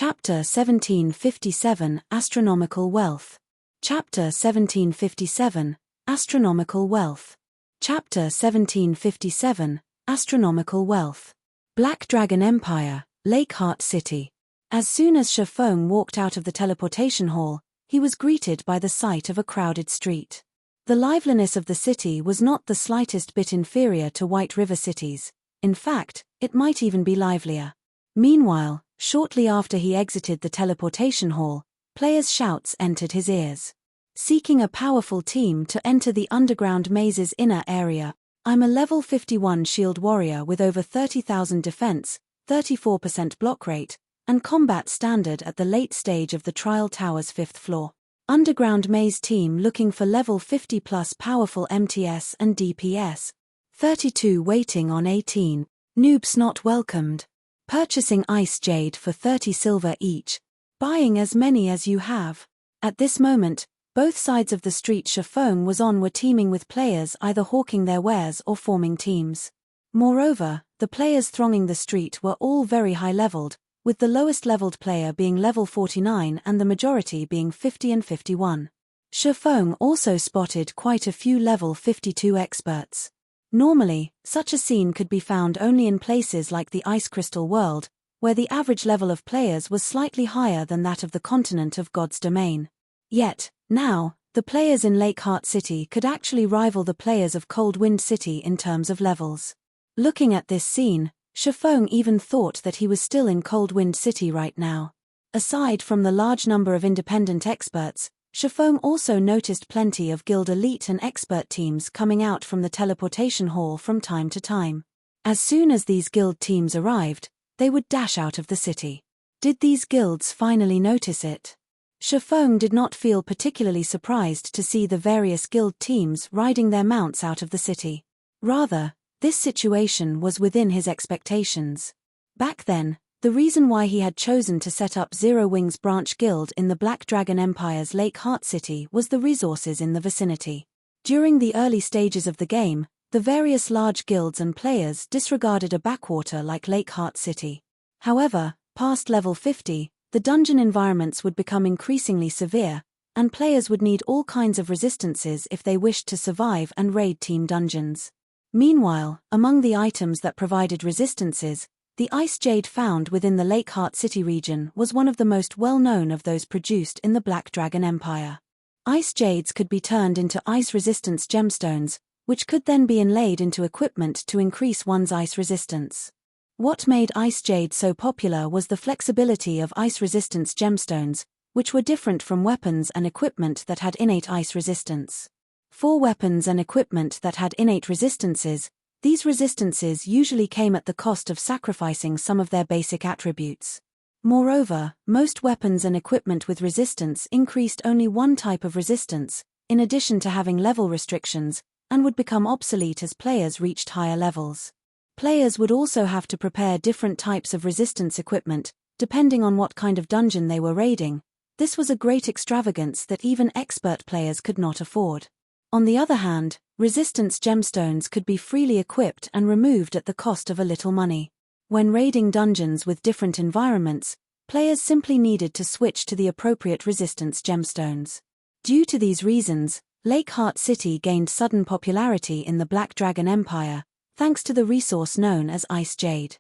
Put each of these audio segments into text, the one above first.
Chapter 1757 Astronomical Wealth. Chapter 1757 Astronomical Wealth. Chapter 1757 Astronomical Wealth. Black Dragon Empire, Lakeheart City. As soon as Shifeng walked out of the teleportation hall, he was greeted by the sight of a crowded street. The liveliness of the city was not the slightest bit inferior to White River cities. In fact, it might even be livelier. Meanwhile, shortly after he exited the teleportation hall, players' shouts entered his ears. Seeking a powerful team to enter the underground maze's inner area, I'm a level 51 shield warrior with over 30,000 defense, 34% block rate, and combat standard at the late stage of the Trial Tower's 5th floor. Underground maze team looking for level 50 plus powerful MTS and DPS. 32 waiting on 18. Noobs not welcomed. Purchasing Ice Jade for 30 silver each. Buying as many as you have. At this moment, both sides of the street Shifeng was on were teeming with players either hawking their wares or forming teams. Moreover, the players thronging the street were all very high-leveled, with the lowest leveled player being level 49 and the majority being 50 and 51. Shifeng also spotted quite a few level 52 experts. Normally, such a scene could be found only in places like the Ice Crystal World, where the average level of players was slightly higher than that of the continent of God's Domain. Yet, now, the players in Lakeheart City could actually rival the players of Cold Wind City in terms of levels. Looking at this scene, Shifeng even thought that he was still in Cold Wind City right now. Aside from the large number of independent experts, Shifeng also noticed plenty of guild elite and expert teams coming out from the teleportation hall from time to time. As soon as these guild teams arrived, they would dash out of the city. Did these guilds finally notice it? Shifeng did not feel particularly surprised to see the various guild teams riding their mounts out of the city. Rather, this situation was within his expectations. Back then, the reason why he had chosen to set up Zero Wings Branch Guild in the Black Dragon Empire's Lakeheart City was the resources in the vicinity. During the early stages of the game, the various large guilds and players disregarded a backwater like Lakeheart City. However, past level 50, the dungeon environments would become increasingly severe, and players would need all kinds of resistances if they wished to survive and raid team dungeons. Meanwhile, among the items that provided resistances, the Ice Jade found within the Lakeheart City region was one of the most well-known of those produced in the Black Dragon Empire. Ice Jades could be turned into ice resistance gemstones, which could then be inlaid into equipment to increase one's ice resistance. What made Ice Jade so popular was the flexibility of ice resistance gemstones, which were different from weapons and equipment that had innate ice resistance. For weapons and equipment that had innate resistances, these resistances usually came at the cost of sacrificing some of their basic attributes. Moreover, most weapons and equipment with resistance increased only one type of resistance, in addition to having level restrictions, and would become obsolete as players reached higher levels. Players would also have to prepare different types of resistance equipment, depending on what kind of dungeon they were raiding. This was a great extravagance that even expert players could not afford. On the other hand, resistance gemstones could be freely equipped and removed at the cost of a little money. When raiding dungeons with different environments, players simply needed to switch to the appropriate resistance gemstones. Due to these reasons, Lakeheart City gained sudden popularity in the Black Dragon Empire, thanks to the resource known as Ice Jade.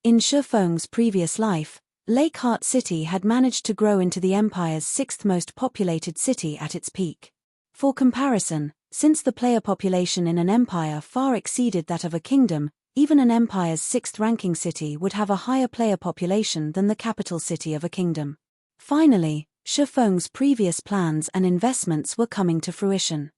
In Shifeng's previous life, Lakeheart City had managed to grow into the Empire's 6th most populated city at its peak. For comparison, since the player population in an empire far exceeded that of a kingdom, even an empire's 6th ranking city would have a higher player population than the capital city of a kingdom. Finally, Shifeng's previous plans and investments were coming to fruition.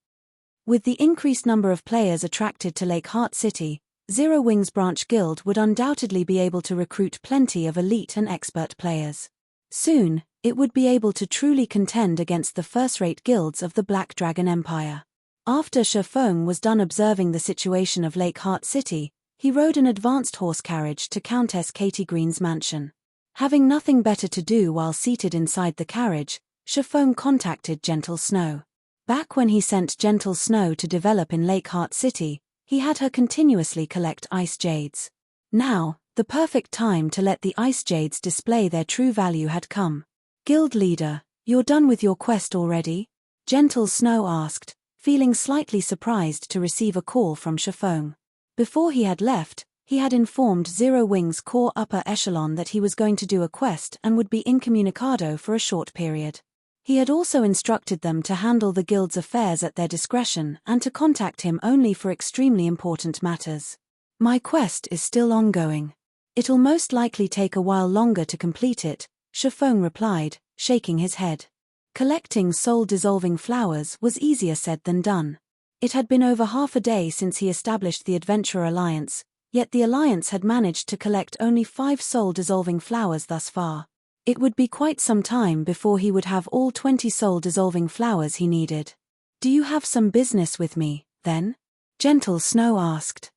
With the increased number of players attracted to Lakeheart City, Zero Wings Branch Guild would undoubtedly be able to recruit plenty of elite and expert players. Soon, it would be able to truly contend against the first-rate guilds of the Black Dragon Empire. After Shifeng was done observing the situation of Lakeheart City, he rode an advanced horse carriage to Countess Katie Green's mansion. Having nothing better to do while seated inside the carriage, Shifeng contacted Gentle Snow. Back when he sent Gentle Snow to develop in Lakeheart City, he had her continuously collect ice jades. Now, The perfect time to let the ice jades display their true value had come. Guild leader, you're done with your quest already? Gentle Snow asked, feeling slightly surprised to receive a call from Shifeng. Before he had left, he had informed Zero Wing's core upper echelon that he was going to do a quest and would be incommunicado for a short period. He had also instructed them to handle the guild's affairs at their discretion and to contact him only for extremely important matters. My quest is still ongoing. It'll most likely take a while longer to complete it, Shifeng replied, shaking his head. Collecting soul-dissolving flowers was easier said than done. It had been over half a day since he established the Adventurer Alliance, yet the Alliance had managed to collect only 5 soul-dissolving flowers thus far. It would be quite some time before he would have all 20 soul-dissolving flowers he needed. Do you have some business with me, then? Gentle Snow asked.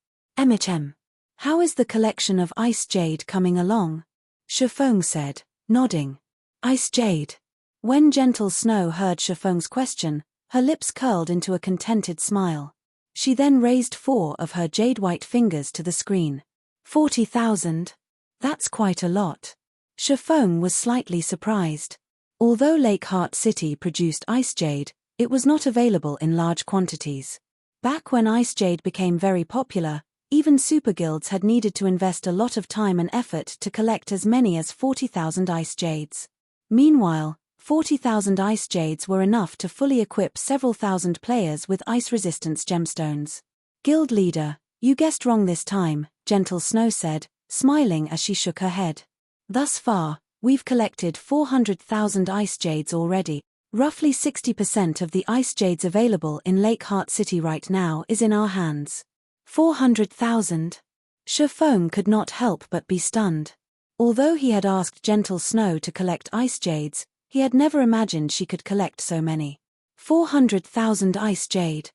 How is the collection of ice jade coming along? Shifeng said, nodding. Ice jade. When Gentle Snow heard Shifeng's question, her lips curled into a contented smile. She then raised 4 of her jade-white fingers to the screen. 40,000? That's quite a lot. Shifeng was slightly surprised. Although Lake Heart City produced ice jade, it was not available in large quantities. Back when ice jade became very popular, even super guilds had needed to invest a lot of time and effort to collect as many as 40,000 ice jades. Meanwhile, 40,000 ice jades were enough to fully equip several thousand players with ice resistance gemstones. Guild leader, you guessed wrong this time, Gentle Snow said, smiling as she shook her head. Thus far, we've collected 400,000 ice jades already. Roughly 60% of the ice jades available in Lake Heart City right now is in our hands. 400,000? Shifeng could not help but be stunned. Although he had asked Gentle Snow to collect ice jades, he had never imagined she could collect so many. 400,000 ice jade.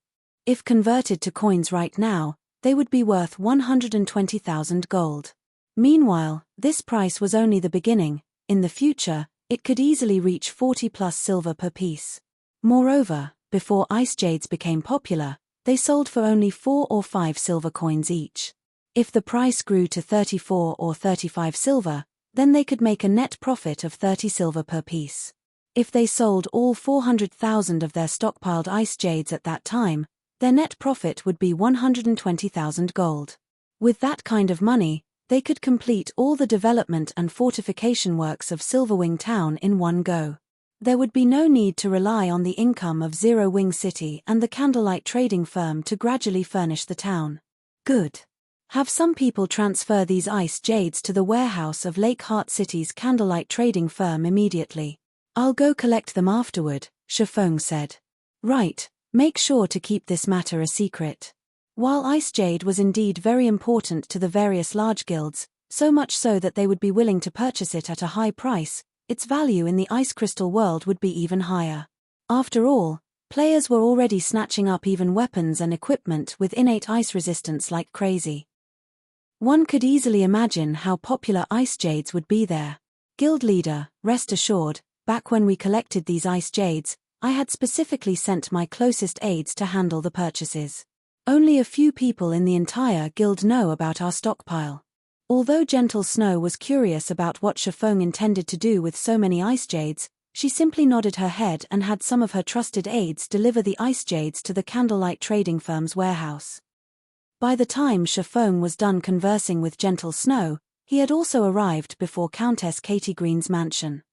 If converted to coins right now, they would be worth 120,000 gold. Meanwhile, this price was only the beginning. In the future, it could easily reach 40 plus silver per piece. Moreover, before ice jades became popular, they sold for only 4 or 5 silver coins each. If the price grew to 34 or 35 silver, then they could make a net profit of 30 silver per piece. If they sold all 400,000 of their stockpiled ice jades at that time, their net profit would be 120,000 gold. With that kind of money, they could complete all the development and fortification works of Silverwing Town in one go. There would be no need to rely on the income of Zero Wing City and the Candlelight trading firm to gradually furnish the town. Good. Have some people transfer these ice jades to the warehouse of Lake Heart City's Candlelight trading firm immediately. I'll go collect them afterward, Shifeng said. Right, make sure to keep this matter a secret. While ice jade was indeed very important to the various large guilds, so much so that they would be willing to purchase it at a high price, its value in the ice crystal world would be even higher. After all, players were already snatching up even weapons and equipment with innate ice resistance like crazy. One could easily imagine how popular ice jades would be there. Guild leader, rest assured, back when we collected these ice jades, I had specifically sent my closest aides to handle the purchases. Only a few people in the entire guild know about our stockpile. Although Gentle Snow was curious about what Shifeng intended to do with so many ice jades, she simply nodded her head and had some of her trusted aides deliver the ice jades to the Candlelight trading firm's warehouse. By the time Shifeng was done conversing with Gentle Snow, he had also arrived before Countess Katie Green's mansion.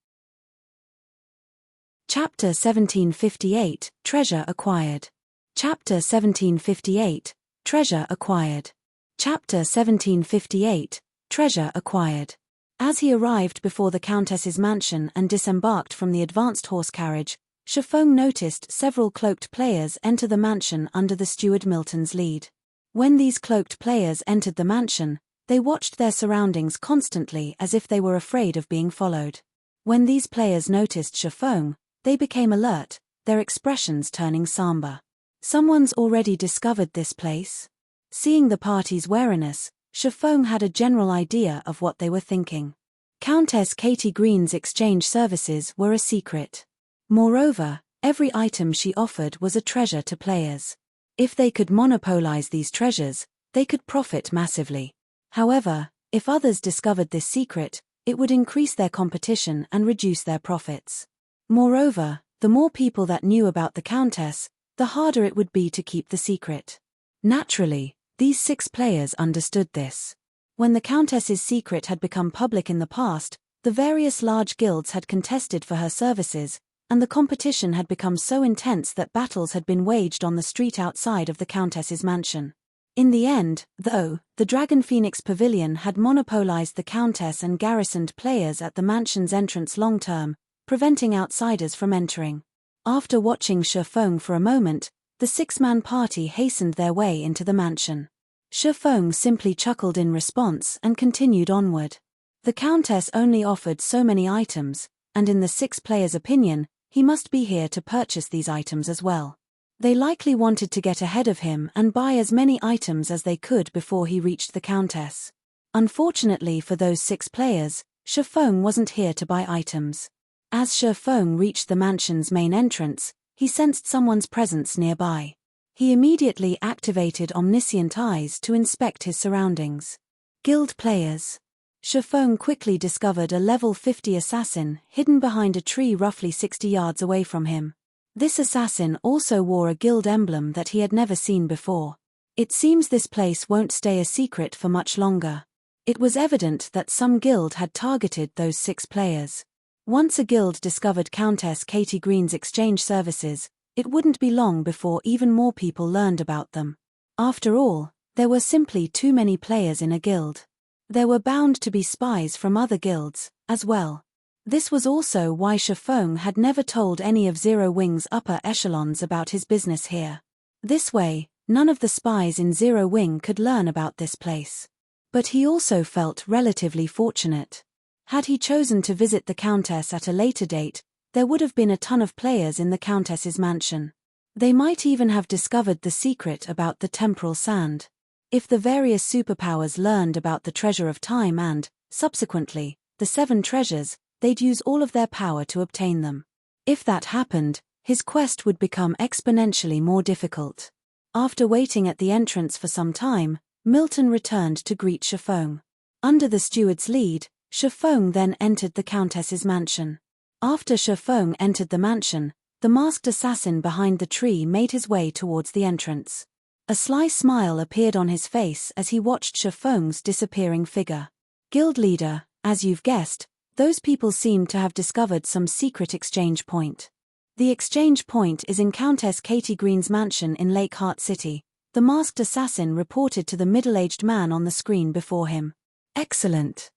Chapter 1758, Treasure Acquired. Chapter 1758, Treasure Acquired. Chapter 1758, Treasure Acquired. As he arrived before the Countess's mansion and disembarked from the advanced horse carriage, Shifeng noticed several cloaked players enter the mansion under the steward Milton's lead. When these cloaked players entered the mansion, they watched their surroundings constantly as if they were afraid of being followed. When these players noticed Shifeng, they became alert, their expressions turning somber. Someone's already discovered this place? Seeing the party's wariness, Shifeng had a general idea of what they were thinking. Countess Katie Green's exchange services were a secret. Moreover, every item she offered was a treasure to players. If they could monopolize these treasures, they could profit massively. However, If others discovered this secret, it would increase their competition and reduce their profits. Moreover, the more people that knew about the Countess, the harder it would be to keep the secret. Naturally, these 6 players understood this. When the Countess's secret had become public in the past, the various large guilds had contested for her services, and the competition had become so intense that battles had been waged on the street outside of the Countess's mansion. In the end, though, the Dragon Phoenix Pavilion had monopolized the Countess and garrisoned players at the mansion's entrance long-term, preventing outsiders from entering. After watching Shi Feng for a moment, the 6-man party hastened their way into the mansion. Shi Feng simply chuckled in response and continued onward. The Countess only offered so many items, and in the 6 players' opinion, he must be here to purchase these items as well. They likely wanted to get ahead of him and buy as many items as they could before he reached the Countess. Unfortunately for those 6 players, Shi Feng wasn't here to buy items. As Shi Feng reached the mansion's main entrance, he sensed someone's presence nearby. He immediately activated omniscient eyes to inspect his surroundings. Guild players. Shi Feng quickly discovered a level 50 assassin hidden behind a tree roughly 60 yards away from him. This assassin also wore a guild emblem that he had never seen before. It seems this place won't stay a secret for much longer. It was evident that some guild had targeted those 6 players. Once a guild discovered Countess Katie Green's exchange services, it wouldn't be long before even more people learned about them. After all, there were simply too many players in a guild. There were bound to be spies from other guilds, as well. This was also why Shi Feng had never told any of Zero Wing's upper echelons about his business here. This way, none of the spies in Zero Wing could learn about this place. But he also felt relatively fortunate. Had he chosen to visit the Countess at a later date, there would have been a ton of players in the Countess's mansion. They might even have discovered the secret about the temporal sand. If the various superpowers learned about the treasure of time and, subsequently, the 7 treasures, they'd use all of their power to obtain them. If that happened, his quest would become exponentially more difficult. After waiting at the entrance for some time, Milton returned to greet Shi Feng. Under the steward's lead, Shi Feng then entered the Countess's mansion. After Shi Feng entered the mansion, the masked assassin behind the tree made his way towards the entrance. A sly smile appeared on his face as he watched Shi Feng's disappearing figure. Guild leader, as you've guessed, those people seem to have discovered some secret exchange point. The exchange point is in Countess Katie Green's mansion in Lake Heart City, the masked assassin reported to the middle-aged man on the screen before him. Excellent.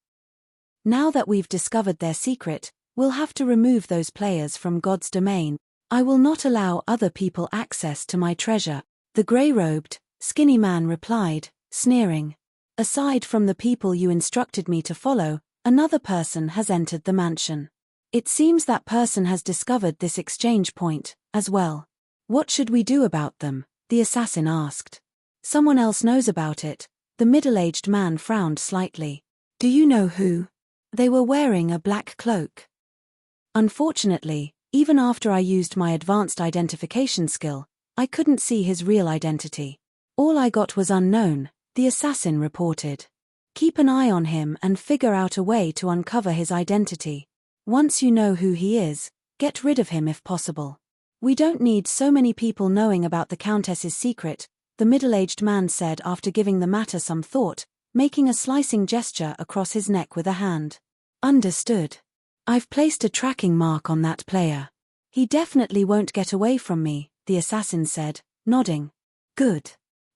Now that we've discovered their secret, we'll have to remove those players from God's domain. I will not allow other people access to my treasure, the grey-robed, skinny man replied, sneering. Aside from the people you instructed me to follow, another person has entered the mansion. It seems that person has discovered this exchange point, as well. What should we do about them? The assassin asked. Someone else knows about it. The middle-aged man frowned slightly. Do you know who? They were wearing a black cloak. Unfortunately, even after I used my advanced identification skill, I couldn't see his real identity. All I got was unknown, the assassin reported. Keep an eye on him and figure out a way to uncover his identity. Once you know who he is, get rid of him if possible. We don't need so many people knowing about the Countess's secret, the middle-aged man said after giving the matter some thought, making a slicing gesture across his neck with a hand. Understood. I've placed a tracking mark on that player. He definitely won't get away from me, the assassin said, nodding. Good.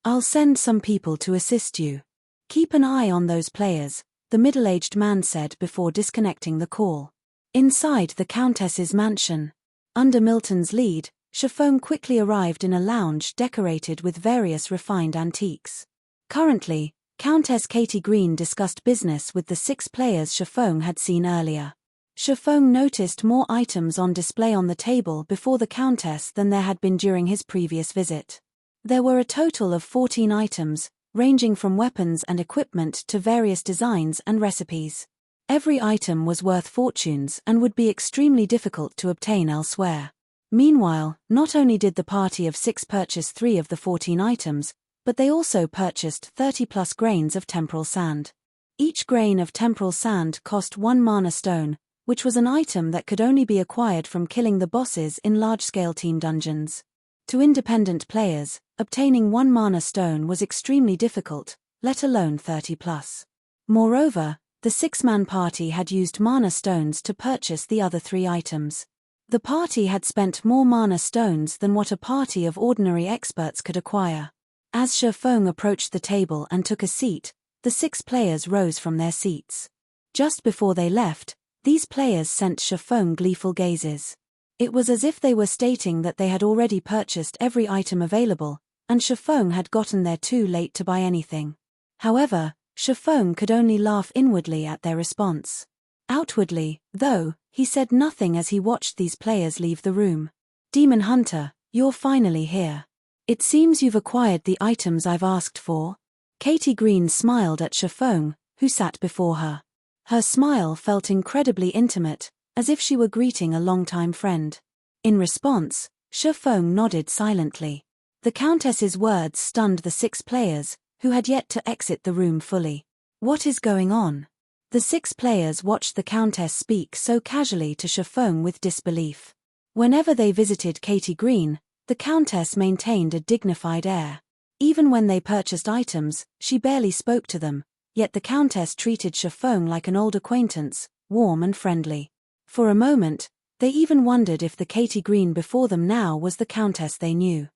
I'll send some people to assist you. Keep an eye on those players, the middle-aged man said before disconnecting the call. Inside the Countess's mansion. Under Milton's lead, Shi Feng quickly arrived in a lounge decorated with various refined antiques. Currently, Countess Katie Green discussed business with the 6 players Shi Feng had seen earlier. Shi Feng noticed more items on display on the table before the Countess than there had been during his previous visit. There were a total of 14 items, ranging from weapons and equipment to various designs and recipes. Every item was worth fortunes and would be extremely difficult to obtain elsewhere. Meanwhile, not only did the party of 6 purchase 3 of the 14 items, but they also purchased 30+ grains of temporal sand. Each grain of temporal sand cost 1 mana stone, which was an item that could only be acquired from killing the bosses in large-scale team dungeons. To independent players, obtaining 1 mana stone was extremely difficult, let alone 30+. Moreover, the 6-man party had used mana stones to purchase the other 3 items. The party had spent more mana stones than what a party of ordinary experts could acquire. As Shifeng approached the table and took a seat, the 6 players rose from their seats. Just before they left, these players sent Shifeng gleeful gazes. It was as if they were stating that they had already purchased every item available, and Shifeng had gotten there too late to buy anything. However, Shifeng could only laugh inwardly at their response. Outwardly, though, he said nothing as he watched these players leave the room. Demon Hunter, you're finally here. It seems you've acquired the items I've asked for. Katie Green smiled at Shifeng, who sat before her. Her smile felt incredibly intimate, as if she were greeting a longtime friend. In response, Shifeng nodded silently. The Countess's words stunned the 6 players, who had yet to exit the room fully. What is going on? The 6 players watched the Countess speak so casually to Shifeng with disbelief. Whenever they visited Katie Green, the Countess maintained a dignified air. Even when they purchased items, she barely spoke to them, yet the Countess treated Shifeng like an old acquaintance, warm and friendly. For a moment, they even wondered if the Katie Green before them now was the Countess they knew.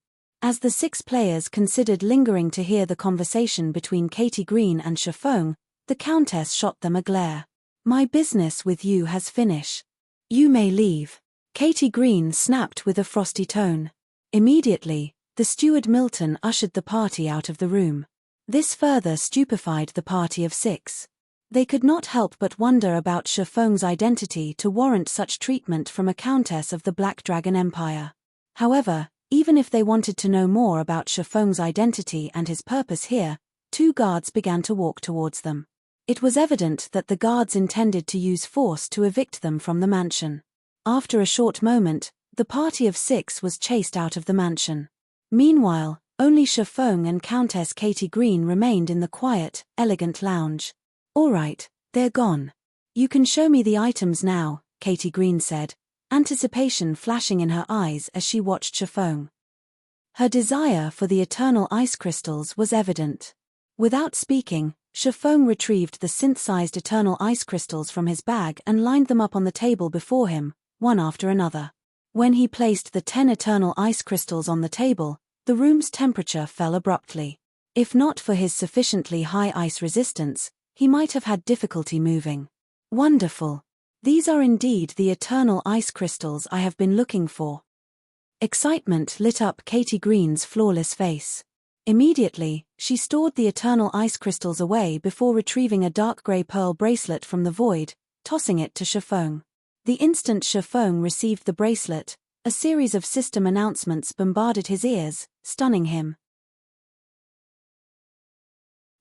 As the 6 players considered lingering to hear the conversation between Katie Green and Shifeng, the Countess shot them a glare. My business with you has finished. You may leave. Katie Green snapped with a frosty tone. Immediately, the steward Milton ushered the party out of the room. This further stupefied the party of 6. They could not help but wonder about Shifeng's identity to warrant such treatment from a countess of the Black Dragon Empire. However, even if they wanted to know more about Shifeng's identity and his purpose here, 2 guards began to walk towards them. It was evident that the guards intended to use force to evict them from the mansion. After a short moment, the party of 6 was chased out of the mansion. Meanwhile, only Shifeng and Countess Katie Green remained in the quiet, elegant lounge. All right, they're gone. You can show me the items now, Katie Green said, anticipation flashing in her eyes as she watched Shifeng. Her desire for the eternal ice crystals was evident. Without speaking, Shifeng retrieved the synthesized eternal ice crystals from his bag and lined them up on the table before him, one after another. When he placed the 10 eternal ice crystals on the table, the room's temperature fell abruptly. If not for his sufficiently high ice resistance, he might have had difficulty moving. Wonderful. These are indeed the eternal ice crystals I have been looking for. Excitement lit up Katie Green's flawless face. Immediately, she stored the eternal ice crystals away before retrieving a dark grey pearl bracelet from the void, tossing it to Shifeng. The instant Shifeng received the bracelet, a series of system announcements bombarded his ears, stunning him.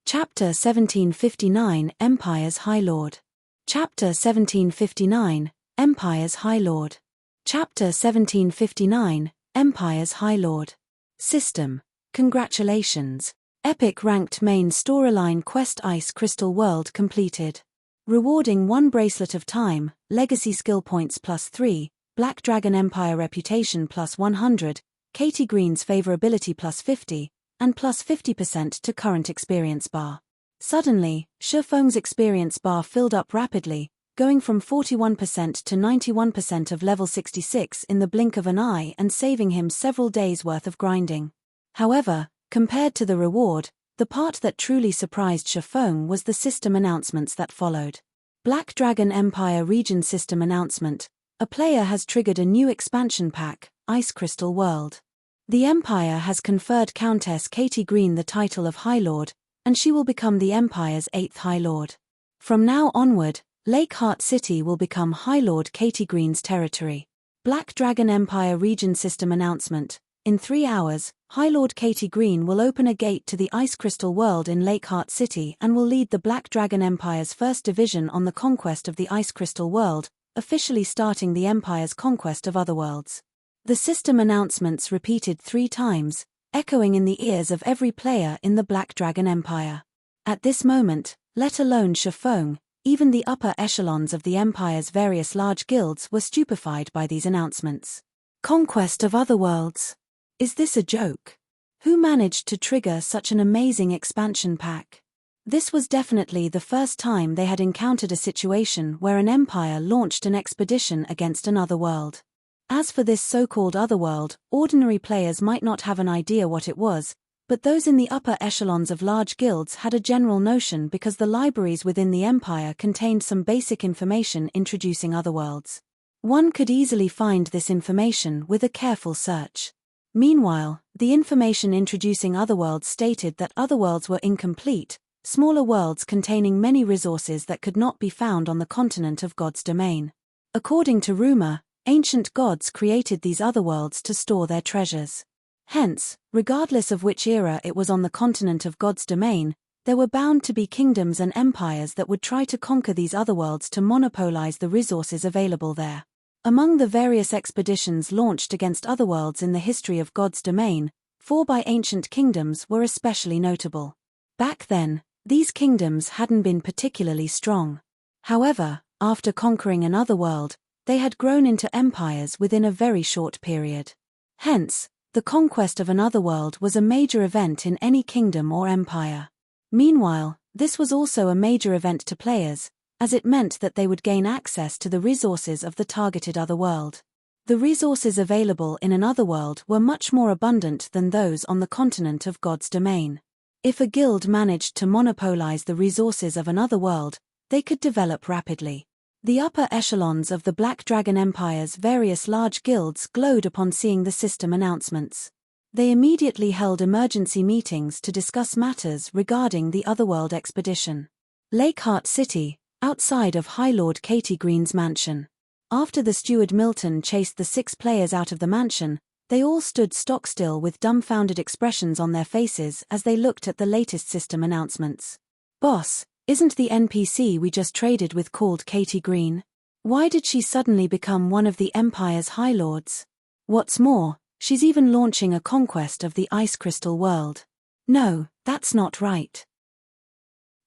Chapter 1759 Empire's High Lord. Chapter 1759 Empire's High Lord. Chapter 1759 Empire's High Lord. System. Congratulations. Epic ranked main storyline quest Ice Crystal World completed. Rewarding 1 bracelet of time, legacy skill points +3, Black Dragon Empire reputation +100, Katie Green's favorability +50, and +50% to current experience bar. Suddenly, Shifeng's experience bar filled up rapidly, going from 41% to 91% of level 66 in the blink of an eye and saving him several days' worth of grinding. However, compared to the reward, the part that truly surprised Shifeng was the system announcements that followed. Black Dragon Empire Region System Announcement. A player has triggered a new expansion pack, Ice Crystal World. The Empire has conferred Countess Katie Green the title of High Lord, and she will become the Empire's 8th High Lord. From now onward, Lakeheart City will become High Lord Katie Green's territory. Black Dragon Empire Region System Announcement. In 3 hours, High Lord Katie Green will open a gate to the Ice Crystal World in Lakeheart City and will lead the Black Dragon Empire's first division on the conquest of the Ice Crystal World, officially starting the Empire's conquest of other worlds. The system announcements repeated 3 times, echoing in the ears of every player in the Black Dragon Empire. At this moment, Let alone Shifeng, even the upper echelons of the Empire's various large guilds were stupefied by these announcements. Conquest of other worlds. Is this a joke? Who managed to trigger such an amazing expansion pack? This was definitely the first time they had encountered a situation where an empire launched an expedition against another world. As for this so-called otherworld, ordinary players might not have an idea what it was, but those in the upper echelons of large guilds had a general notion because the libraries within the empire contained some basic information introducing otherworlds. One could easily find this information with a careful search. Meanwhile, the information introducing otherworlds stated that otherworlds were incomplete, smaller worlds containing many resources that could not be found on the continent of God's domain. According to rumor, ancient gods created these otherworlds to store their treasures. Hence, regardless of which era it was on the continent of God's domain, there were bound to be kingdoms and empires that would try to conquer these otherworlds to monopolize the resources available there. Among the various expeditions launched against otherworlds in the history of God's domain, 4 by ancient kingdoms were especially notable. Back then, these kingdoms hadn't been particularly strong. However, after conquering an otherworld, they had grown into empires within a very short period. Hence, the conquest of an otherworld was a major event in any kingdom or empire. Meanwhile, this was also a major event to players, as it meant that they would gain access to the resources of the targeted otherworld. The resources available in an otherworld were much more abundant than those on the continent of God's domain. If a guild managed to monopolize the resources of an otherworld, they could develop rapidly. The upper echelons of the Black Dragon Empire's various large guilds glowed upon seeing the system announcements. They immediately held emergency meetings to discuss matters regarding the Otherworld expedition. Lakeheart City, outside of High Lord Katie Green's mansion. After the steward Milton chased the 6 players out of the mansion, they all stood stock-still with dumbfounded expressions on their faces as they looked at the latest system announcements. "Boss, isn't the NPC we just traded with called Katie Green? Why did she suddenly become one of the Empire's High Lords? What's more, she's even launching a conquest of the Ice Crystal world. No, that's not right."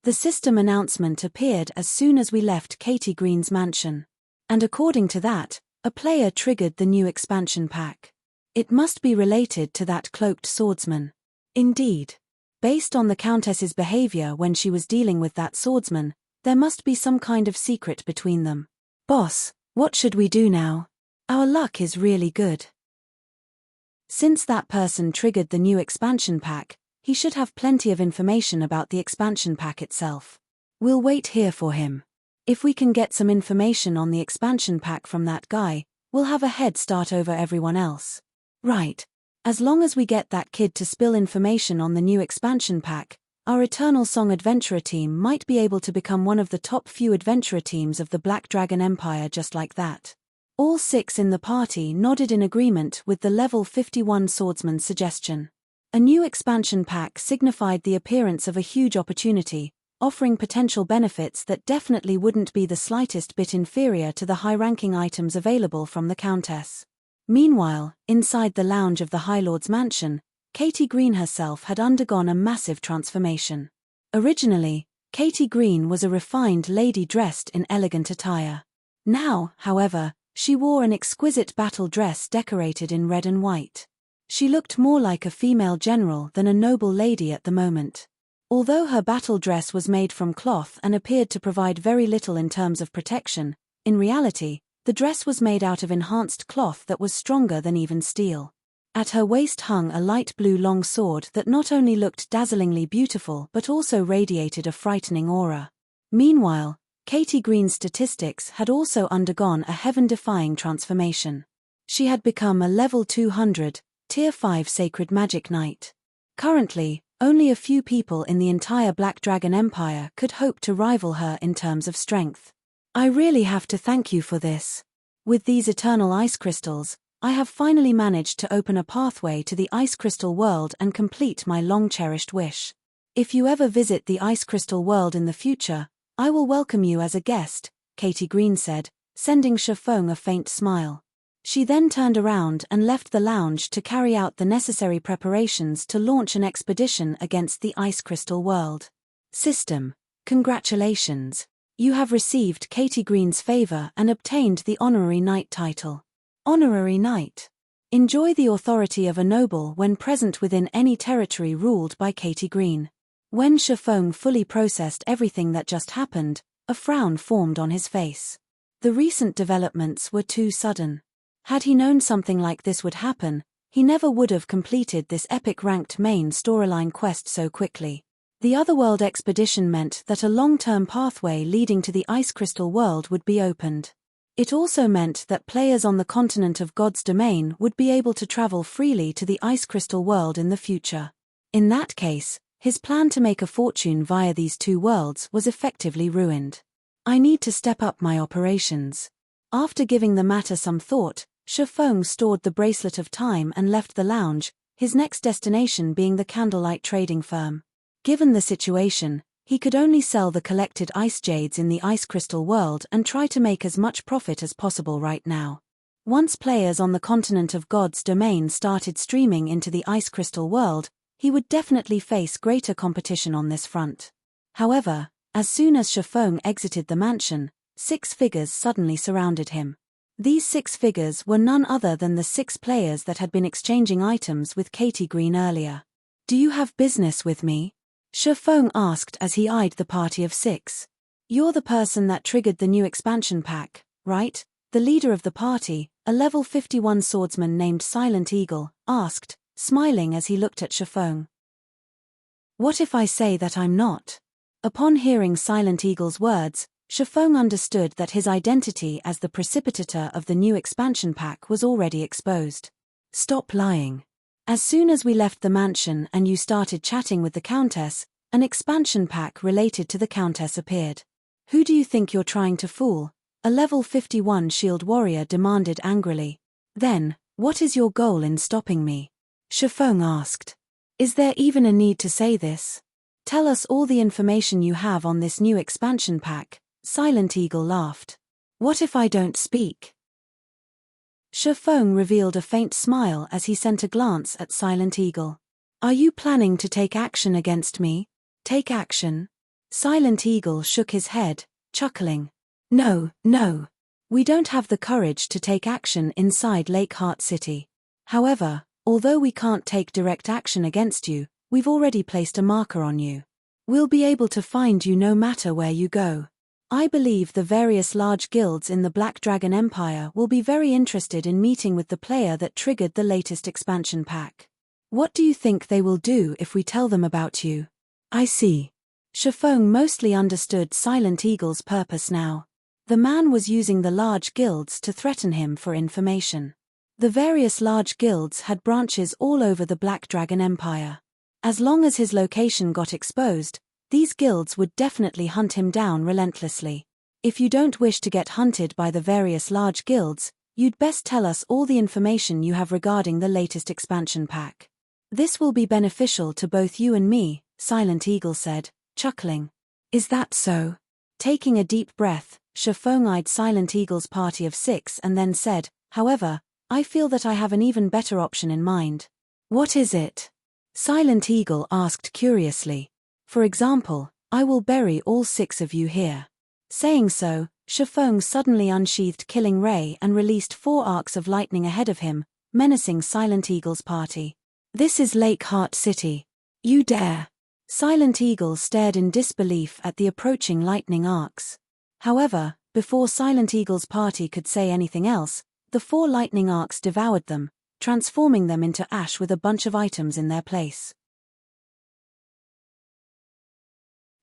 The system announcement appeared as soon as we left Katie Green's mansion. And according to that, a player triggered the new expansion pack. It must be related to that cloaked swordsman. Indeed. Based on the Countess's behavior when she was dealing with that swordsman, there must be some kind of secret between them. "Boss, what should we do now? Our luck is really good." Since that person triggered the new expansion pack, he should have plenty of information about the expansion pack itself. We'll wait here for him. If we can get some information on the expansion pack from that guy, we'll have a head start over everyone else. Right. As long as we get that kid to spill information on the new expansion pack, our Eternal Song Adventurer team might be able to become one of the top few adventurer teams of the Black Dragon Empire just like that. All 6 in the party nodded in agreement with the level 51 swordsman's suggestion. A new expansion pack signified the appearance of a huge opportunity, offering potential benefits that definitely wouldn't be the slightest bit inferior to the high-ranking items available from the Countess. Meanwhile, inside the lounge of the High Lord's mansion, Katie Green herself had undergone a massive transformation. Originally, Katie Green was a refined lady dressed in elegant attire. Now, however, she wore an exquisite battle dress decorated in red and white. She looked more like a female general than a noble lady at the moment. Although her battle dress was made from cloth and appeared to provide very little in terms of protection, in reality, the dress was made out of enhanced cloth that was stronger than even steel. At her waist hung a light blue long sword that not only looked dazzlingly beautiful but also radiated a frightening aura. Meanwhile, Katie Green's statistics had also undergone a heaven-defying transformation. She had become a level 200, Tier 5 Sacred Magic Knight. Currently, only a few people in the entire Black Dragon Empire could hope to rival her in terms of strength. "I really have to thank you for this. With these eternal ice crystals, I have finally managed to open a pathway to the Ice Crystal world and complete my long-cherished wish. If you ever visit the Ice Crystal world in the future, I will welcome you as a guest," Katie Green said, sending Shifeng a faint smile. She then turned around and left the lounge to carry out the necessary preparations to launch an expedition against the Ice Crystal world. System. Congratulations! You have received Katie Green's favor and obtained the Honorary Knight title. Honorary Knight. Enjoy the authority of a noble when present within any territory ruled by Katie Green. When Shifeng fully processed everything that just happened, a frown formed on his face. The recent developments were too sudden. Had he known something like this would happen, he never would have completed this epic ranked main storyline quest so quickly. The Otherworld expedition meant that a long-term pathway leading to the Ice Crystal world would be opened. It also meant that players on the continent of God's domain would be able to travel freely to the Ice Crystal world in the future. In that case, his plan to make a fortune via these two worlds was effectively ruined. I need to step up my operations. After giving the matter some thought, Shifeng stored the bracelet of time and left the lounge, his next destination being the candlelight trading firm. Given the situation, he could only sell the collected ice jades in the Ice Crystal world and try to make as much profit as possible right now. Once players on the continent of God's domain started streaming into the Ice Crystal world, he would definitely face greater competition on this front. However, as soon as Shifeng exited the mansion, 6 figures suddenly surrounded him. These 6 figures were none other than the 6 players that had been exchanging items with Katie Green earlier. Do you have business with me? Shifeng asked as he eyed the party of 6. You're the person that triggered the new expansion pack, right? The leader of the party, a level 51 swordsman named Silent Eagle, asked, smiling as he looked at Shifeng. What if I say that I'm not? Upon hearing Silent Eagle's words, Shifeng understood that his identity as the precipitator of the new expansion pack was already exposed. Stop lying. As soon as we left the mansion and you started chatting with the Countess, an expansion pack related to the Countess appeared. Who do you think you're trying to fool? A level 51 shield warrior demanded angrily. Then, what is your goal in stopping me? Shifeng asked. Is there even a need to say this? Tell us all the information you have on this new expansion pack. Silent Eagle laughed. What if I don't speak? Shifeng revealed a faint smile as he sent a glance at Silent Eagle. Are you planning to take action against me? Take action? Silent Eagle shook his head, chuckling. No. We don't have the courage to take action inside Lakeheart City. However, although we can't take direct action against you, we've already placed a marker on you. We'll be able to find you no matter where you go. I believe the various large guilds in the Black Dragon Empire will be very interested in meeting with the player that triggered the latest expansion pack. What do you think they will do if we tell them about you? I see. Shifeng mostly understood Silent Eagle's purpose now. The man was using the large guilds to threaten him for information. The various large guilds had branches all over the Black Dragon Empire. As long as his location got exposed, these guilds would definitely hunt him down relentlessly. If you don't wish to get hunted by the various large guilds, you'd best tell us all the information you have regarding the latest expansion pack. This will be beneficial to both you and me, Silent Eagle said, chuckling. Is that so? Taking a deep breath, Shifeng eyed Silent Eagle's party of 6 and then said, however, I feel that I have an even better option in mind. What is it? Silent Eagle asked curiously. For example, I will bury all 6 of you here. Saying so, Shifeng suddenly unsheathed Killing Ray and released 4 arcs of lightning ahead of him, menacing Silent Eagle's party. This is Lakeheart City. You dare! Silent Eagle stared in disbelief at the approaching lightning arcs. However, before Silent Eagle's party could say anything else, the 4 lightning arcs devoured them, transforming them into ash with a bunch of items in their place.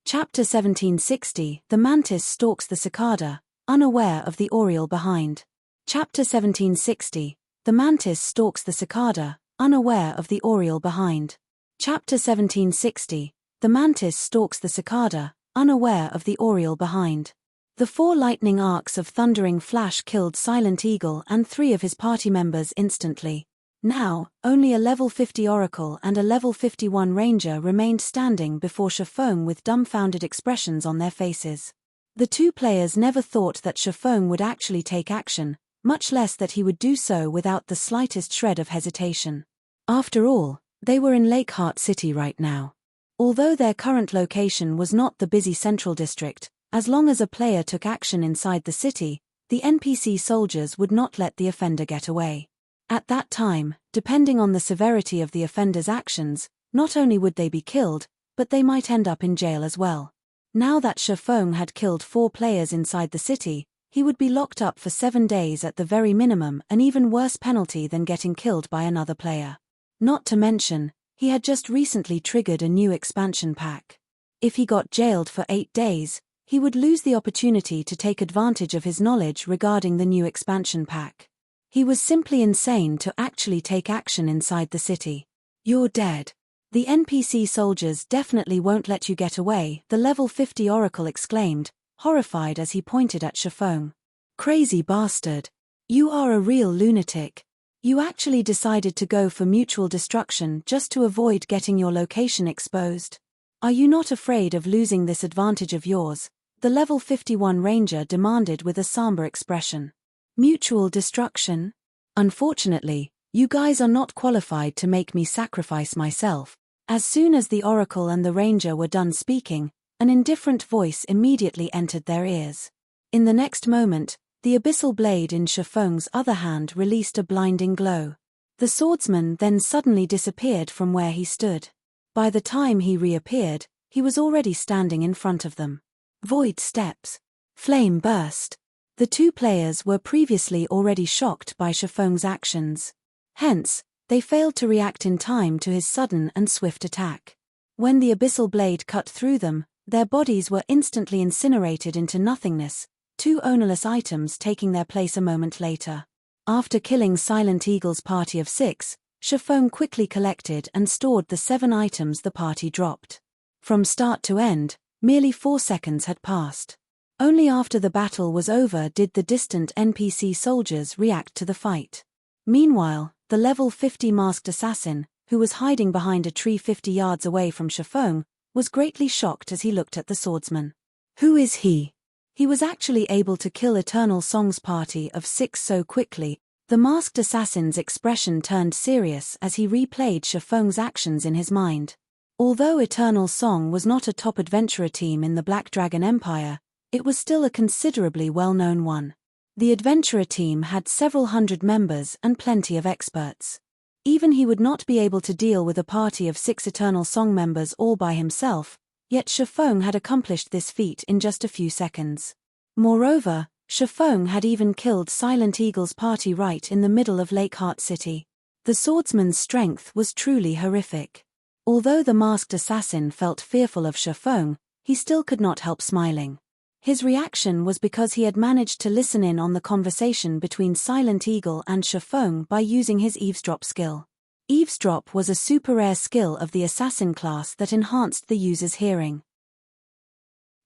Chapter 1760, The Mantis Stalks the Cicada, Unaware of the Oriole Behind. Chapter 1760, The Mantis Stalks the Cicada, Unaware of the Oriole Behind. Chapter 1760, The Mantis Stalks the Cicada, Unaware of the Oriole Behind. The 4 lightning arcs of thundering flash killed Silent Eagle and 3 of his party members instantly. Now, only a level 50 Oracle and a level 51 Ranger remained standing before Shifeng with dumbfounded expressions on their faces. The 2 players never thought that Shifeng would actually take action, much less that he would do so without the slightest shred of hesitation. After all, they were in Lakeheart City right now. Although their current location was not the busy central district, as long as a player took action inside the city, the NPC soldiers would not let the offender get away. At that time, depending on the severity of the offender's actions, not only would they be killed, but they might end up in jail as well. Now that Shifeng had killed 4 players inside the city, he would be locked up for 7 days at the very minimum, an even worse penalty than getting killed by another player. Not to mention, he had just recently triggered a new expansion pack. If he got jailed for 8 days, he would lose the opportunity to take advantage of his knowledge regarding the new expansion pack. He was simply insane to actually take action inside the city. You're dead. The NPC soldiers definitely won't let you get away, the level 50 oracle exclaimed, horrified as he pointed at Shifeng. Crazy bastard. You are a real lunatic. You actually decided to go for mutual destruction just to avoid getting your location exposed. Are you not afraid of losing this advantage of yours? The level 51 ranger demanded with a somber expression. Mutual destruction? Unfortunately, you guys are not qualified to make me sacrifice myself. As soon as the oracle and the ranger were done speaking, an indifferent voice immediately entered their ears. In the next moment, the abyssal blade in Shifeng's other hand released a blinding glow. The swordsman then suddenly disappeared from where he stood. By the time he reappeared, he was already standing in front of them. Void steps. Flame burst. The 2 players were previously already shocked by Shifeng's actions. Hence, they failed to react in time to his sudden and swift attack. When the abyssal blade cut through them, their bodies were instantly incinerated into nothingness, 2 ownerless items taking their place a moment later. After killing Silent Eagle's party of 6, Shifeng quickly collected and stored the 7 items the party dropped. From start to end, merely 4 seconds had passed. Only after the battle was over did the distant NPC soldiers react to the fight. Meanwhile, the level 50 masked assassin, who was hiding behind a tree 50 yards away from Shifeng, was greatly shocked as he looked at the swordsman. Who is he? He was actually able to kill Eternal Song's party of 6 so quickly. The masked assassin's expression turned serious as he replayed Shifeng's actions in his mind. Although Eternal Song was not a top adventurer team in the Black Dragon Empire, it was still a considerably well-known one. The adventurer team had several hundred members and plenty of experts. Even he would not be able to deal with a party of 6 Eternal Song members all by himself, yet Shifeng had accomplished this feat in just a few seconds. Moreover, Shifeng had even killed Silent Eagle's party right in the middle of Lakeheart City. The swordsman's strength was truly horrific. Although the masked assassin felt fearful of Shifeng, he still could not help smiling. His reaction was because he had managed to listen in on the conversation between Silent Eagle and Shifeng by using his eavesdrop skill. Eavesdrop was a super rare skill of the assassin class that enhanced the user's hearing.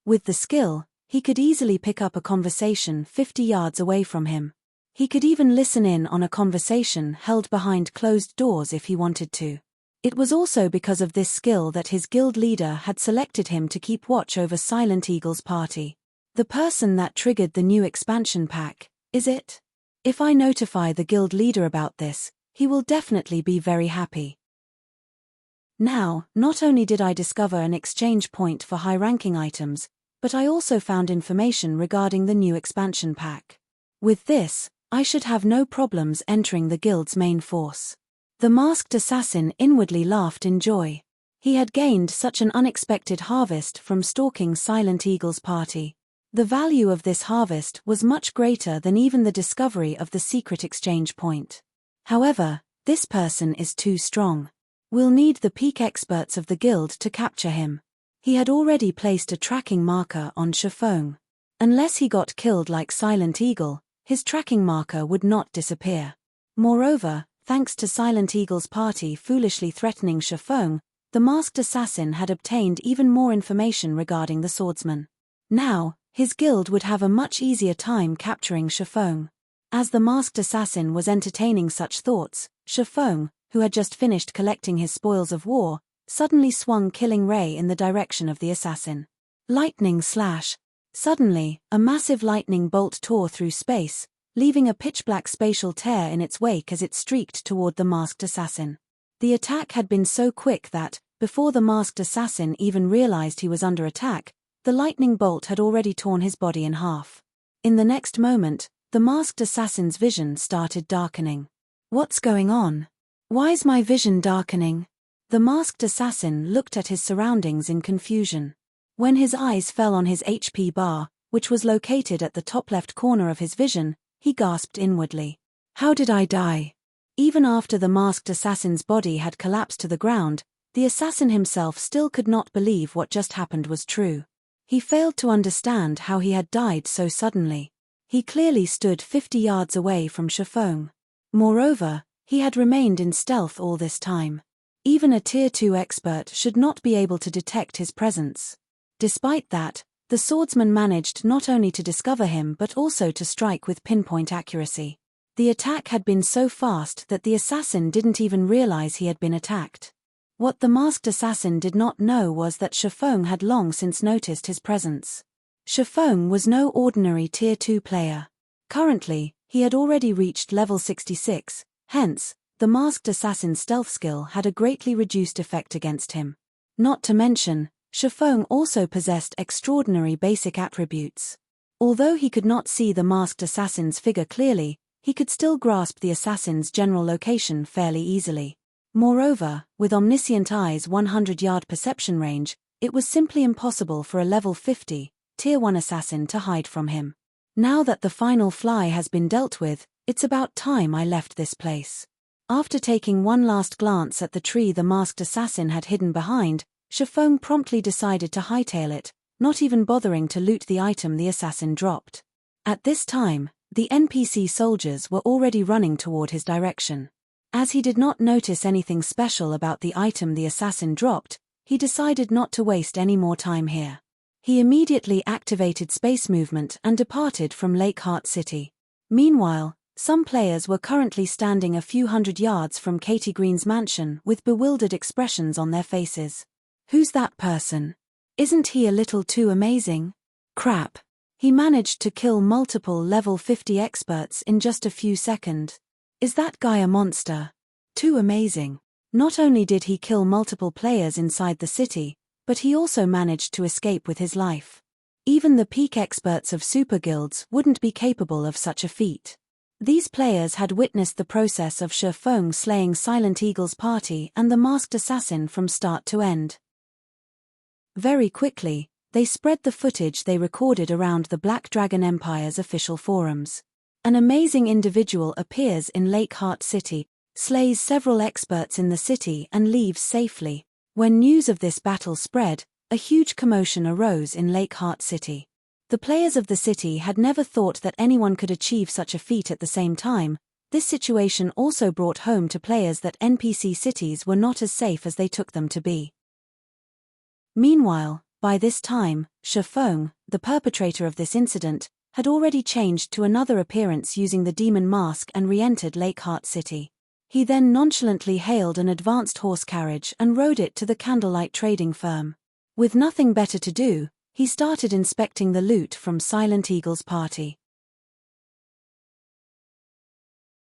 With the skill, he could easily pick up a conversation 50 yards away from him. He could even listen in on a conversation held behind closed doors if he wanted to. It was also because of this skill that his guild leader had selected him to keep watch over Silent Eagle's party. The person that triggered the new expansion pack, is it? If I notify the guild leader about this, he will definitely be very happy. Now, not only did I discover an exchange point for high-ranking items, but I also found information regarding the new expansion pack. With this, I should have no problems entering the guild's main force. The masked assassin inwardly laughed in joy. He had gained such an unexpected harvest from stalking Silent Eagle's party. The value of this harvest was much greater than even the discovery of the secret exchange point. However, this person is too strong. We'll need the peak experts of the guild to capture him. He had already placed a tracking marker on Shifeng. Unless he got killed like Silent Eagle, his tracking marker would not disappear. Moreover, thanks to Silent Eagle's party foolishly threatening Shifeng, the masked assassin had obtained even more information regarding the swordsman. Now, his guild would have a much easier time capturing Shifeng. As the masked assassin was entertaining such thoughts, Shifeng, who had just finished collecting his spoils of war, suddenly swung Killing Ray in the direction of the assassin. Lightning slash. Suddenly, a massive lightning bolt tore through space, leaving a pitch-black spatial tear in its wake as it streaked toward the masked assassin. The attack had been so quick that, Before the masked assassin even realized he was under attack, the lightning bolt had already torn his body in half. In the next moment, the masked assassin's vision started darkening. What's going on? Why's my vision darkening? The masked assassin looked at his surroundings in confusion. When his eyes fell on his HP bar, which was located at the top left corner of his vision, he gasped inwardly. How did I die? Even after the masked assassin's body had collapsed to the ground, the assassin himself still could not believe what just happened was true. He failed to understand how he had died so suddenly. He clearly stood 50 yards away from Shifeng. Moreover, he had remained in stealth all this time. Even a Tier 2 expert should not be able to detect his presence. Despite that, the swordsman managed not only to discover him but also to strike with pinpoint accuracy. The attack had been so fast that the assassin didn't even realize he had been attacked. What the masked assassin did not know was that Shifeng had long since noticed his presence. Shifeng was no ordinary Tier 2 player. Currently, he had already reached level 66, hence, the masked assassin's stealth skill had a greatly reduced effect against him. Not to mention, Shifeng also possessed extraordinary basic attributes. Although he could not see the masked assassin's figure clearly, he could still grasp the assassin's general location fairly easily. Moreover, with omniscient eye's 100-yard perception range, it was simply impossible for a level 50, Tier 1 assassin to hide from him. Now that the final fly has been dealt with, it's about time I left this place. After taking one last glance at the tree the masked assassin had hidden behind, Shifeng promptly decided to hightail it, not even bothering to loot the item the assassin dropped. At this time, the NPC soldiers were already running toward his direction. As he did not notice anything special about the item the assassin dropped, he decided not to waste any more time here. He immediately activated space movement and departed from Lake Heart City. Meanwhile, some players were currently standing a few hundred yards from Katie Green's mansion with bewildered expressions on their faces. Who's that person? Isn't he a little too amazing? Crap. He managed to kill multiple level 50 experts in just a few seconds. Is that guy a monster? Too amazing. Not only did he kill multiple players inside the city, but he also managed to escape with his life. Even the peak experts of super guilds wouldn't be capable of such a feat. These players had witnessed the process of Shifeng slaying Silent Eagle's party and the masked assassin from start to end. Very quickly, they spread the footage they recorded around the Black Dragon Empire's official forums. An amazing individual appears in Lake Heart City, slays several experts in the city and leaves safely. When news of this battle spread, a huge commotion arose in Lake Heart City. The players of the city had never thought that anyone could achieve such a feat at the same time. This situation also brought home to players that NPC cities were not as safe as they took them to be. Meanwhile, by this time, Shifeng, the perpetrator of this incident, had already changed to another appearance using the demon mask and re-entered Lake Heart City. He then nonchalantly hailed an advanced horse carriage and rode it to the candlelight trading firm. With nothing better to do, he started inspecting the loot from Silent Eagle's party.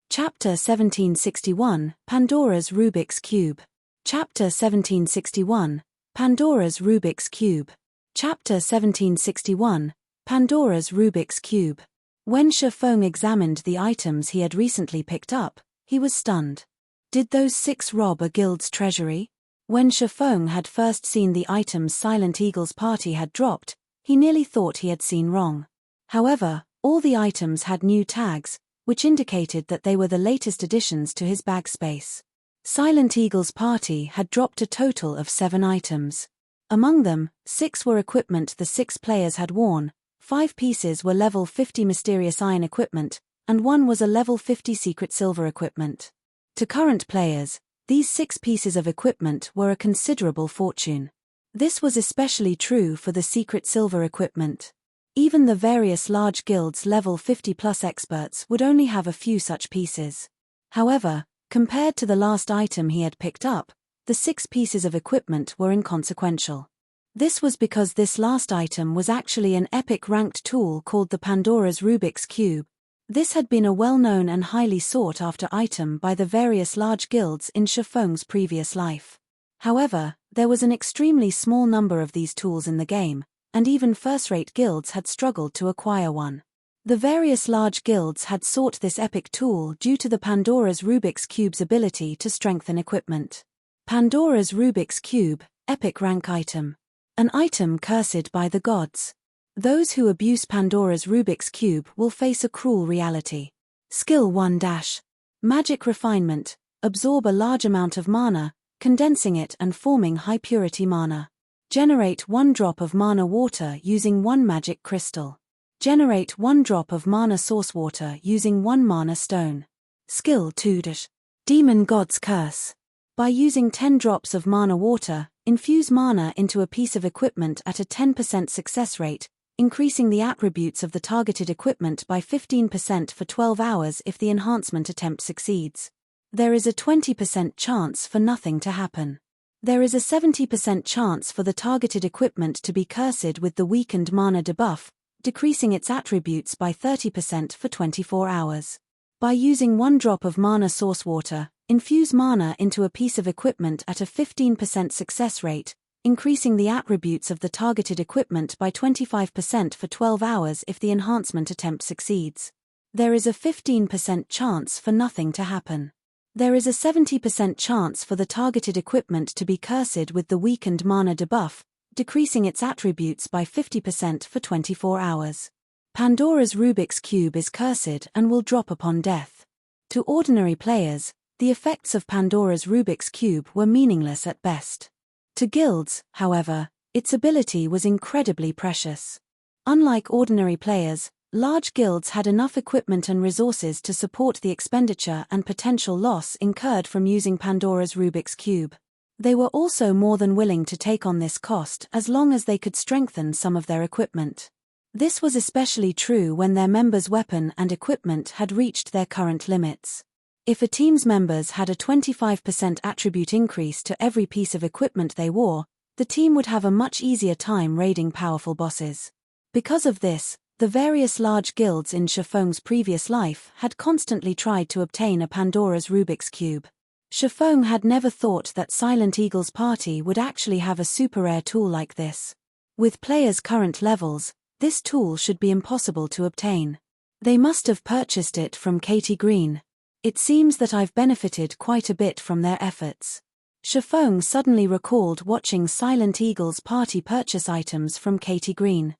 Chapter 1761, Pandora's Rubik's Cube. Chapter 1761, Pandora's Rubik's Cube. Chapter 1761, Pandora's Rubik's Cube. When Shifeng examined the items he had recently picked up, he was stunned. Did those 6 rob a guild's treasury? When Shifeng had first seen the items Silent Eagle's party had dropped, he nearly thought he had seen wrong. However, all the items had new tags, which indicated that they were the latest additions to his bag space. Silent Eagle's party had dropped a total of 7 items. Among them, 6 were equipment the 6 players had worn, 5 pieces were level 50 mysterious iron equipment, and 1 was a level 50 secret silver equipment. To current players, these 6 pieces of equipment were a considerable fortune. This was especially true for the secret silver equipment. Even the various large guilds level 50+ experts would only have a few such pieces. However, compared to the last item he had picked up, the 6 pieces of equipment were inconsequential. This was because this last item was actually an epic ranked tool called the Pandora's Rubik's Cube. This had been a well-known and highly sought-after item by the various large guilds in Shifeng's previous life. However, There was an extremely small number of these tools in the game, and even first-rate guilds had struggled to acquire one. The various large guilds had sought this epic tool due to the Pandora's Rubik's Cube's ability to strengthen equipment. Pandora's Rubik's Cube, epic rank item. An item cursed by the gods. Those who abuse Pandora's Rubik's Cube will face a cruel reality. Skill 1 - Magic Refinement. Absorb a large amount of mana, condensing it and forming high-purity mana. Generate 1 drop of mana water using 1 magic crystal. Generate 1 drop of mana source water using 1 mana stone. Skill 2 - Demon God's Curse. By using 10 drops of mana water, infuse mana into a piece of equipment at a 10% success rate, increasing the attributes of the targeted equipment by 15% for 12 hours if the enhancement attempt succeeds. There is a 20% chance for nothing to happen. There is a 70% chance for the targeted equipment to be cursed with the weakened mana debuff, decreasing its attributes by 30% for 24 hours. By using 1 drop of mana source water, infuse mana into a piece of equipment at a 15% success rate, increasing the attributes of the targeted equipment by 25% for 12 hours if the enhancement attempt succeeds. There is a 15% chance for nothing to happen. There is a 70% chance for the targeted equipment to be cursed with the weakened mana debuff, decreasing its attributes by 50% for 24 hours. Pandora's Rubik's Cube is cursed and will drop upon death. To ordinary players, the effects of Pandora's Rubik's Cube were meaningless at best. To guilds, however, its ability was incredibly precious. Unlike ordinary players, large guilds had enough equipment and resources to support the expenditure and potential loss incurred from using Pandora's Rubik's Cube. They were also more than willing to take on this cost as long as they could strengthen some of their equipment. This was especially true when their members' weapon and equipment had reached their current limits. If a team's members had a 25% attribute increase to every piece of equipment they wore, the team would have a much easier time raiding powerful bosses. Because of this, the various large guilds in Shifeng's previous life had constantly tried to obtain a Pandora's Rubik's Cube. Shifeng had never thought that Silent Eagle's party would actually have a super rare tool like this. With players' current levels, this tool should be impossible to obtain. They must have purchased it from Katie Green. It seems that I've benefited quite a bit from their efforts. Shifeng suddenly recalled watching Silent Eagle's party purchase items from Katie Green.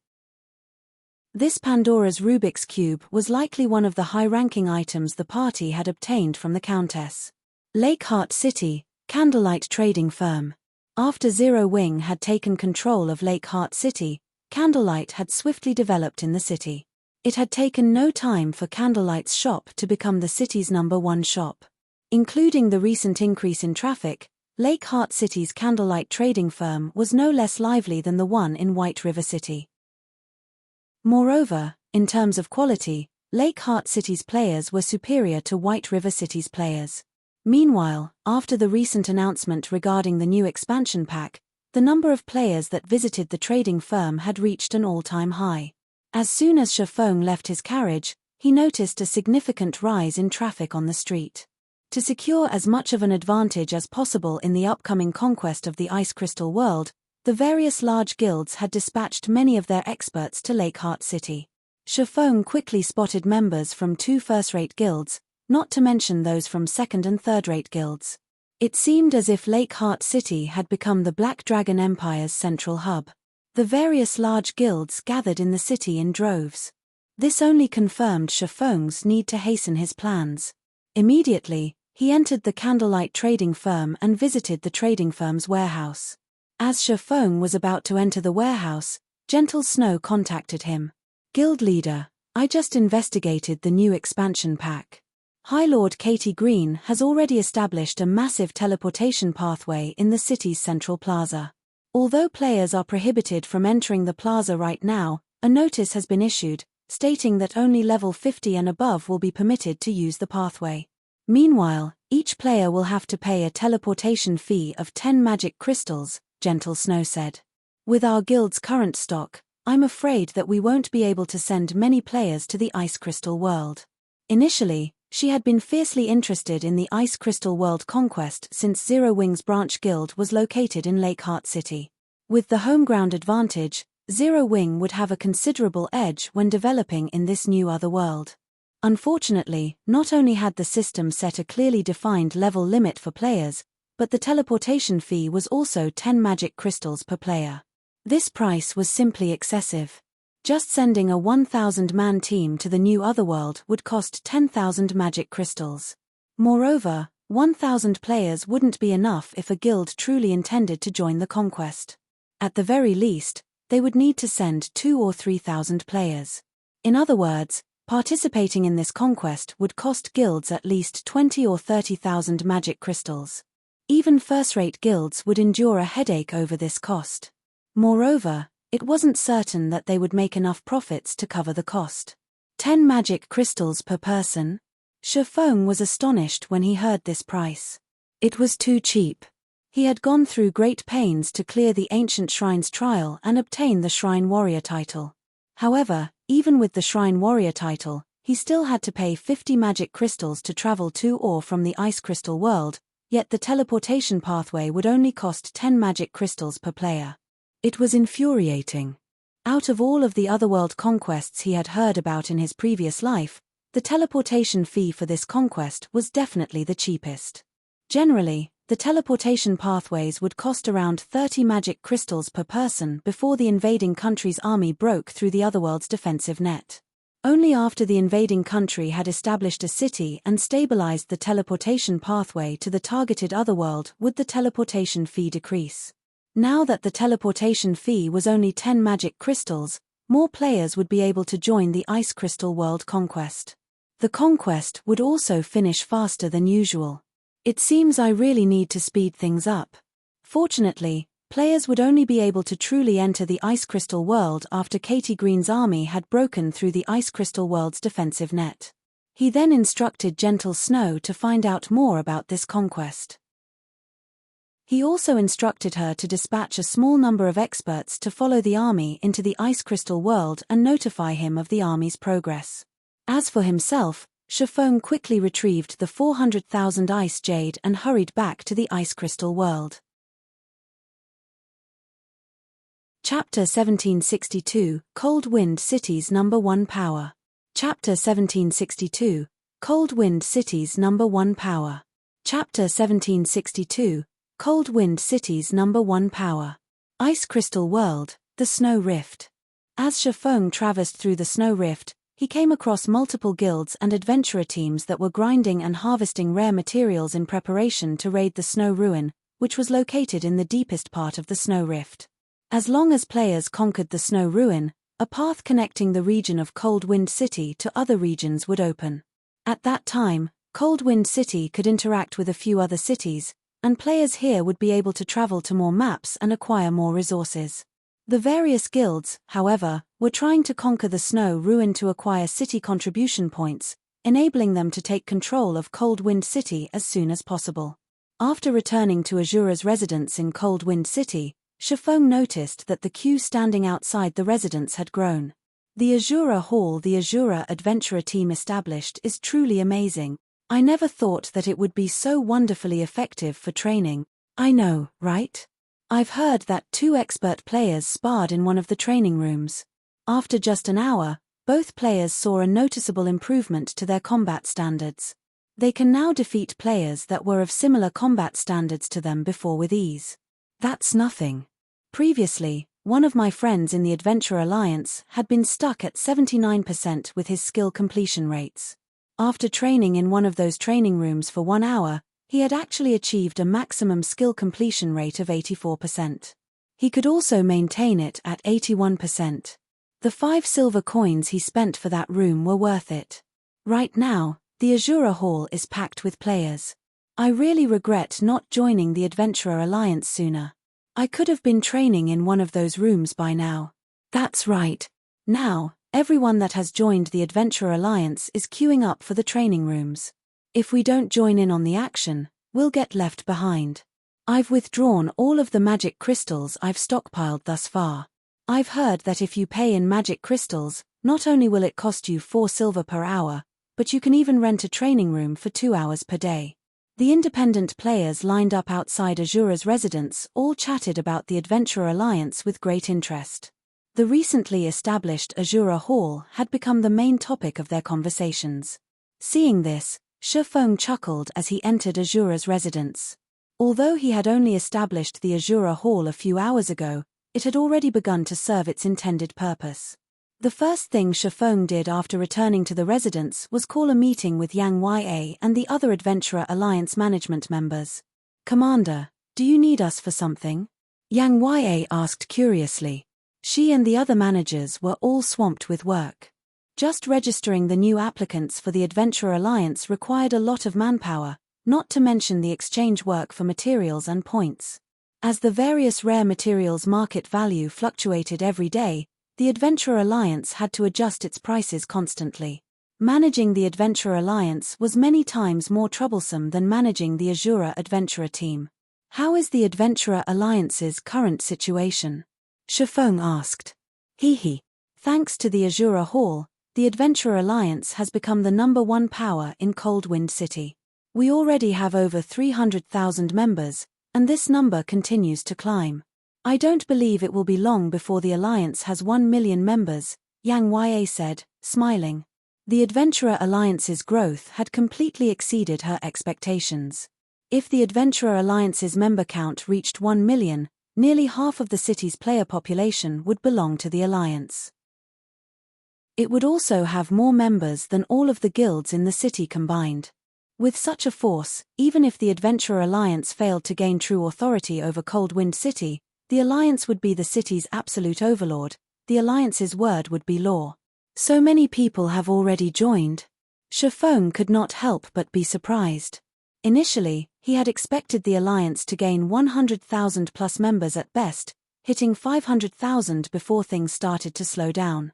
This Pandora's Rubik's Cube was likely one of the high-ranking items the party had obtained from the Countess. Lakeheart City, Candlelight Trading Firm. After Zero Wing had taken control of Lakeheart City, Candlelight had swiftly developed in the city. It had taken no time for Candlelight's shop to become the city's #1 shop. Including the recent increase in traffic, Lakeheart City's Candlelight Trading Firm was no less lively than the one in White River City. Moreover, in terms of quality, Lakeheart City's players were superior to White River City's players. Meanwhile, after the recent announcement regarding the new expansion pack, the number of players that visited the trading firm had reached an all-time high. As soon as Shifeng left his carriage, he noticed a significant rise in traffic on the street. To secure as much of an advantage as possible in the upcoming conquest of the Ice Crystal world, the various large guilds had dispatched many of their experts to Lakeheart City. Shifeng quickly spotted members from 2 first-rate guilds, not to mention those from second- and third-rate guilds. It seemed as if Lakeheart City had become the Black Dragon Empire's central hub. The various large guilds gathered in the city in droves. This only confirmed Shifeng's need to hasten his plans. Immediately, he entered the Candlelight Trading Firm and visited the trading firm's warehouse. As Shifeng was about to enter the warehouse, Gentle Snow contacted him. "Guild leader, I just investigated the new expansion pack. High Lord Katie Green has already established a massive teleportation pathway in the city's central plaza. Although players are prohibited from entering the plaza right now, a notice has been issued, stating that only level 50 and above will be permitted to use the pathway. Meanwhile, each player will have to pay a teleportation fee of 10 magic crystals," Gentle Snow said. "With our guild's current stock, I'm afraid that we won't be able to send many players to the Ice Crystal world. Initially, She had been fiercely interested in the Ice Crystal World conquest since Zero Wing's branch guild was located in Lakeheart City. With the home ground advantage, Zero Wing would have a considerable edge when developing in this new otherworld. Unfortunately, not only had the system set a clearly defined level limit for players, but the teleportation fee was also 10 magic crystals per player. This price was simply excessive. Just sending a 1,000-man team to the new otherworld would cost 10,000 magic crystals. Moreover, 1,000 players wouldn't be enough if a guild truly intended to join the conquest. At the very least, they would need to send 2,000 or 3,000 players. In other words, participating in this conquest would cost guilds at least 20,000 or 30,000 magic crystals. Even first-rate guilds would endure a headache over this cost. Moreover, it wasn't certain that they would make enough profits to cover the cost. 10 magic crystals per person? Shifeng was astonished when he heard this price. It was too cheap. He had gone through great pains to clear the Ancient Shrines trial and obtain the Shrine Warrior title. However, even with the Shrine Warrior title, he still had to pay 50 magic crystals to travel to or from the Ice Crystal World, yet the teleportation pathway would only cost 10 magic crystals per player. It was infuriating. Out of all of the otherworld conquests he had heard about in his previous life, the teleportation fee for this conquest was definitely the cheapest. Generally, the teleportation pathways would cost around 30 magic crystals per person before the invading country's army broke through the otherworld's defensive net. Only after the invading country had established a city and stabilized the teleportation pathway to the targeted otherworld would the teleportation fee decrease. Now that the teleportation fee was only 10 magic crystals, more players would be able to join the Ice Crystal World conquest. The conquest would also finish faster than usual. It seems I really need to speed things up. Fortunately, players would only be able to truly enter the Ice Crystal World after Katie Green's army had broken through the Ice Crystal World's defensive net. He then instructed Gentle Snow to find out more about this conquest. He also instructed her to dispatch a small number of experts to follow the army into the Ice Crystal World and notify him of the army's progress. As for himself, Shifeng quickly retrieved the 400,000 ice jade and hurried back to the Ice Crystal World. Chapter 1762, Cold Wind City's Number 1 Power. Chapter 1762, Cold Wind City's Number 1 Power. Chapter 1762, Cold Wind City's Number 1 Power. Ice Crystal World, the Snow Rift. As Shifeng traversed through the Snow Rift, he came across multiple guilds and adventurer teams that were grinding and harvesting rare materials in preparation to raid the Snow Ruin, which was located in the deepest part of the Snow Rift. As long as players conquered the Snow Ruin, a path connecting the region of Cold Wind City to other regions would open. At that time, Cold Wind City could interact with a few other cities, and players here would be able to travel to more maps and acquire more resources. The various guilds, however, were trying to conquer the Snow Ruin to acquire city contribution points, enabling them to take control of Cold Wind City as soon as possible. After returning to Azura's residence in Cold Wind City, Shifeng noticed that the queue standing outside the residence had grown. The Azura Hall the Azura Adventurer team established is truly amazing. I never thought that it would be so wonderfully effective for training. I know, right? I've heard that 2 expert players sparred in one of the training rooms. After just an hour, both players saw a noticeable improvement to their combat standards. They can now defeat players that were of similar combat standards to them before with ease. That's nothing. Previously, one of my friends in the Adventure Alliance had been stuck at 79% with his skill completion rates. After training in one of those training rooms for 1 hour, he had actually achieved a maximum skill completion rate of 84%. He could also maintain it at 81%. The 5 silver coins he spent for that room were worth it. Right now, the Azura Hall is packed with players. I really regret not joining the Adventurer Alliance sooner. I could have been training in one of those rooms by now. That's right. Now, everyone that has joined the Adventurer Alliance is queuing up for the training rooms. If we don't join in on the action, we'll get left behind. I've withdrawn all of the magic crystals I've stockpiled thus far. I've heard that if you pay in magic crystals, not only will it cost you 4 silver per hour, but you can even rent a training room for 2 hours per day. The independent players lined up outside Azura's residence all chatted about the Adventurer Alliance with great interest. The recently established Azura Hall had become the main topic of their conversations. Seeing this, Shifeng chuckled as he entered Azura's residence. Although he had only established the Azura Hall a few hours ago, it had already begun to serve its intended purpose. The first thing Shifeng did after returning to the residence was call a meeting with Yang Ya and the other Adventurer Alliance management members. "Commander, do you need us for something?" Yang Ya asked curiously. She and the other managers were all swamped with work. Just registering the new applicants for the Adventurer Alliance required a lot of manpower, not to mention the exchange work for materials and points. As the various rare materials market value fluctuated every day, the Adventurer Alliance had to adjust its prices constantly. Managing the Adventurer Alliance was many times more troublesome than managing the Azura Adventurer team. "How is the Adventurer Alliance's current situation?" Shifeng asked. "Hee. Thanks to the Azura Hall, the Adventurer Alliance has become the #1 power in Cold Wind City. We already have over 300,000 members, and this number continues to climb. I don't believe it will be long before the Alliance has 1 million members," Yang Ya said, smiling. The Adventurer Alliance's growth had completely exceeded her expectations. If the Adventurer Alliance's member count reached 1 million, nearly half of the city's player population would belong to the Alliance. It would also have more members than all of the guilds in the city combined. With such a force, even if the Adventurer Alliance failed to gain true authority over Cold Wind City, the Alliance would be the city's absolute overlord. The Alliance's word would be law. "So many people have already joined." Shifeng could not help but be surprised. Initially, he had expected the Alliance to gain 100,000 plus members at best, hitting 500,000 before things started to slow down.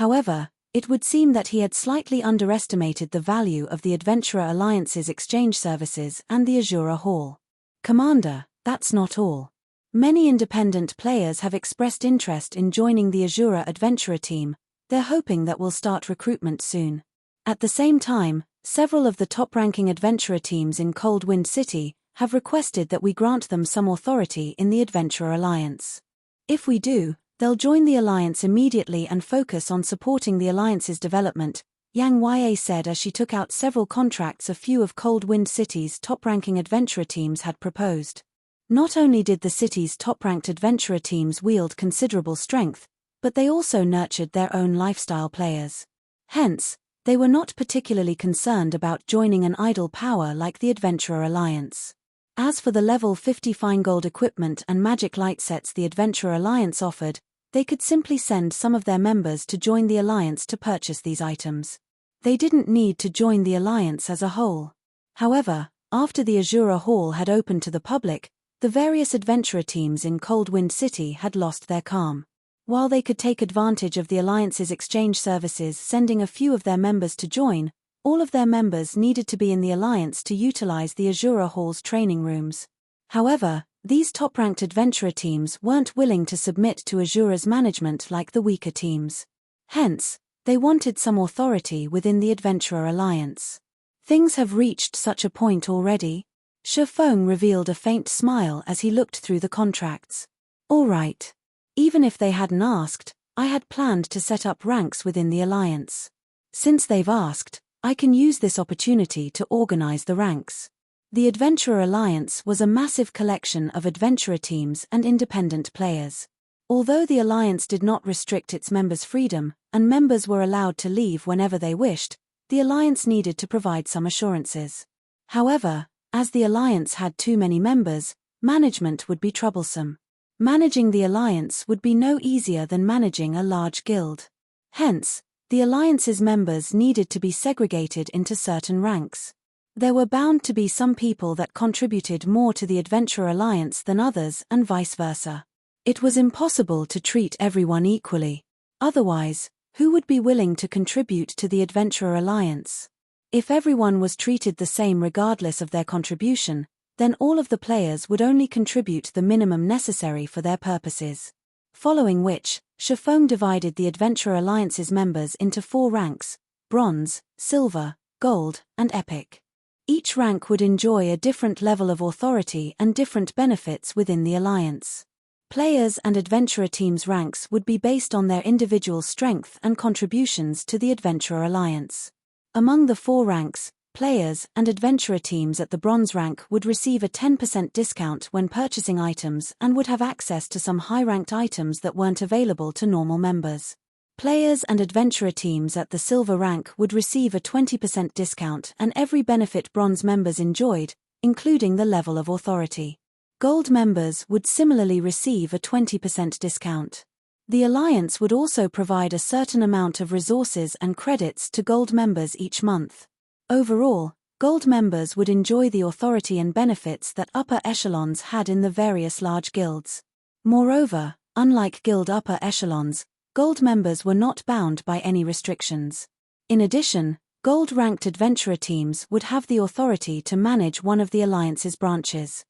However, it would seem that he had slightly underestimated the value of the Adventurer Alliance's exchange services and the Azura Hall. "Commander, that's not all. Many independent players have expressed interest in joining the Azura Adventurer team. They're hoping that we'll start recruitment soon. At the same time, several of the top-ranking adventurer teams in Cold Wind City have requested that we grant them some authority in the Adventurer Alliance. If we do, they'll join the Alliance immediately and focus on supporting the Alliance's development," Yang Ya said as she took out several contracts a few of Cold Wind City's top-ranking adventurer teams had proposed. Not only did the city's top-ranked adventurer teams wield considerable strength, but they also nurtured their own lifestyle players. Hence, they were not particularly concerned about joining an idle power like the Adventurer Alliance. As for the level 50 fine gold equipment and magic light sets the Adventurer Alliance offered, they could simply send some of their members to join the Alliance to purchase these items. They didn't need to join the Alliance as a whole. However, after the Azura Hall had opened to the public, the various adventurer teams in Cold Wind City had lost their calm. While they could take advantage of the Alliance's exchange services sending a few of their members to join, all of their members needed to be in the Alliance to utilize the Azura Hall's training rooms. However, these top-ranked adventurer teams weren't willing to submit to Azura's management like the weaker teams. Hence, they wanted some authority within the Adventurer Alliance. "Things have reached such a point already?" Shifeng revealed a faint smile as he looked through the contracts. "All right. Even if they hadn't asked, I had planned to set up ranks within the Alliance. Since they've asked, I can use this opportunity to organize the ranks." The Adventurer Alliance was a massive collection of adventurer teams and independent players. Although the Alliance did not restrict its members' freedom, and members were allowed to leave whenever they wished, the Alliance needed to provide some assurances. However, as the Alliance had too many members, management would be troublesome. Managing the Alliance would be no easier than managing a large guild. Hence, the Alliance's members needed to be segregated into certain ranks. There were bound to be some people that contributed more to the Adventurer Alliance than others and vice versa. It was impossible to treat everyone equally. Otherwise, who would be willing to contribute to the Adventurer Alliance? If everyone was treated the same regardless of their contribution, then all of the players would only contribute the minimum necessary for their purposes. Following which, Shifeng divided the Adventurer Alliance's members into 4 ranks: Bronze, Silver, Gold, and Epic. Each rank would enjoy a different level of authority and different benefits within the alliance. Players' and adventurer teams' ranks would be based on their individual strength and contributions to the Adventurer Alliance. Among the 4 ranks, players and adventurer teams at the bronze rank would receive a 10% discount when purchasing items and would have access to some high-ranked items that weren't available to normal members. Players and adventurer teams at the silver rank would receive a 20% discount and every benefit bronze members enjoyed, including the level of authority. Gold members would similarly receive a 20% discount. The alliance would also provide a certain amount of resources and credits to gold members each month. Overall, gold members would enjoy the authority and benefits that upper echelons had in the various large guilds. Moreover, unlike guild upper echelons, gold members were not bound by any restrictions. In addition, gold-ranked adventurer teams would have the authority to manage one of the alliance's branches.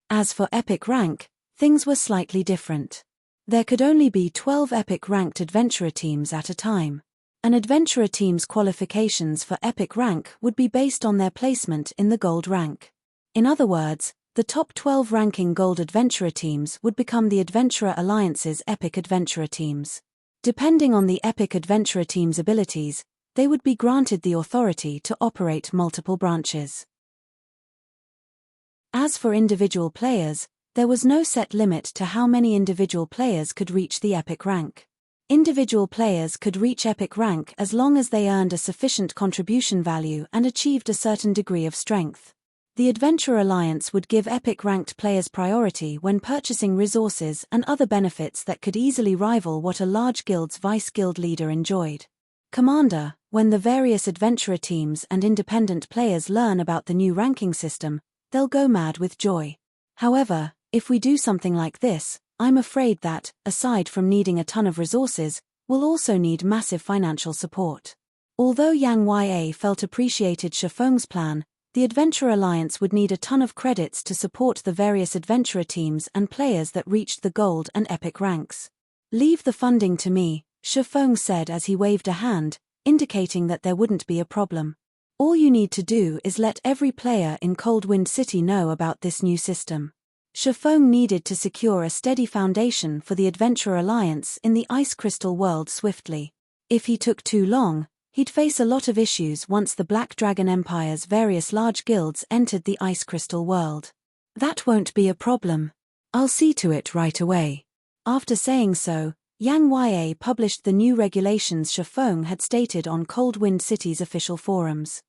As for epic rank, things were slightly different. There could only be 12 epic-ranked adventurer teams at a time. An adventurer team's qualifications for epic rank would be based on their placement in the gold rank. In other words, the top 12 ranking gold adventurer teams would become the Adventurer Alliance's epic adventurer teams. Depending on the epic adventurer team's abilities, they would be granted the authority to operate multiple branches. As for individual players, there was no set limit to how many individual players could reach the epic rank. Individual players could reach epic rank as long as they earned a sufficient contribution value and achieved a certain degree of strength. The Adventurer Alliance would give epic-ranked players priority when purchasing resources and other benefits that could easily rival what a large guild's vice-guild leader enjoyed. Commander, when the various adventurer teams and independent players learn about the new ranking system, they'll go mad with joy. However, if we do something like this, I'm afraid that, aside from needing a ton of resources, we'll also need massive financial support. Although Yang Ya felt appreciated Shifeng's plan, the Adventurer Alliance would need a ton of credits to support the various adventurer teams and players that reached the gold and epic ranks. "Leave the funding to me," Shifeng said as he waved a hand, indicating that there wouldn't be a problem. "All you need to do is let every player in Coldwind City know about this new system." Shifeng needed to secure a steady foundation for the Adventurer Alliance in the Ice Crystal world swiftly. If he took too long, he'd face a lot of issues once the Black Dragon Empire's various large guilds entered the Ice Crystal world. "That won't be a problem. I'll see to it right away." After saying so, Yang Ya published the new regulations Shifeng had stated on Coldwind City's official forums.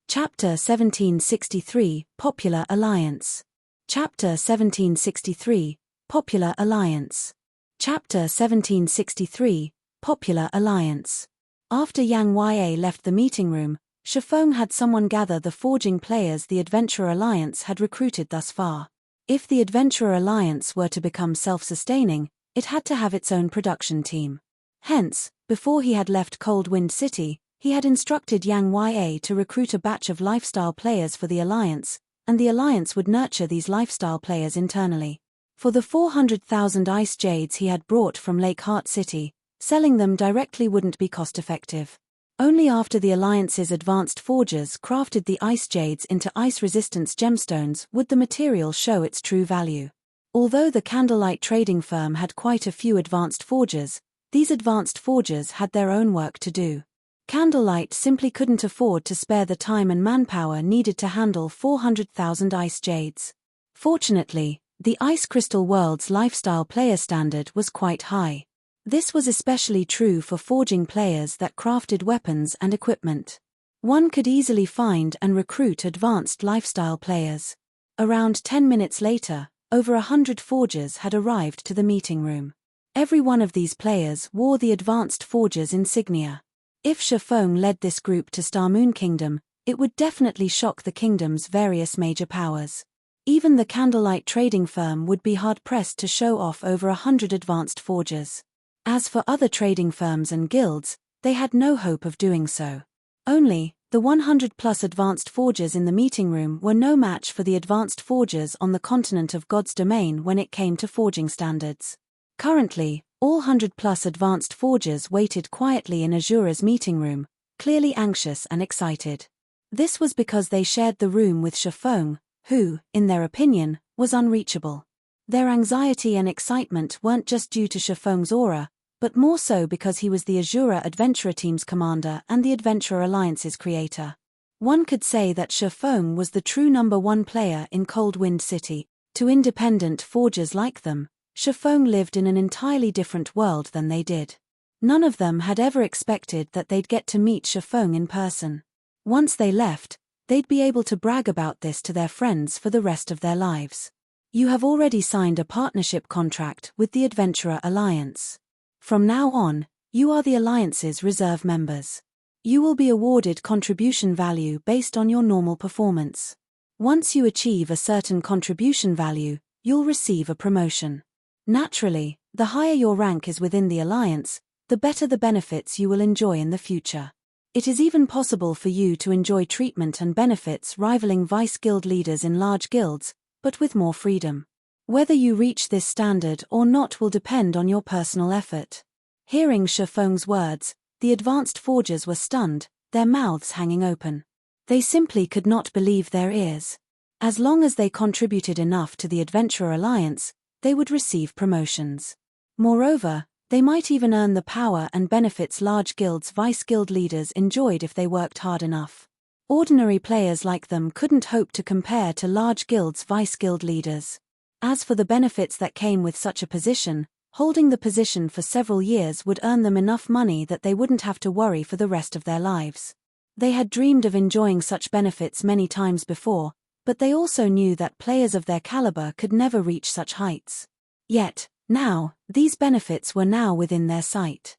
Chapter 1763, Popular Alliance. Chapter 1763, Popular Alliance. Chapter 1763, Popular Alliance. After Yang Ya left the meeting room, Shifeng had someone gather the forging players the Adventurer Alliance had recruited thus far. If the Adventurer Alliance were to become self-sustaining, it had to have its own production team. Hence, before he had left Coldwind City, he had instructed Yang Ya to recruit a batch of lifestyle players for the Alliance, and the Alliance would nurture these lifestyle players internally. For the 400,000 ice jades he had brought from Lake Heart City, selling them directly wouldn't be cost-effective. Only after the Alliance's advanced forgers crafted the ice jades into ice-resistance gemstones would the material show its true value. Although the Candlelight trading firm had quite a few advanced forgers, these advanced forgers had their own work to do. Candlelight simply couldn't afford to spare the time and manpower needed to handle 400,000 ice jades. Fortunately, the Ice Crystal world's lifestyle player standard was quite high. This was especially true for forging players that crafted weapons and equipment. One could easily find and recruit advanced lifestyle players. Around 10 minutes later, over 100 forgers had arrived to the meeting room. Every one of these players wore the advanced forger's insignia. If Shifeng led this group to Star Moon Kingdom, it would definitely shock the kingdom's various major powers. Even the Candlelight trading firm would be hard-pressed to show off over 100 advanced forgers. As for other trading firms and guilds, they had no hope of doing so. Only, The 100-plus advanced forgers in the meeting room were no match for the advanced forgers on the continent of God's domain when it came to forging standards. Currently, all 100-plus advanced forgers waited quietly in Azura's meeting room, clearly anxious and excited. This was because they shared the room with Shifeng, who, in their opinion, was unreachable. Their anxiety and excitement weren't just due to Shifeng's aura, but more so because he was the Azura Adventurer Team's commander and the Adventurer Alliance's creator. One could say that Shifeng was the true number one player in Cold Wind City. To independent forgers like them, Shifeng lived in an entirely different world than they did. None of them had ever expected that they'd get to meet Shifeng in person. Once they left, they'd be able to brag about this to their friends for the rest of their lives. You have already signed a partnership contract with the Adventurer Alliance. From now on, you are the Alliance's reserve members. You will be awarded contribution value based on your normal performance. Once you achieve a certain contribution value, you'll receive a promotion. Naturally, the higher your rank is within the Alliance, the better the benefits you will enjoy in the future. It is even possible for you to enjoy treatment and benefits rivaling vice guild leaders in large guilds, but with more freedom. Whether you reach this standard or not will depend on your personal effort. Hearing Shifeng's words, the advanced forgers were stunned, their mouths hanging open. They simply could not believe their ears. As long as they contributed enough to the Adventurer Alliance, they would receive promotions. Moreover, they might even earn the power and benefits large guilds' vice guild leaders enjoyed if they worked hard enough. Ordinary players like them couldn't hope to compare to large guilds' vice guild leaders. As for the benefits that came with such a position, holding the position for several years would earn them enough money that they wouldn't have to worry for the rest of their lives. They had dreamed of enjoying such benefits many times before, but they also knew that players of their caliber could never reach such heights. Yet, now, these benefits were now within their sight.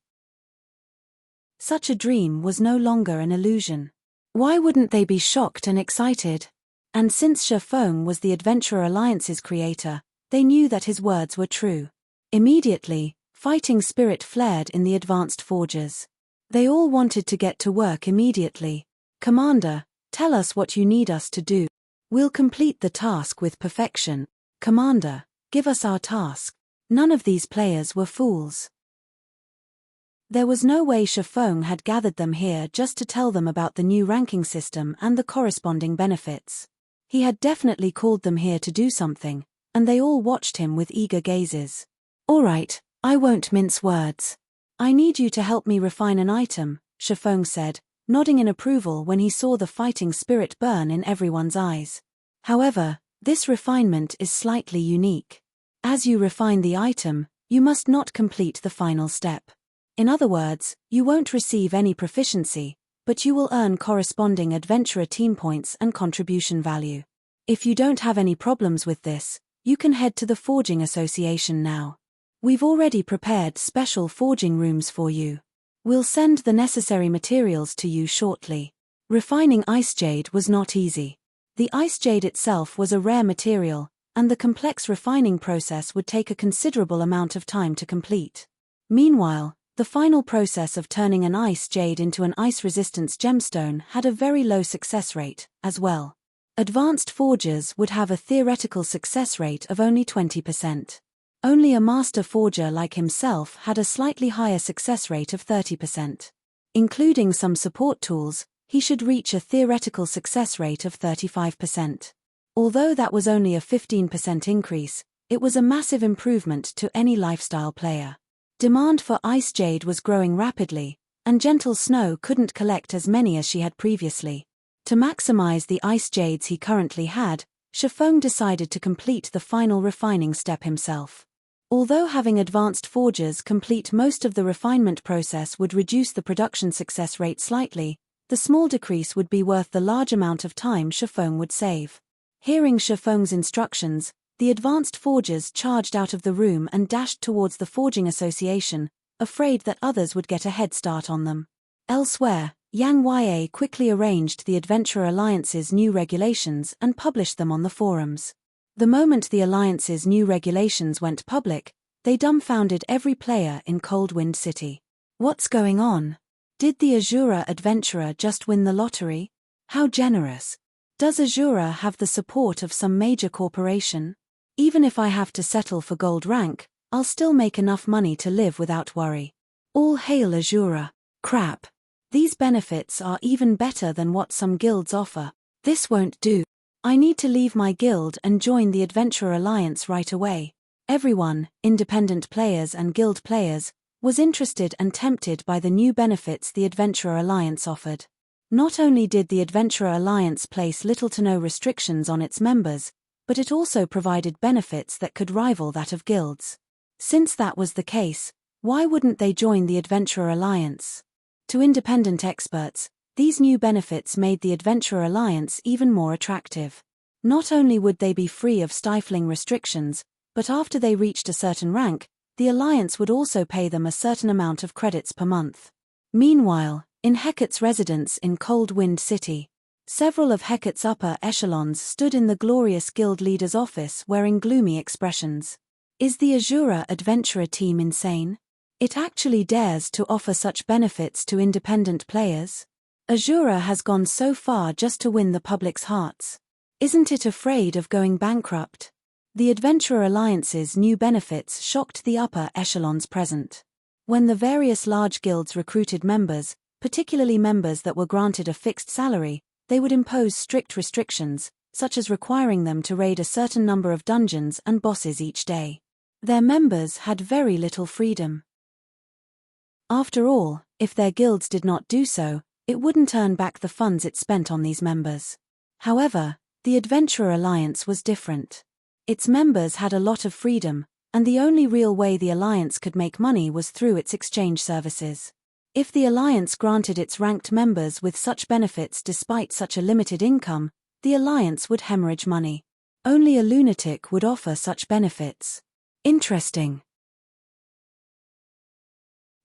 Such a dream was no longer an illusion. Why wouldn't they be shocked and excited? And since Shifeng was the Adventurer Alliance's creator, they knew that his words were true. Immediately, fighting spirit flared in the advanced forgers. They all wanted to get to work immediately. Commander, tell us what you need us to do. We'll complete the task with perfection. Commander, give us our task. None of these players were fools. There was no way Shifeng had gathered them here just to tell them about the new ranking system and the corresponding benefits. He had definitely called them here to do something, and they all watched him with eager gazes. All right, I won't mince words. I need you to help me refine an item, Shifeng said, nodding in approval when he saw the fighting spirit burn in everyone's eyes. However, this refinement is slightly unique. As you refine the item, you must not complete the final step. In other words, you won't receive any proficiency, but you will earn corresponding adventurer team points and contribution value. If you don't have any problems with this, you can head to the Forging Association now. We've already prepared special forging rooms for you. We'll send the necessary materials to you shortly. Refining ice jade was not easy. The ice jade itself was a rare material, and the complex refining process would take a considerable amount of time to complete. Meanwhile, the final process of turning an ice jade into an ice-resistance gemstone had a very low success rate, as well. Advanced forgers would have a theoretical success rate of only 20%. Only a master forger like himself had a slightly higher success rate of 30%. Including some support tools, he should reach a theoretical success rate of 35%. Although that was only a 15% increase, it was a massive improvement to any lifestyle player. Demand for ice jade was growing rapidly, and Gentle Snow couldn't collect as many as she had previously. To maximize the ice jades he currently had, Shifeng decided to complete the final refining step himself. Although having advanced forgers complete most of the refinement process would reduce the production success rate slightly, the small decrease would be worth the large amount of time Shifeng would save. Hearing Shifeng's instructions, the advanced forgers charged out of the room and dashed towards the Forging Association, afraid that others would get a head start on them. Elsewhere, Yang Ya quickly arranged the Adventurer Alliance's new regulations and published them on the forums. The moment the Alliance's new regulations went public, they dumbfounded every player in Cold Wind City. What's going on? Did the Azura adventurer just win the lottery? How generous. Does Azura have the support of some major corporation? Even if I have to settle for gold rank, I'll still make enough money to live without worry. All hail Azura. Crap. These benefits are even better than what some guilds offer. This won't do. I need to leave my guild and join the Adventurer Alliance right away. Everyone, independent players and guild players, was interested and tempted by the new benefits the Adventurer Alliance offered. Not only did the Adventurer Alliance place little to no restrictions on its members, but it also provided benefits that could rival that of guilds. Since that was the case, why wouldn't they join the Adventurer Alliance? To independent experts, these new benefits made the Adventurer Alliance even more attractive. Not only would they be free of stifling restrictions, but after they reached a certain rank, the Alliance would also pay them a certain amount of credits per month. Meanwhile, in Hecate's residence in Cold Wind City, several of Hecate's upper echelons stood in the glorious guild leader's office wearing gloomy expressions. Is the Azura adventurer team insane? It actually dares to offer such benefits to independent players? Azura has gone so far just to win the public's hearts. Isn't it afraid of going bankrupt? The Adventurer Alliance's new benefits shocked the upper echelons present. When the various large guilds recruited members, particularly members that were granted a fixed salary, they would impose strict restrictions, such as requiring them to raid a certain number of dungeons and bosses each day. Their members had very little freedom. After all, if their guilds did not do so, it wouldn't earn back the funds it spent on these members. However, the Adventurer Alliance was different. Its members had a lot of freedom, and the only real way the Alliance could make money was through its exchange services. If the Alliance granted its ranked members with such benefits despite such a limited income, the Alliance would hemorrhage money. Only a lunatic would offer such benefits. Interesting.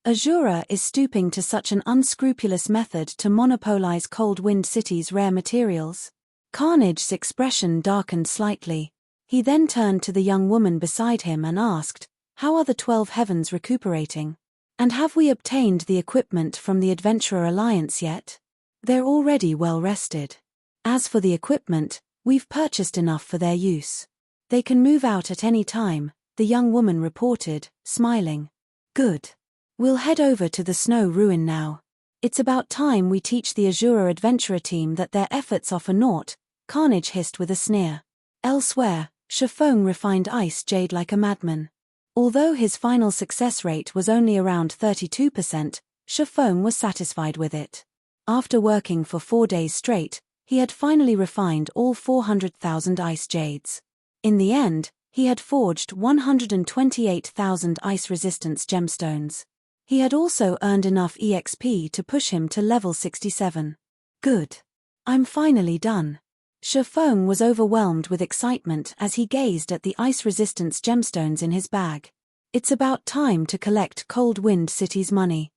Azura is stooping to such an unscrupulous method to monopolize Cold Wind City's rare materials. Carnage's expression darkened slightly. He then turned to the young woman beside him and asked, "How are the 12 heavens recuperating? And have we obtained the equipment from the Adventurer Alliance yet?" "They're already well rested. As for the equipment, we've purchased enough for their use. They can move out at any time," the young woman reported, smiling. "Good. We'll head over to the snow ruin now. It's about time we teach the Azura adventurer team that their efforts are for naught," Carnage hissed with a sneer. Elsewhere, Shifeng refined ice jade like a madman. Although his final success rate was only around 32%, Shifeng was satisfied with it. After working for 4 days straight, he had finally refined all 400,000 ice jades. In the end, he had forged 128,000 ice resistance gemstones. He had also earned enough EXP to push him to level 67. Good. I'm finally done. Shifeng was overwhelmed with excitement as he gazed at the ice resistance gemstones in his bag. It's about time to collect Cold Wind City's money.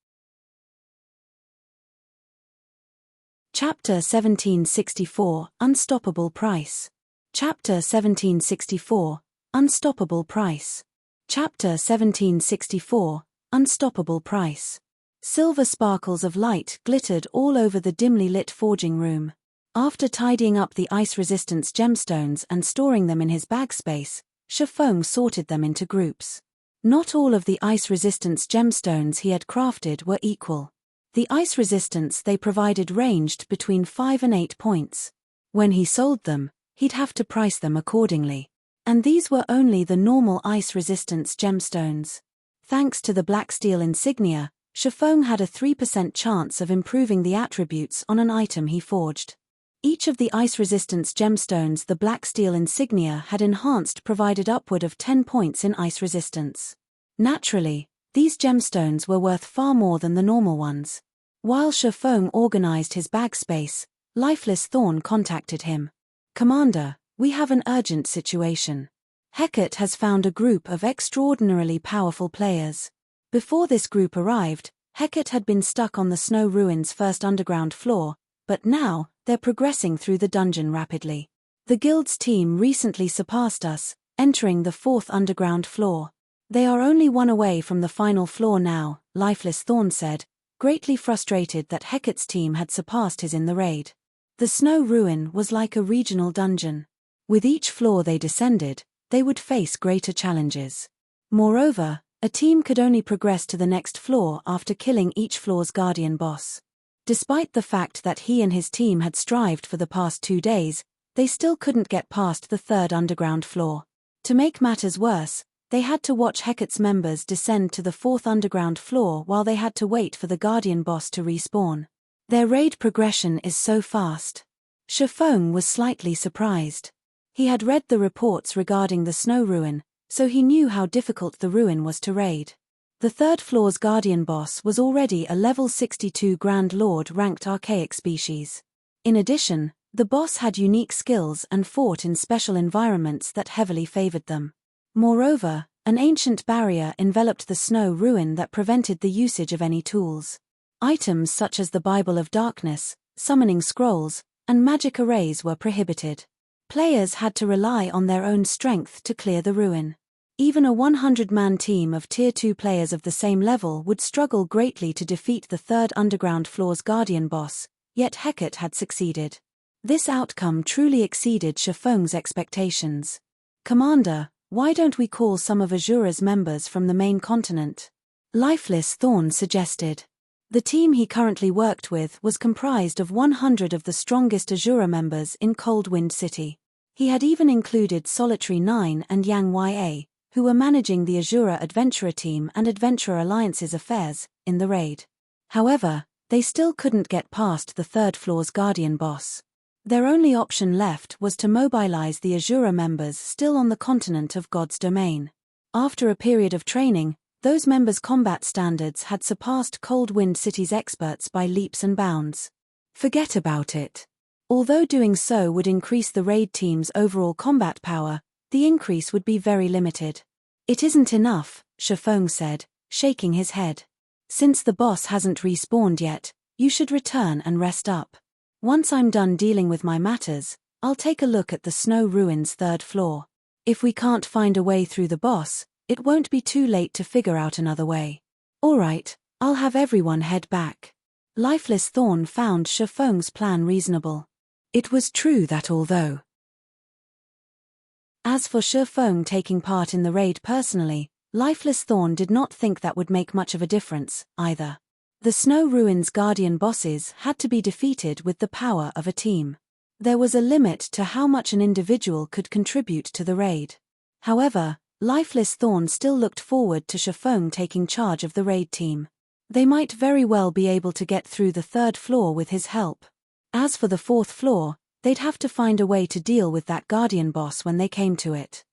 Chapter 1764, Unstoppable Price. Chapter 1764, Unstoppable Price. Chapter 1764, Unstoppable Price. Silver sparkles of light glittered all over the dimly lit forging room. After tidying up the ice resistance gemstones and storing them in his bag space, Shifeng sorted them into groups. Not all of the ice resistance gemstones he had crafted were equal. The ice resistance they provided ranged between 5 and 8 points. When he sold them, he'd have to price them accordingly. And these were only the normal ice resistance gemstones. Thanks to the black steel insignia, Shifeng had a 3% chance of improving the attributes on an item he forged. Each of the ice resistance gemstones the black steel insignia had enhanced provided upward of 10 points in ice resistance. Naturally, these gemstones were worth far more than the normal ones. While Shifeng organized his bag space, Lifeless Thorn contacted him. "Commander, we have an urgent situation. Hecate has found a group of extraordinarily powerful players. Before this group arrived, Hecate had been stuck on the snow ruin's first underground floor, but now, they're progressing through the dungeon rapidly. The guild's team recently surpassed us, entering the 4th underground floor. They are only one away from the final floor now," Lifeless Thorn said, greatly frustrated that Hecate's team had surpassed his in the raid. The snow ruin was like a regional dungeon. With each floor they descended, they would face greater challenges. Moreover, a team could only progress to the next floor after killing each floor's guardian boss. Despite the fact that he and his team had strived for the past 2 days, they still couldn't get past the third underground floor. To make matters worse, they had to watch Hecate's members descend to the fourth underground floor while they had to wait for the guardian boss to respawn. Their raid progression is so fast. Shifeng was slightly surprised. He had read the reports regarding the snow ruin, so he knew how difficult the ruin was to raid. The third floor's guardian boss was already a level 62 Grand Lord ranked archaic species. In addition, the boss had unique skills and fought in special environments that heavily favored them. Moreover, an ancient barrier enveloped the snow ruin that prevented the usage of any tools. Items such as the Bible of Darkness, summoning scrolls, and magic arrays were prohibited. Players had to rely on their own strength to clear the ruin. Even a 100-man team of Tier 2 players of the same level would struggle greatly to defeat the third underground floor's guardian boss, yet Hecate had succeeded. This outcome truly exceeded Shifeng's expectations. "Commander, why don't we call some of Azura's members from the main continent?" Lifeless Thorn suggested. The team he currently worked with was comprised of 100 of the strongest Azura members in Cold Wind City. He had even included Solitary 9 and Yang Ya, who were managing the Azura Adventurer Team and Adventurer Alliance's affairs, in the raid. However, they still couldn't get past the third floor's guardian boss. Their only option left was to mobilize the Azura members still on the continent of God's domain. After a period of training, those members' combat standards had surpassed Cold Wind City's experts by leaps and bounds. Forget about it. Although doing so would increase the raid team's overall combat power, the increase would be very limited. "It isn't enough," Shifeng said, shaking his head. "Since the boss hasn't respawned yet, you should return and rest up. Once I'm done dealing with my matters, I'll take a look at the snow ruin's third floor. If we can't find a way through the boss, it won't be too late to figure out another way." "Alright, I'll have everyone head back." Lifeless Thorn found Shifeng's plan reasonable. It was true that although As for Shifeng taking part in the raid personally, Lifeless Thorn did not think that would make much of a difference, either. The Snow Ruins guardian bosses had to be defeated with the power of a team. There was a limit to how much an individual could contribute to the raid. However, Lifeless Thorn still looked forward to Shifeng taking charge of the raid team. They might very well be able to get through the third floor with his help. As for the fourth floor, they'd have to find a way to deal with that guardian boss when they came to it.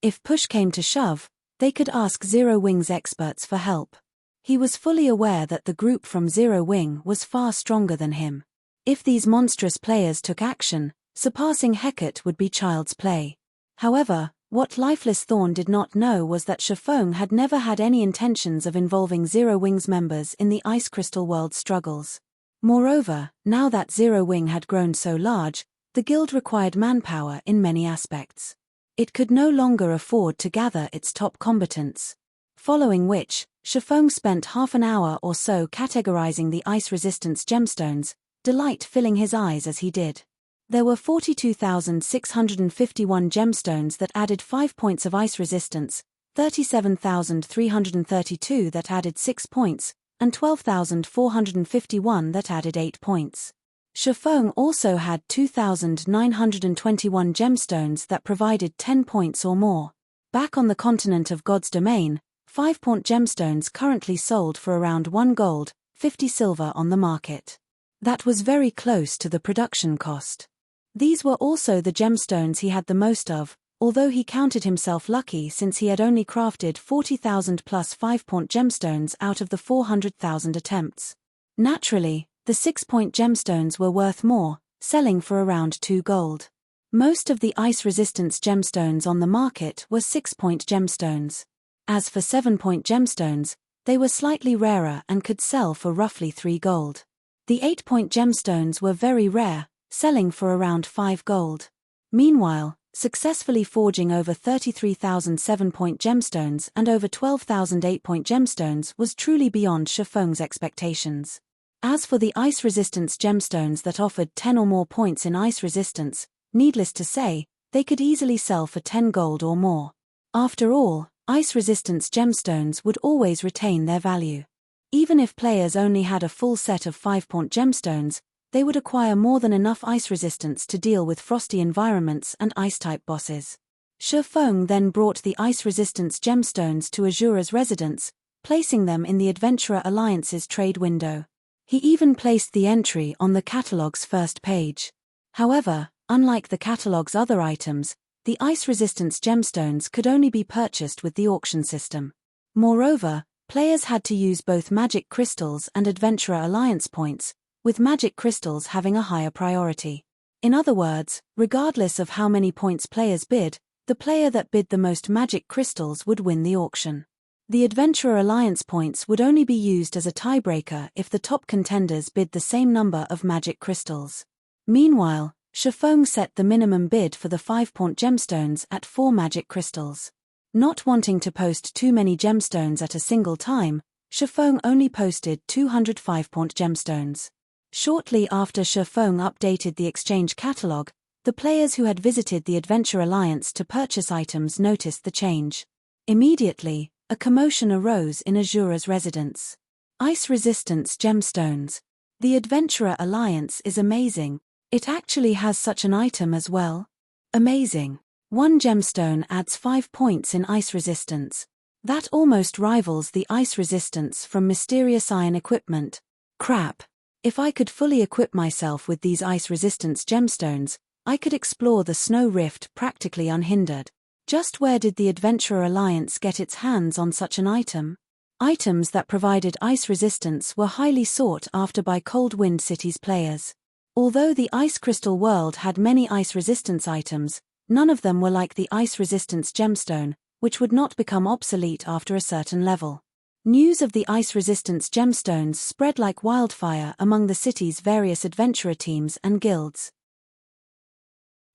If push came to shove, they could ask Zero Wing's experts for help. He was fully aware that the group from Zero Wing was far stronger than him. If these monstrous players took action, surpassing Hecate would be child's play. However, what Lifeless Thorn did not know was that Shifeng had never had any intentions of involving Zero Wing's members in the Ice Crystal World's struggles. Moreover, now that Zero Wing had grown so large, the guild required manpower in many aspects. It could no longer afford to gather its top combatants. Following which, Shifeng spent half an hour or so categorizing the ice resistance gemstones, delight filling his eyes as he did. There were 42,651 gemstones that added 5 points of ice resistance, 37,332 that added 6 points, and 12,451 that added 8 points. Shifeng also had 2,921 gemstones that provided 10 points or more. Back on the continent of God's domain, 5-point gemstones currently sold for around 1 gold, 50 silver on the market. That was very close to the production cost. These were also the gemstones he had the most of, although he counted himself lucky since he had only crafted 40,000 plus 5-point gemstones out of the 400,000 attempts. Naturally, the 6-point gemstones were worth more, selling for around 2 gold. Most of the ice resistance gemstones on the market were 6-point gemstones. As for 7-point gemstones, they were slightly rarer and could sell for roughly 3 gold. The 8-point gemstones were very rare, selling for around 5 gold. Meanwhile, Successfully forging over 33,000 7-point gemstones and over 12,000 8-point gemstones was truly beyond Shifeng's expectations. As for the ice resistance gemstones that offered 10 or more points in ice resistance, needless to say, they could easily sell for 10 gold or more. After all, ice resistance gemstones would always retain their value. Even if players only had a full set of 5-point gemstones, they would acquire more than enough ice resistance to deal with frosty environments and ice-type bosses. Shifeng then brought the ice resistance gemstones to Azura's residence, placing them in the Adventurer Alliance's trade window. He even placed the entry on the catalog's first page. However, unlike the catalog's other items, the ice resistance gemstones could only be purchased with the auction system. Moreover, players had to use both magic crystals and Adventurer Alliance points, with magic crystals having a higher priority. In other words, regardless of how many points players bid, the player that bid the most magic crystals would win the auction. The Adventurer Alliance points would only be used as a tiebreaker if the top contenders bid the same number of magic crystals. Meanwhile, Shifeng set the minimum bid for the 5-point gemstones at 4 magic crystals. Not wanting to post too many gemstones at a single time, Shifeng only posted 200 5-point gemstones. Shortly after Shifeng updated the exchange catalog, the players who had visited the Adventure Alliance to purchase items noticed the change. Immediately, a commotion arose in Azura's residence. Ice resistance gemstones. The Adventurer Alliance is amazing. It actually has such an item as well. Amazing. 1 gemstone adds 5 points in ice resistance. That almost rivals the ice resistance from mysterious iron equipment. Crap. If I could fully equip myself with these ice resistance gemstones, I could explore the Snow Rift practically unhindered. Just where did the Adventurer Alliance get its hands on such an item? Items that provided ice resistance were highly sought after by Cold Wind City's players. Although the Ice Crystal world had many ice resistance items, none of them were like the ice resistance gemstone, which would not become obsolete after a certain level. News of the ice resistance gemstones spread like wildfire among the city's various adventurer teams and guilds.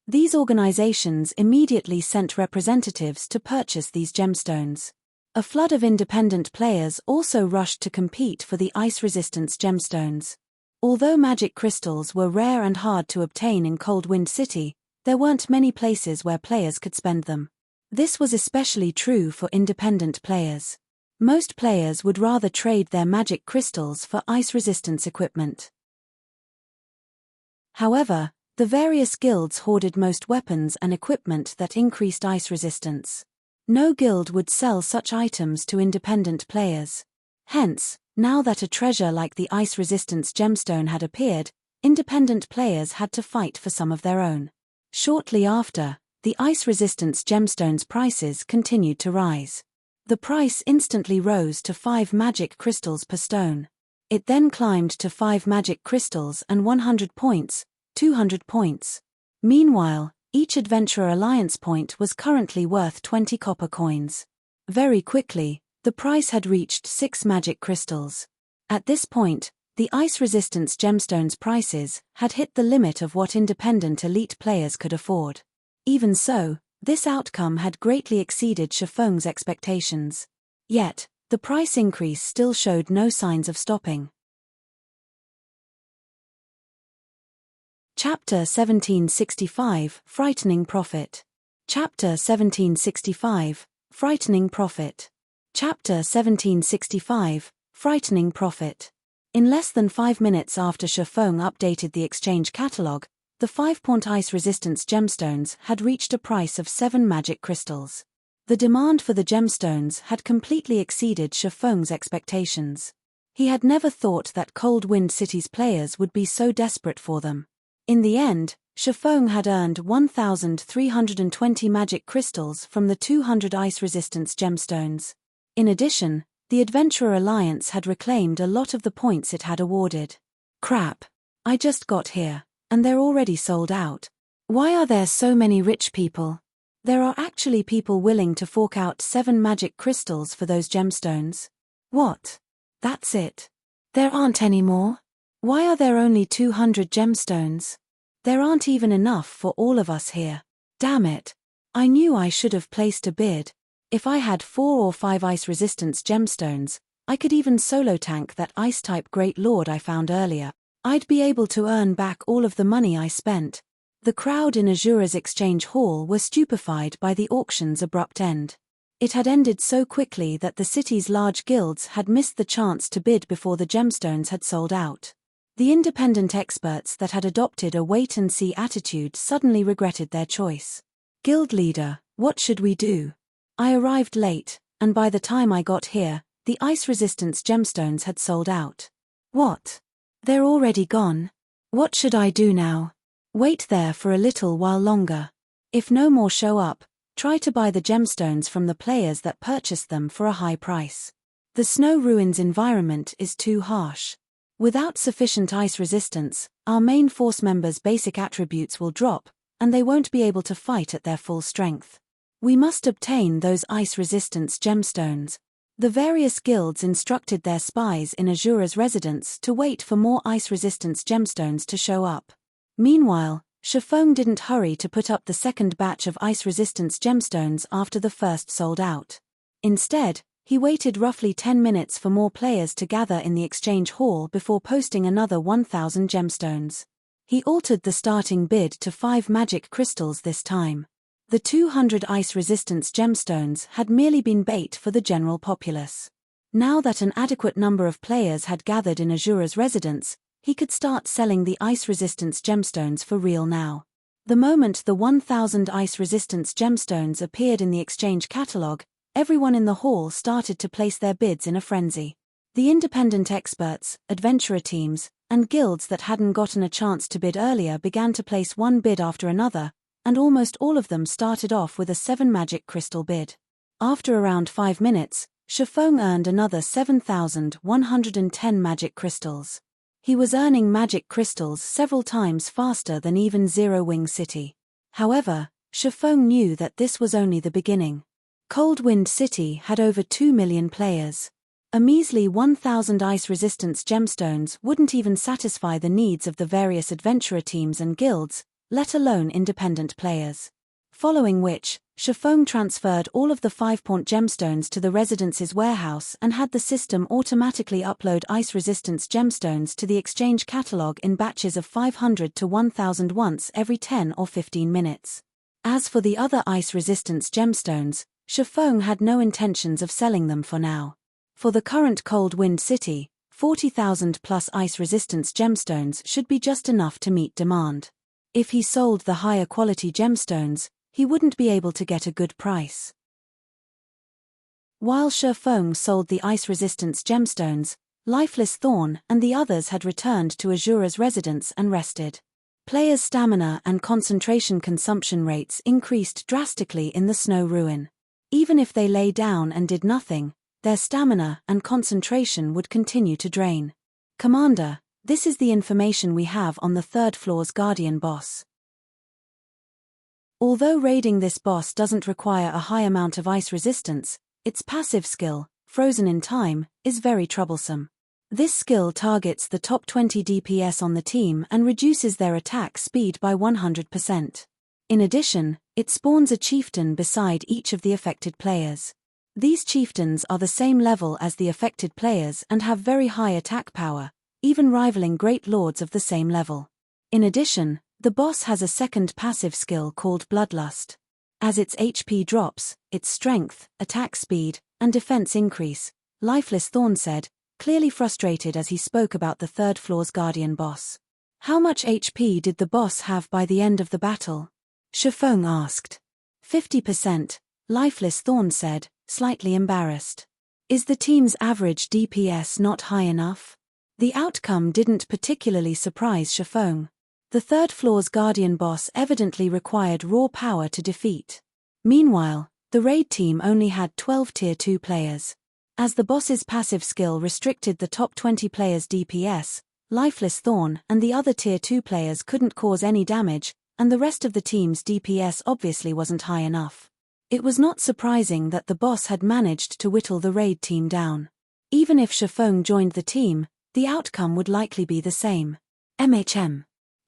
These organizations immediately sent representatives to purchase these gemstones. A flood of independent players also rushed to compete for the ice resistance gemstones. Although magic crystals were rare and hard to obtain in Cold Wind City, there weren't many places where players could spend them. This was especially true for independent players. Most players would rather trade their magic crystals for ice resistance equipment. However, the various guilds hoarded most weapons and equipment that increased ice resistance. No guild would sell such items to independent players. Hence, now that a treasure like the ice resistance gemstone had appeared, independent players had to fight for some of their own. Shortly after, the ice resistance gemstones' prices continued to rise. The price instantly rose to 5 magic crystals per stone. It then climbed to 5 magic crystals and 100 points, 200 points. Meanwhile, each Adventurer Alliance point was currently worth 20 copper coins. Very quickly, the price had reached 6 magic crystals. At this point, the ice resistance gemstones' prices had hit the limit of what independent elite players could afford. Even so, this outcome had greatly exceeded Shifeng's expectations. Yet, the price increase still showed no signs of stopping. Chapter 1765 – Frightening Profit. Chapter 1765 – Frightening Profit. Chapter 1765 – Frightening Profit. In less than 5 minutes after Shifeng updated the exchange catalog, the 5-point ice resistance gemstones had reached a price of 7 magic crystals. The demand for the gemstones had completely exceeded Shifeng's expectations. He had never thought that Cold Wind City's players would be so desperate for them. In the end, Shifeng had earned 1,320 magic crystals from the 200 ice resistance gemstones. In addition, the Adventurer Alliance had reclaimed a lot of the points it had awarded. Crap. I just got here, and they're already sold out. Why are there so many rich people? There are actually people willing to fork out 7 magic crystals for those gemstones. What? That's it? There aren't any more? Why are there only 200 gemstones? There aren't even enough for all of us here. Damn it. I knew I should have placed a bid. If I had 4 or 5 ice resistance gemstones, I could even solo tank that ice-type Great Lord I found earlier. I'd be able to earn back all of the money I spent. The crowd in Azura's exchange hall were stupefied by the auction's abrupt end. It had ended so quickly that the city's large guilds had missed the chance to bid before the gemstones had sold out. The independent experts that had adopted a wait-and-see attitude suddenly regretted their choice. Guild leader, what should we do? I arrived late, and by the time I got here, the ice resistance gemstones had sold out. What? They're already gone? What should I do now? Wait there for a little while longer. If no more show up, try to buy the gemstones from the players that purchased them for a high price. The snow ruins environment is too harsh. Without sufficient ice resistance, our main force members' basic attributes will drop, and they won't be able to fight at their full strength. We must obtain those ice resistance gemstones. The various guilds instructed their spies in Azura's residence to wait for more ice resistance gemstones to show up. Meanwhile, Shifeng didn't hurry to put up the second batch of ice resistance gemstones after the first sold out. Instead, he waited roughly 10 minutes for more players to gather in the exchange hall before posting another 1,000 gemstones. He altered the starting bid to 5 magic crystals this time. The 200 ice resistance gemstones had merely been bait for the general populace. Now that an adequate number of players had gathered in Azura's residence, he could start selling the ice resistance gemstones for real now. The moment the 1,000 ice resistance gemstones appeared in the exchange catalog, everyone in the hall started to place their bids in a frenzy. The independent experts, adventurer teams, and guilds that hadn't gotten a chance to bid earlier began to place one bid after another, and almost all of them started off with a 7 magic crystal bid. After around 5 minutes, Shifeng earned another 7,110 magic crystals. He was earning magic crystals several times faster than even Zero Wing City. However, Shifeng knew that this was only the beginning. Cold Wind City had over 2 million players. A measly 1,000 ice resistance gemstones wouldn't even satisfy the needs of the various adventurer teams and guilds, let alone independent players. Following which, Shifeng transferred all of the 5-point gemstones to the residence's warehouse and had the system automatically upload ice resistance gemstones to the exchange catalog in batches of 500 to 1,000 once every 10 or 15 minutes. As for the other ice resistance gemstones, Shifeng had no intentions of selling them for now. For the current Cold Wind City, 40,000 plus ice resistance gemstones should be just enough to meet demand. If he sold the higher quality gemstones, he wouldn't be able to get a good price. While Shifeng sold the ice resistance gemstones, Lifeless Thorn and the others had returned to Azura's residence and rested. Players' stamina and concentration consumption rates increased drastically in the snow ruin. Even if they lay down and did nothing, their stamina and concentration would continue to drain. Commander, this is the information we have on the 3rd floor's Guardian boss. Although raiding this boss doesn't require a high amount of ice resistance, its passive skill, Frozen in Time, is very troublesome. This skill targets the top 20 DPS on the team and reduces their attack speed by 100%. In addition, it spawns a chieftain beside each of the affected players. These chieftains are the same level as the affected players and have very high attack power, even rivaling great lords of the same level. In addition, the boss has a second passive skill called Bloodlust. As its HP drops, its strength, attack speed, and defense increase, Lifeless Thorn said, clearly frustrated as he spoke about the 3rd floor's Guardian boss. How much HP did the boss have by the end of the battle? Shifeng asked. 50%, Lifeless Thorn said, slightly embarrassed. Is the team's average DPS not high enough? The outcome didn't particularly surprise Shifeng. The 3rd floor's Guardian boss evidently required raw power to defeat. Meanwhile, the raid team only had 12 Tier 2 players. As the boss's passive skill restricted the top 20 players' DPS, Lifeless Thorn and the other Tier 2 players couldn't cause any damage, and the rest of the team's DPS obviously wasn't high enough. It was not surprising that the boss had managed to whittle the raid team down. Even if Shifeng joined the team, the outcome would likely be the same.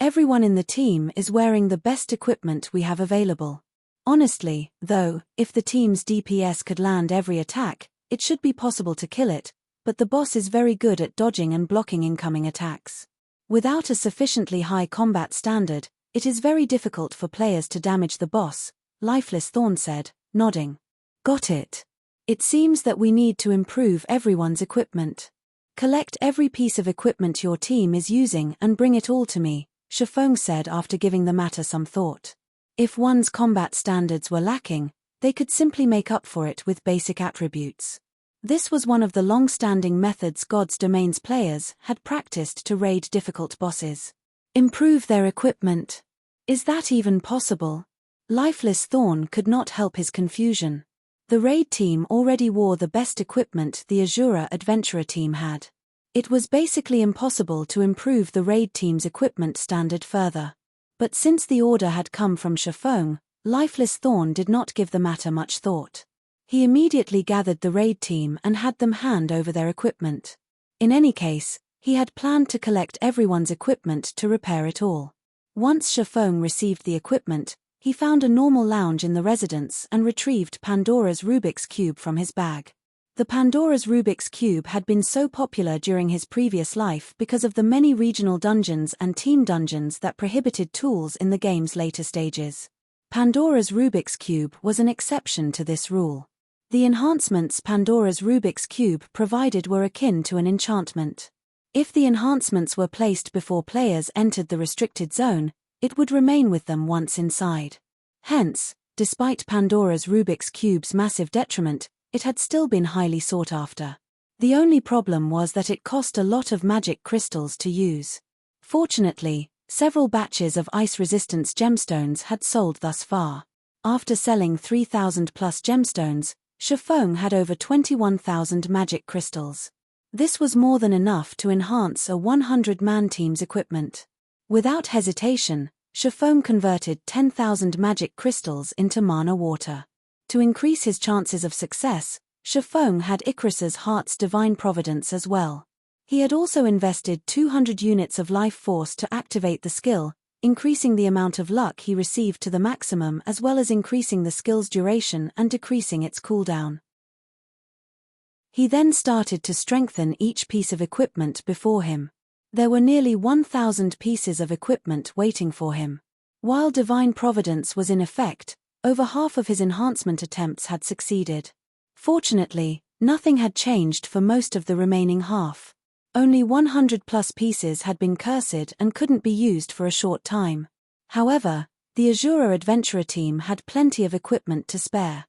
Everyone in the team is wearing the best equipment we have available. Honestly, though, if the team's DPS could land every attack, it should be possible to kill it, but the boss is very good at dodging and blocking incoming attacks. Without a sufficiently high combat standard, it is very difficult for players to damage the boss, Lifeless Thorn said, nodding. Got it. It seems that we need to improve everyone's equipment. Collect every piece of equipment your team is using and bring it all to me, Shifeng said after giving the matter some thought. If one's combat standards were lacking, they could simply make up for it with basic attributes. This was one of the long-standing methods God's Domains players had practiced to raid difficult bosses. Improve their equipment. Is that even possible? Lifeless Thorn could not help his confusion. The raid team already wore the best equipment the Azura Adventurer team had. It was basically impossible to improve the raid team's equipment standard further. But since the order had come from Shifeng, Lifeless Thorn did not give the matter much thought. He immediately gathered the raid team and had them hand over their equipment. In any case, he had planned to collect everyone's equipment to repair it all. Once Shifeng received the equipment, he found a normal lounge in the residence and retrieved Pandora's Rubik's Cube from his bag. The Pandora's Rubik's Cube had been so popular during his previous life because of the many regional dungeons and team dungeons that prohibited tools in the game's later stages. Pandora's Rubik's Cube was an exception to this rule. The enhancements Pandora's Rubik's Cube provided were akin to an enchantment. If the enhancements were placed before players entered the restricted zone, it would remain with them once inside. Hence, despite Pandora's Rubik's Cube's massive detriment, it had still been highly sought after. The only problem was that it cost a lot of magic crystals to use. Fortunately, several batches of ice resistance gemstones had sold thus far. After selling 3,000 plus gemstones, Shifeng had over 21,000 magic crystals. This was more than enough to enhance a 100-man team's equipment. Without hesitation, Shifeng converted 10,000 magic crystals into mana water. To increase his chances of success, Shifeng had Icarus's Heart's Divine Providence as well. He had also invested 200 units of life force to activate the skill, increasing the amount of luck he received to the maximum as well as increasing the skill's duration and decreasing its cooldown. He then started to strengthen each piece of equipment before him. There were nearly 1,000 pieces of equipment waiting for him. While Divine Providence was in effect, over half of his enhancement attempts had succeeded. Fortunately, nothing had changed for most of the remaining half. Only 100 plus pieces had been cursed and couldn't be used for a short time. However, the Azura Adventurer team had plenty of equipment to spare.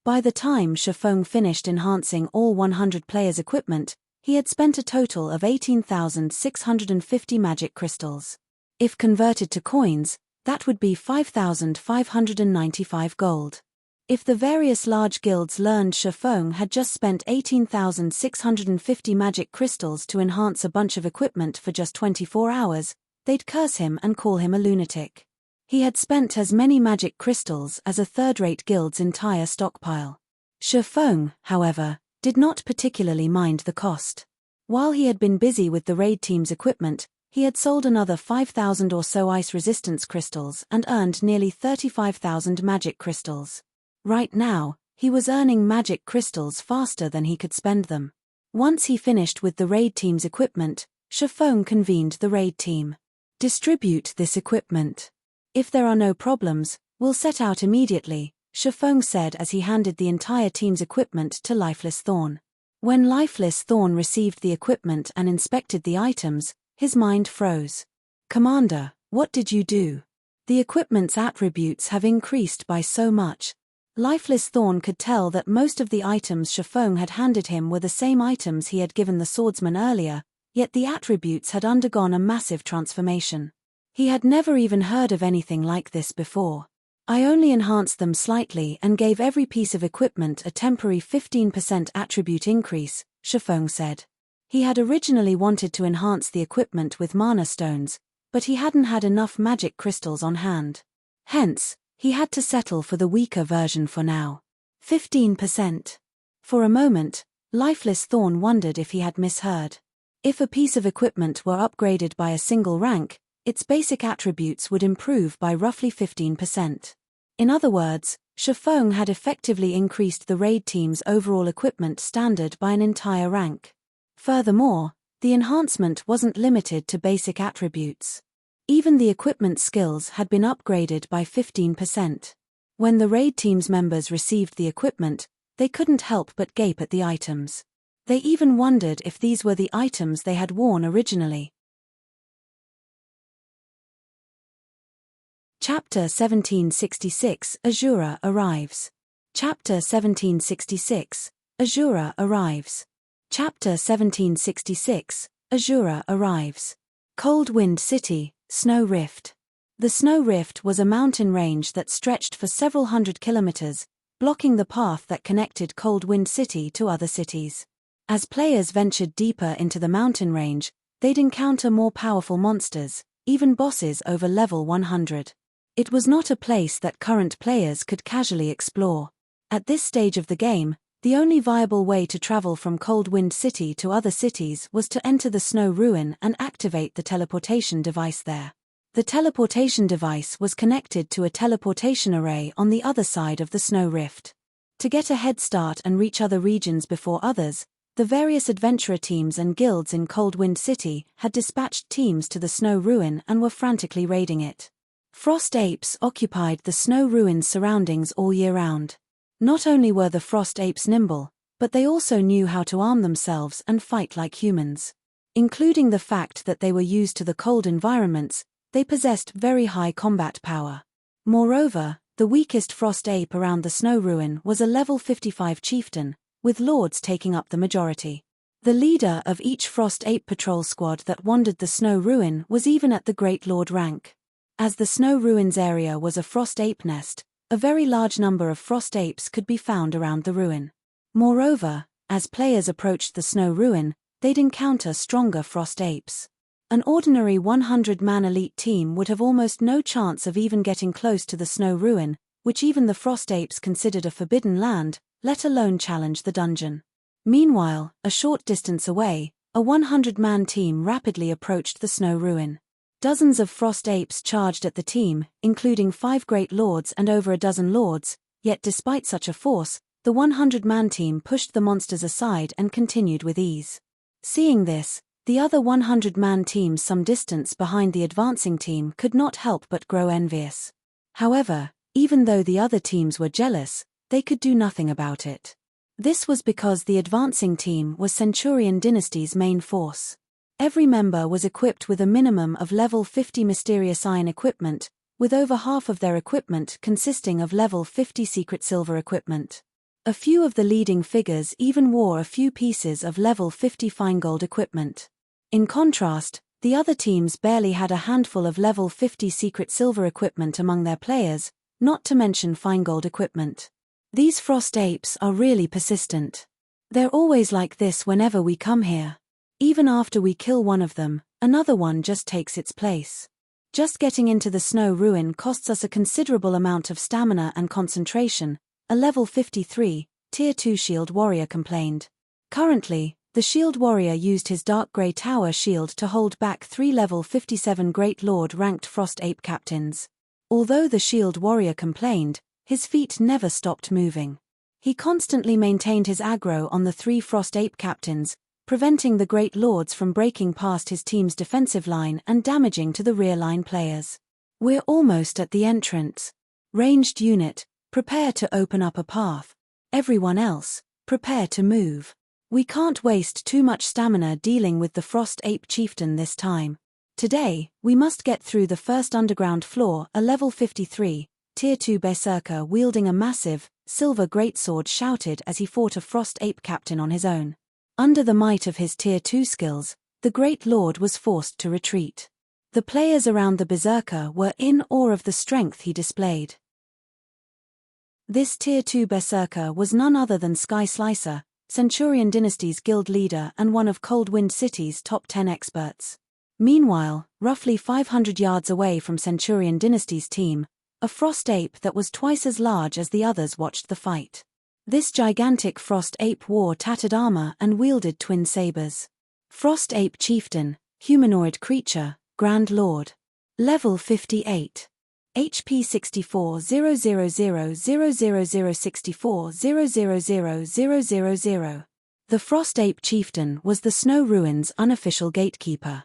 By the time Shifeng finished enhancing all 100 players' equipment, he had spent a total of 18,650 magic crystals. If converted to coins, that would be 5,595 gold. If the various large guilds learned Shifeng had just spent 18,650 magic crystals to enhance a bunch of equipment for just 24 hours, they'd curse him and call him a lunatic. He had spent as many magic crystals as a third-rate guild's entire stockpile. Shifeng, however, did not particularly mind the cost. While he had been busy with the raid team's equipment, he had sold another 5,000 or so ice resistance crystals and earned nearly 35,000 magic crystals. Right now, he was earning magic crystals faster than he could spend them. Once he finished with the raid team's equipment, Shifeng convened the raid team. Distribute this equipment. If there are no problems, we'll set out immediately, Shifeng said as he handed the entire team's equipment to Lifeless Thorn. When Lifeless Thorn received the equipment and inspected the items, his mind froze. Commander, what did you do? The equipment's attributes have increased by so much. Lifeless Thorn could tell that most of the items Shifeng had handed him were the same items he had given the swordsman earlier, yet the attributes had undergone a massive transformation. He had never even heard of anything like this before. I only enhanced them slightly and gave every piece of equipment a temporary 15% attribute increase, Shifeng said. He had originally wanted to enhance the equipment with mana stones, but he hadn't had enough magic crystals on hand. Hence, he had to settle for the weaker version for now. 15%. For a moment, Lifeless Thorn wondered if he had misheard. If a piece of equipment were upgraded by a single rank, its basic attributes would improve by roughly 15%. In other words, Shifeng had effectively increased the raid team's overall equipment standard by an entire rank. Furthermore, the enhancement wasn't limited to basic attributes. Even the equipment skills had been upgraded by 15%. When the raid team's members received the equipment, they couldn't help but gape at the items. They even wondered if these were the items they had worn originally. Chapter 1766 Azura arrives. Chapter 1766 Azura arrives. Chapter 1766 Azura arrives. Cold Wind City, Snow Rift. The Snow Rift was a mountain range that stretched for several hundred kilometers, blocking the path that connected Cold Wind City to other cities. As players ventured deeper into the mountain range, they'd encounter more powerful monsters, even bosses over level 100. It was not a place that current players could casually explore. At this stage of the game, the only viable way to travel from Cold Wind City to other cities was to enter the Snow Ruin and activate the teleportation device there. The teleportation device was connected to a teleportation array on the other side of the Snow Rift. To get a head start and reach other regions before others, the various adventurer teams and guilds in Cold Wind City had dispatched teams to the Snow Ruin and were frantically raiding it. Frost apes occupied the Snow Ruin's surroundings all year round. Not only were the Frost apes nimble, but they also knew how to arm themselves and fight like humans. Including the fact that they were used to the cold environments, they possessed very high combat power. Moreover, the weakest Frost ape around the Snow Ruin was a level 55 chieftain, with lords taking up the majority. The leader of each Frost ape patrol squad that wandered the Snow Ruin was even at the Great Lord rank. As the Snow Ruins area was a Frost ape nest, a very large number of Frost apes could be found around the ruin. Moreover, as players approached the Snow Ruin, they'd encounter stronger Frost apes. An ordinary 100-man elite team would have almost no chance of even getting close to the Snow Ruin, which even the Frost apes considered a forbidden land, let alone challenge the dungeon. Meanwhile, a short distance away, a 100-man team rapidly approached the Snow Ruin. Dozens of Frost apes charged at the team, including 5 great lords and over a dozen lords, yet despite such a force, the 100-man team pushed the monsters aside and continued with ease. Seeing this, the other 100-man teams some distance behind the advancing team could not help but grow envious. However, even though the other teams were jealous, they could do nothing about it. This was because the advancing team was Centurion Dynasty's main force. Every member was equipped with a minimum of level 50 mysterious iron equipment, with over half of their equipment consisting of level 50 secret silver equipment. A few of the leading figures even wore a few pieces of level 50 fine gold equipment. In contrast, the other teams barely had a handful of level 50 secret silver equipment among their players, not to mention fine gold equipment. These Frost apes are really persistent. They're always like this whenever we come here. Even after we kill one of them, another one just takes its place. Just getting into the Snow Ruin costs us a considerable amount of stamina and concentration, a level 53, Tier 2 Shield Warrior complained. Currently, the Shield Warrior used his Dark Grey Tower shield to hold back 3 level 57 Great Lord ranked Frost Ape captains. Although the Shield Warrior complained, his feet never stopped moving. He constantly maintained his aggro on the 3 Frost Ape captains, preventing the Great Lords from breaking past his team's defensive line and damaging to the rear line players. We're almost at the entrance. Ranged unit, prepare to open up a path. Everyone else, prepare to move. We can't waste too much stamina dealing with the Frost Ape Chieftain this time. Today, we must get through the first underground floor. A level 53, Tier 2 Berserker wielding a massive, silver greatsword shouted as he fought a Frost Ape captain on his own. Under the might of his Tier 2 skills, the Great Lord was forced to retreat. The players around the Berserker were in awe of the strength he displayed. This Tier 2 Berserker was none other than Sky Slicer, Centurion Dynasty's guild leader and one of Cold Wind City's top 10 experts. Meanwhile, roughly 500 yards away from Centurion Dynasty's team, a Frost Ape that was twice as large as the others watched the fight. This gigantic Frost Ape wore tattered armor and wielded twin sabers. Frost Ape Chieftain, humanoid creature, Grand Lord. Level 58. HP 64 000 00064 000. The Frost Ape Chieftain was the Snow Ruins' unofficial gatekeeper.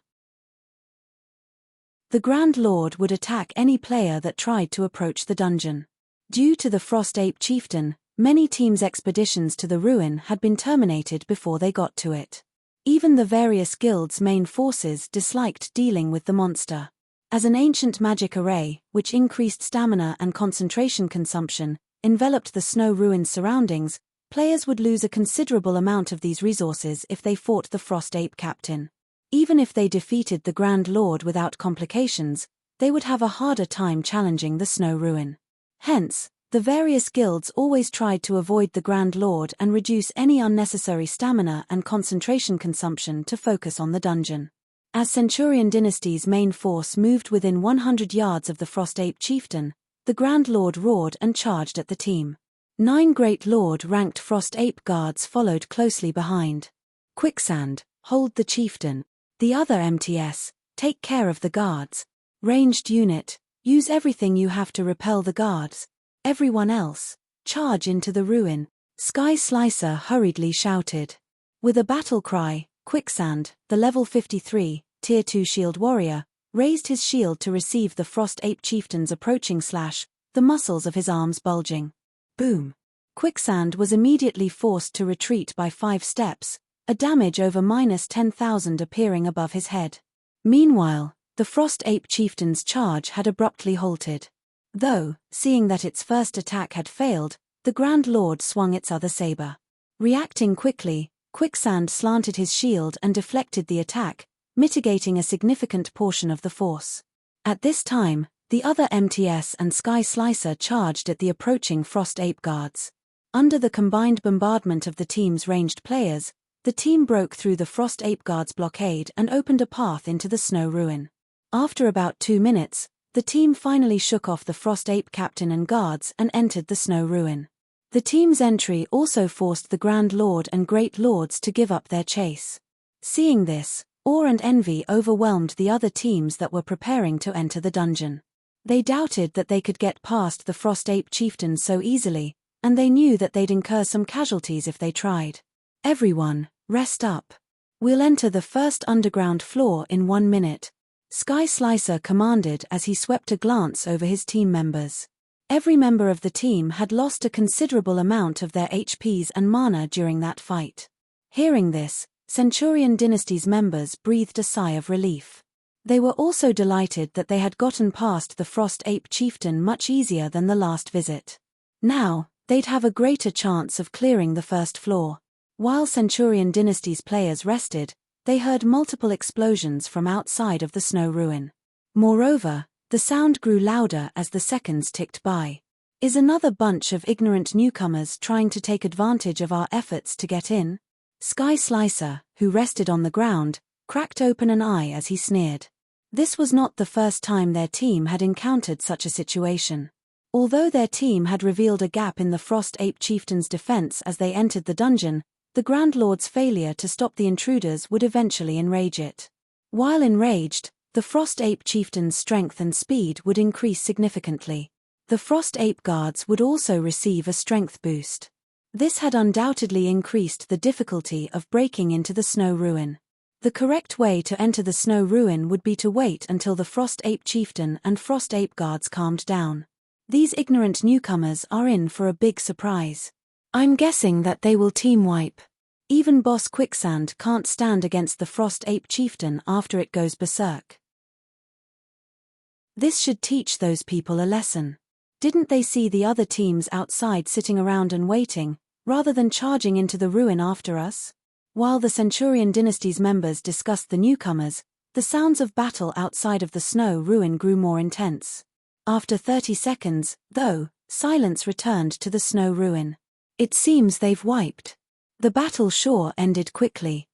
The Grand Lord would attack any player that tried to approach the dungeon. Due to the Frost Ape Chieftain, many teams' expeditions to the ruin had been terminated before they got to it. Even the various guilds' main forces disliked dealing with the monster. As an ancient magic array, which increased stamina and concentration consumption, enveloped the snow ruined surroundings, players would lose a considerable amount of these resources if they fought the Frost Ape Captain. Even if they defeated the Grand Lord without complications, they would have a harder time challenging the snow ruin. Hence, the various guilds always tried to avoid the Grand Lord and reduce any unnecessary stamina and concentration consumption to focus on the dungeon. As Centurion Dynasty's main force moved within 100 yards of the Frost Ape Chieftain, the Grand Lord roared and charged at the team. 9 Great Lord-ranked Frost Ape guards followed closely behind. Quicksand, hold the Chieftain. The other MTS, take care of the guards. Ranged unit, use everything you have to repel the guards. Everyone else, charge into the ruin, Sky Slicer hurriedly shouted. With a battle cry, Quicksand, the level 53, Tier 2 shield warrior, raised his shield to receive the Frost Ape Chieftain's approaching slash, the muscles of his arms bulging. Boom! Quicksand was immediately forced to retreat by 5 steps, a damage over -10,000 appearing above his head. Meanwhile, the Frost Ape Chieftain's charge had abruptly halted. Though, seeing that its first attack had failed, the Grand Lord swung its other saber. Reacting quickly, Quicksand slanted his shield and deflected the attack, mitigating a significant portion of the force. At this time, the other MTS and Sky Slicer charged at the approaching Frost Ape guards. Under the combined bombardment of the team's ranged players, the team broke through the Frost Ape guards' blockade and opened a path into the snow ruin. After about 2 minutes, the team finally shook off the Frost Ape Captain and guards and entered the snow ruin. The team's entry also forced the Grand Lord and Great Lords to give up their chase. Seeing this, awe and envy overwhelmed the other teams that were preparing to enter the dungeon. They doubted that they could get past the Frost Ape Chieftain so easily, and they knew that they'd incur some casualties if they tried. Everyone, rest up. We'll enter the first underground floor in 1 minute, Sky Slicer commanded as he swept a glance over his team members. Every member of the team had lost a considerable amount of their HPs and mana during that fight. Hearing this, Centurion Dynasty's members breathed a sigh of relief. They were also delighted that they had gotten past the Frost Ape Chieftain much easier than the last visit. Now, they'd have a greater chance of clearing the first floor. While Centurion Dynasty's players rested, they heard multiple explosions from outside of the snow ruin. Moreover, the sound grew louder as the seconds ticked by. Is another bunch of ignorant newcomers trying to take advantage of our efforts to get in? Sky Slicer, who rested on the ground, cracked open an eye as he sneered. This was not the first time their team had encountered such a situation. Although their team had revealed a gap in the Frost Ape Chieftain's defense as they entered the dungeon, the Grand Lord's failure to stop the intruders would eventually enrage it. While enraged, the Frost Ape Chieftain's strength and speed would increase significantly. The Frost Ape guards would also receive a strength boost. This had undoubtedly increased the difficulty of breaking into the snow ruin. The correct way to enter the snow ruin would be to wait until the Frost Ape Chieftain and Frost Ape guards calmed down. These ignorant newcomers are in for a big surprise. I'm guessing that they will team wipe. Even Boss Quicksand can't stand against the Frost Ape Chieftain after it goes berserk. This should teach those people a lesson. Didn't they see the other teams outside sitting around and waiting, rather than charging into the ruin after us? While the Centurion Dynasty's members discussed the newcomers, the sounds of battle outside of the snow ruin grew more intense. After 30 seconds, though, silence returned to the snow ruin. It seems they've wiped. The battle sure ended quickly.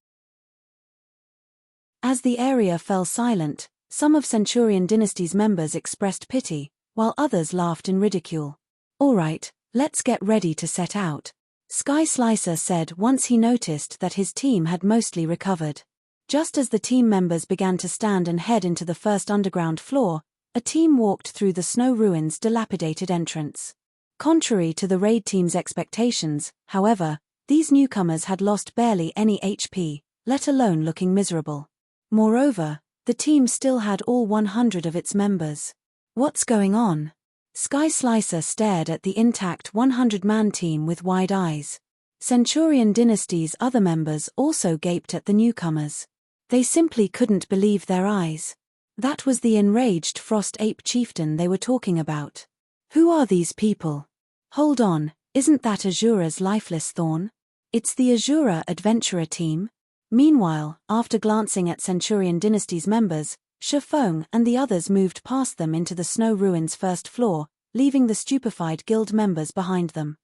As the area fell silent, some of Centurion Dynasty's members expressed pity, while others laughed in ridicule. All right, let's get ready to set out, Sky Slicer said once he noticed that his team had mostly recovered. Just as the team members began to stand and head into the first underground floor, a team walked through the snow ruins' dilapidated entrance. Contrary to the raid team's expectations, however, these newcomers had lost barely any HP, let alone looking miserable. Moreover, the team still had all 100 of its members. What's going on? Sky Slicer stared at the intact 100-man team with wide eyes. Centurion Dynasty's other members also gaped at the newcomers. They simply couldn't believe their eyes. That was the enraged Frost Ape chieftain they were talking about. Who are these people? Hold on, isn't that Azura's lifeless thorn? It's the Azura adventurer team? Meanwhile, after glancing at Centurion Dynasty's members, Shifeng and the others moved past them into the snow ruins' first floor, leaving the stupefied guild members behind them.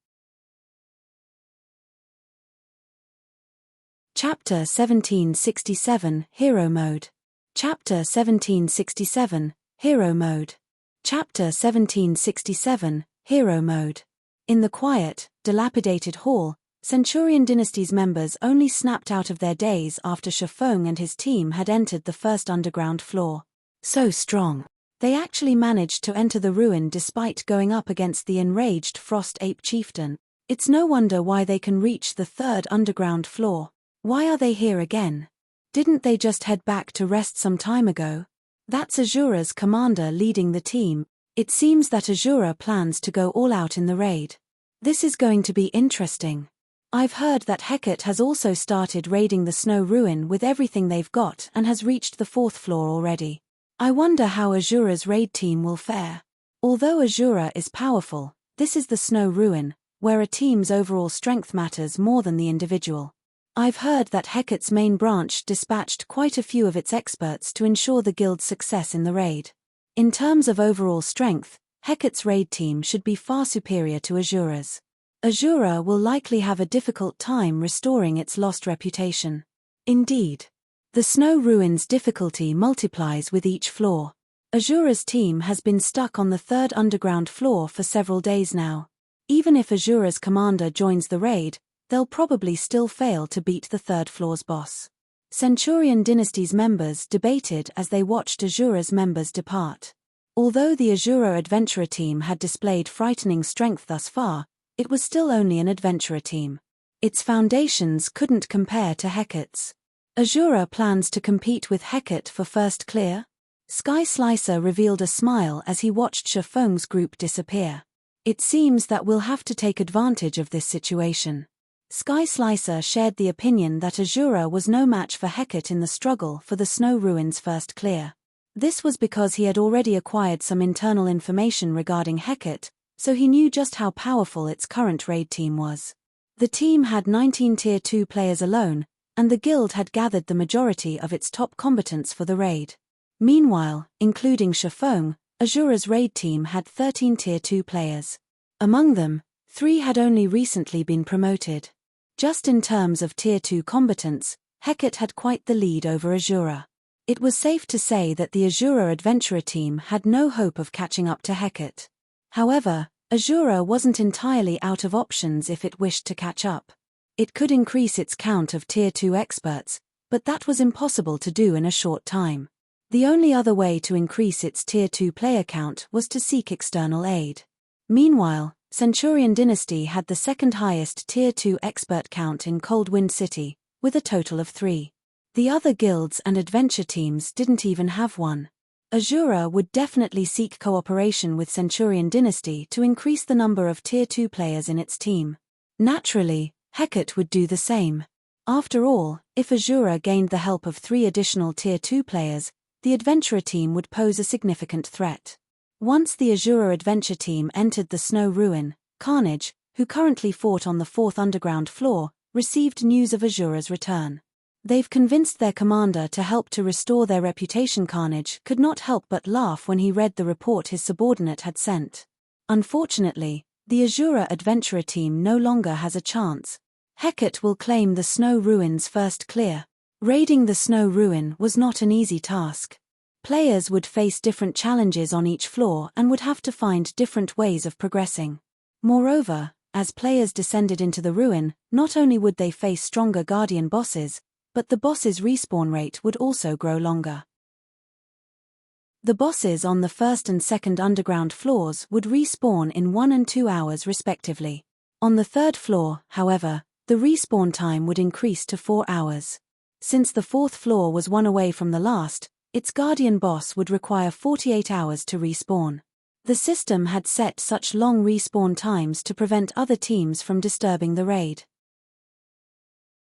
Chapter 1767, Hero Mode. Chapter 1767, Hero Mode. Chapter 1767, Hero Mode. In the quiet, dilapidated hall, Centurion Dynasty's members only snapped out of their daze after Shifeng and his team had entered the first underground floor. So strong. They actually managed to enter the ruin despite going up against the enraged Frost Ape chieftain. It's no wonder why they can reach the third underground floor. Why are they here again? Didn't they just head back to rest some time ago? That's Azura's commander leading the team. It seems that Azura plans to go all out in the raid. This is going to be interesting. I've heard that Hecate has also started raiding the snow ruin with everything they've got and has reached the fourth floor already. I wonder how Azura's raid team will fare. Although Azura is powerful, this is the snow ruin, where a team's overall strength matters more than the individual. I've heard that Hecate's main branch dispatched quite a few of its experts to ensure the guild's success in the raid. In terms of overall strength, Hecate's raid team should be far superior to Azura's. Azura will likely have a difficult time restoring its lost reputation. Indeed. The snow ruin's difficulty multiplies with each floor. Azura's team has been stuck on the third underground floor for several days now. Even if Azura's commander joins the raid, they'll probably still fail to beat the third floor's boss. Centurion Dynasty's members debated as they watched Azura's members depart. Although the Azura adventurer team had displayed frightening strength thus far, it was still only an adventurer team. Its foundations couldn't compare to Hecate's. Azura plans to compete with Hecate for first clear? Sky Slicer revealed a smile as he watched Shifeng's group disappear. It seems that we'll have to take advantage of this situation. Sky Slicer shared the opinion that Azura was no match for Hecate in the struggle for the snow ruins first clear. This was because he had already acquired some internal information regarding Hecate, so he knew just how powerful its current raid team was. The team had 19 Tier 2 players alone, and the guild had gathered the majority of its top combatants for the raid. Meanwhile, including Shifeng, Azura's raid team had 13 Tier 2 players. Among them, 3 had only recently been promoted. Just in terms of Tier 2 combatants, Hecate had quite the lead over Azura. It was safe to say that the Azura adventurer team had no hope of catching up to Hecate. However, Azura wasn't entirely out of options if it wished to catch up. It could increase its count of Tier 2 experts, but that was impossible to do in a short time. The only other way to increase its Tier 2 player count was to seek external aid. Meanwhile, Centurion Dynasty had the second highest Tier 2 expert count in Coldwind City, with a total of 3. The other guilds and adventure teams didn't even have one. Azura would definitely seek cooperation with Centurion Dynasty to increase the number of Tier 2 players in its team. Naturally, Hecate would do the same. After all, if Azura gained the help of 3 additional Tier 2 players, the adventurer team would pose a significant threat. Once the Azura adventure team entered the snow ruin, Carnage, who currently fought on the 4th underground floor, received news of Azura's return. They've convinced their commander to help to restore their reputation. Carnage could not help but laugh when he read the report his subordinate had sent. Unfortunately, the Azura adventurer team no longer has a chance. Hecate will claim the snow ruins first clear. Raiding the snow ruin was not an easy task. Players would face different challenges on each floor and would have to find different ways of progressing. Moreover, as players descended into the ruin, not only would they face stronger guardian bosses, but the boss's respawn rate would also grow longer. The bosses on the first and second underground floors would respawn in 1 and 2 hours respectively. On the third floor, however, the respawn time would increase to 4 hours. Since the fourth floor was one away from the last, its guardian boss would require 48 hours to respawn. The system had set such long respawn times to prevent other teams from disturbing the raid.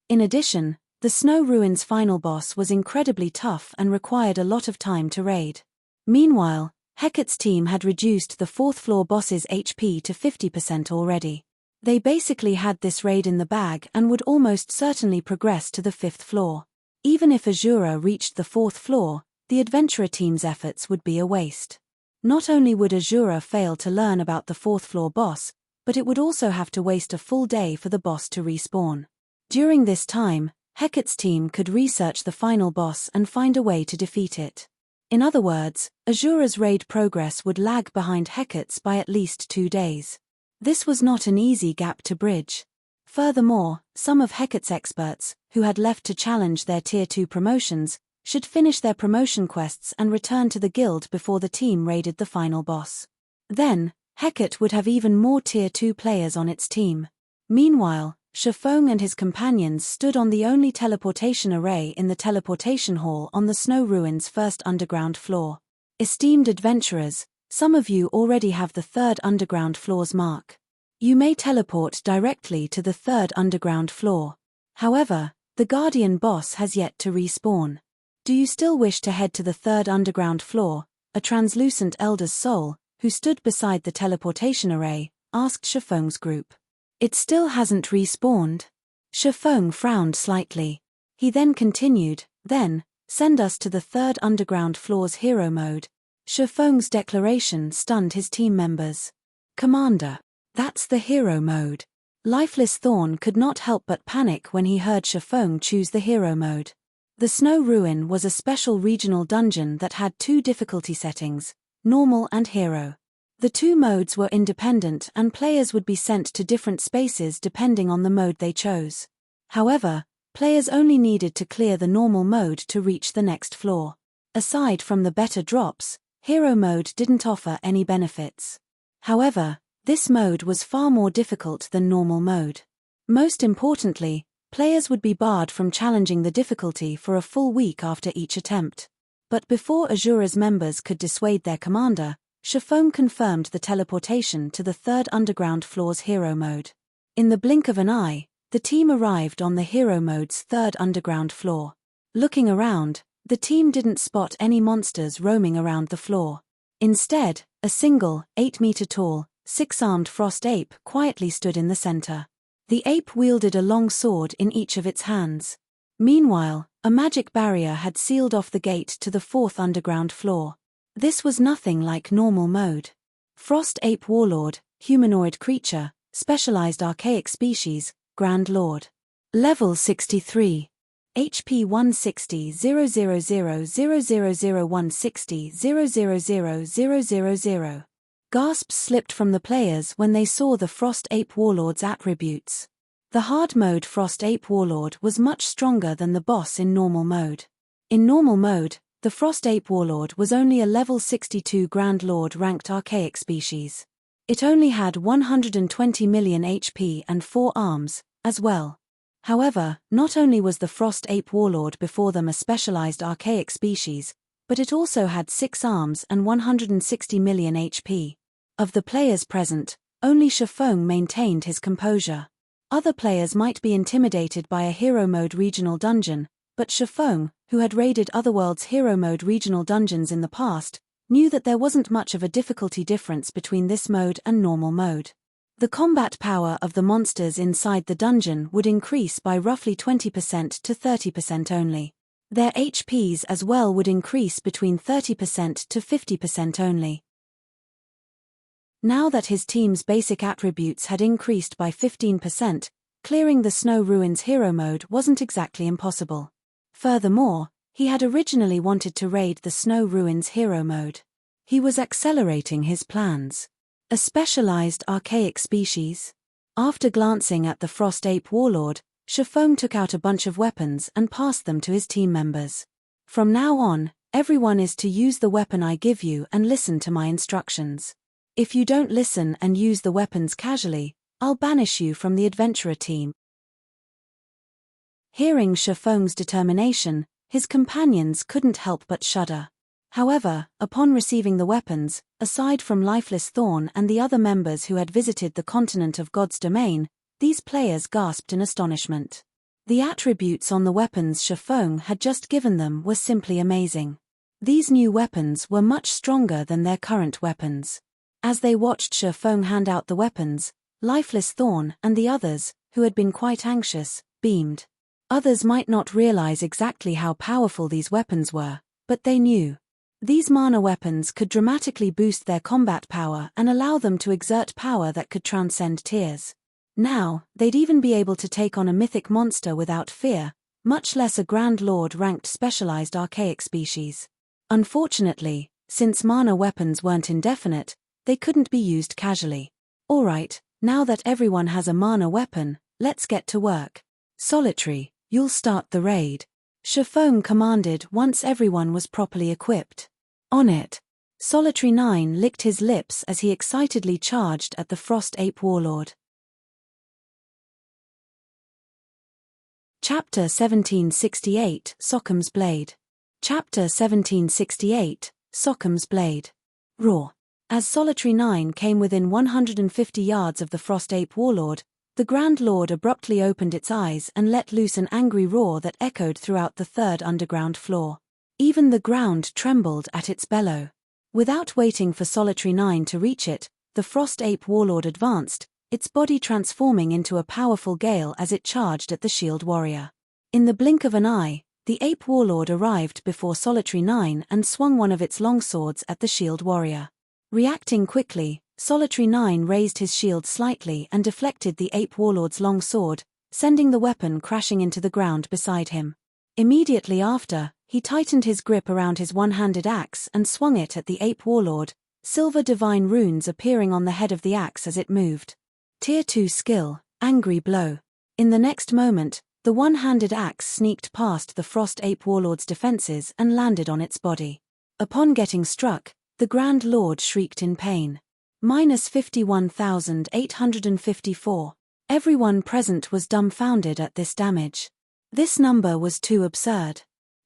In addition, the Snow Ruins final boss was incredibly tough and required a lot of time to raid. Meanwhile, Hecate's team had reduced the fourth floor boss's HP to 50% already. They basically had this raid in the bag and would almost certainly progress to the fifth floor. Even if Azura reached the fourth floor, the adventurer team's efforts would be a waste. Not only would Azura fail to learn about the fourth floor boss, but it would also have to waste a full day for the boss to respawn. During this time, Hecate's team could research the final boss and find a way to defeat it. In other words, Azura's raid progress would lag behind Hecate's by at least 2 days. This was not an easy gap to bridge. Furthermore, some of Hecate's experts, who had left to challenge their Tier 2 promotions, should finish their promotion quests and return to the guild before the team raided the final boss. Then, Hecate would have even more Tier 2 players on its team. Meanwhile, Shifeng and his companions stood on the only teleportation array in the teleportation hall on the Snow Ruins' first underground floor. Esteemed adventurers, some of you already have the third underground floor's mark. You may teleport directly to the third underground floor. However, the Guardian boss has yet to respawn. Do you still wish to head to the third underground floor? A translucent elder's soul, who stood beside the teleportation array, asked Shifeng's group. It still hasn't respawned. Shifeng frowned slightly. He then continued, then, send us to the third underground floor's hero mode. Shifeng's declaration stunned his team members. Commander, that's the hero mode. Lifeless Thorn could not help but panic when he heard Shifeng choose the hero mode. The Snow Ruin was a special regional dungeon that had 2 difficulty settings, normal and hero. The 2 modes were independent and players would be sent to different spaces depending on the mode they chose. However, players only needed to clear the normal mode to reach the next floor. Aside from the better drops, hero mode didn't offer any benefits. However, this mode was far more difficult than normal mode. Most importantly, players would be barred from challenging the difficulty for a full week after each attempt. But before Azura's members could dissuade their commander, Shifeng confirmed the teleportation to the third underground floor's hero mode. In the blink of an eye, the team arrived on the hero mode's third underground floor. Looking around, the team didn't spot any monsters roaming around the floor. Instead, a single, 8-meter-tall, 6-armed frost ape quietly stood in the center. The ape wielded a long sword in each of its hands. Meanwhile, a magic barrier had sealed off the gate to the fourth underground floor. This was nothing like normal mode. Frost Ape Warlord, humanoid creature, specialized archaic species, Grand Lord. Level 63. HP 160 000 160 000. Gasps slipped from the players when they saw the Frost Ape Warlord's attributes. The hard mode Frost Ape Warlord was much stronger than the boss in normal mode. In normal mode, the Frost Ape Warlord was only a level 62 Grand Lord ranked archaic species. It only had 120 million HP and 4 arms, as well. However, not only was the Frost Ape Warlord before them a specialized archaic species, but it also had 6 arms and 160 million HP. Of the players present, only Shifeng maintained his composure. Other players might be intimidated by a hero mode regional dungeon, but Shifeng, who had raided Otherworld's hero mode regional dungeons in the past, knew that there wasn't much of a difficulty difference between this mode and normal mode. The combat power of the monsters inside the dungeon would increase by roughly 20% to 30% only. Their HPs as well would increase between 30% to 50% only. Now that his team's basic attributes had increased by 15%, clearing the Snow Ruins hero mode wasn't exactly impossible. Furthermore, he had originally wanted to raid the Snow Ruins hero mode. He was accelerating his plans. A specialized archaic species? After glancing at the Frost Ape Warlord, Shifeng took out a bunch of weapons and passed them to his team members. From now on, everyone is to use the weapon I give you and listen to my instructions. If you don't listen and use the weapons casually, I'll banish you from the adventurer team. Hearing Shifeng's determination, his companions couldn't help but shudder. However, upon receiving the weapons, aside from Lifeless Thorn and the other members who had visited the continent of God's domain, these players gasped in astonishment. The attributes on the weapons Shifeng had just given them were simply amazing. These new weapons were much stronger than their current weapons. As they watched Shifeng hand out the weapons, Lifeless Thorn and the others, who had been quite anxious, beamed. Others might not realize exactly how powerful these weapons were, but they knew. These mana weapons could dramatically boost their combat power and allow them to exert power that could transcend tiers. Now, they'd even be able to take on a mythic monster without fear, much less a Grand Lord ranked specialized archaic species. Unfortunately, since mana weapons weren't indefinite, they couldn't be used casually. Alright, now that everyone has a mana weapon, let's get to work. Solitary, you'll start the raid. Shifeng commanded once everyone was properly equipped. On it. Solitary 9 licked his lips as he excitedly charged at the Frost Ape Warlord. Chapter 1768, Sockham's Blade. Chapter 1768, Sockham's Blade. Roar. As Solitary 9 came within 150 yards of the Frost Ape Warlord, the Grand Lord abruptly opened its eyes and let loose an angry roar that echoed throughout the third underground floor. Even the ground trembled at its bellow. Without waiting for Solitary 9 to reach it, the Frost Ape Warlord advanced, its body transforming into a powerful gale as it charged at the Shield Warrior. In the blink of an eye, the Ape Warlord arrived before Solitary 9 and swung one of its longswords at the Shield Warrior. Reacting quickly, Solitary 9 raised his shield slightly and deflected the Ape Warlord's long sword, sending the weapon crashing into the ground beside him. Immediately after, he tightened his grip around his one-handed axe and swung it at the Ape Warlord, silver divine runes appearing on the head of the axe as it moved. Tier 2 skill, Angry Blow. In the next moment, the one-handed axe sneaked past the Frost Ape Warlord's defenses and landed on its body. Upon getting struck, the Grand Lord shrieked in pain. -51,854. Everyone present was dumbfounded at this damage. This number was too absurd.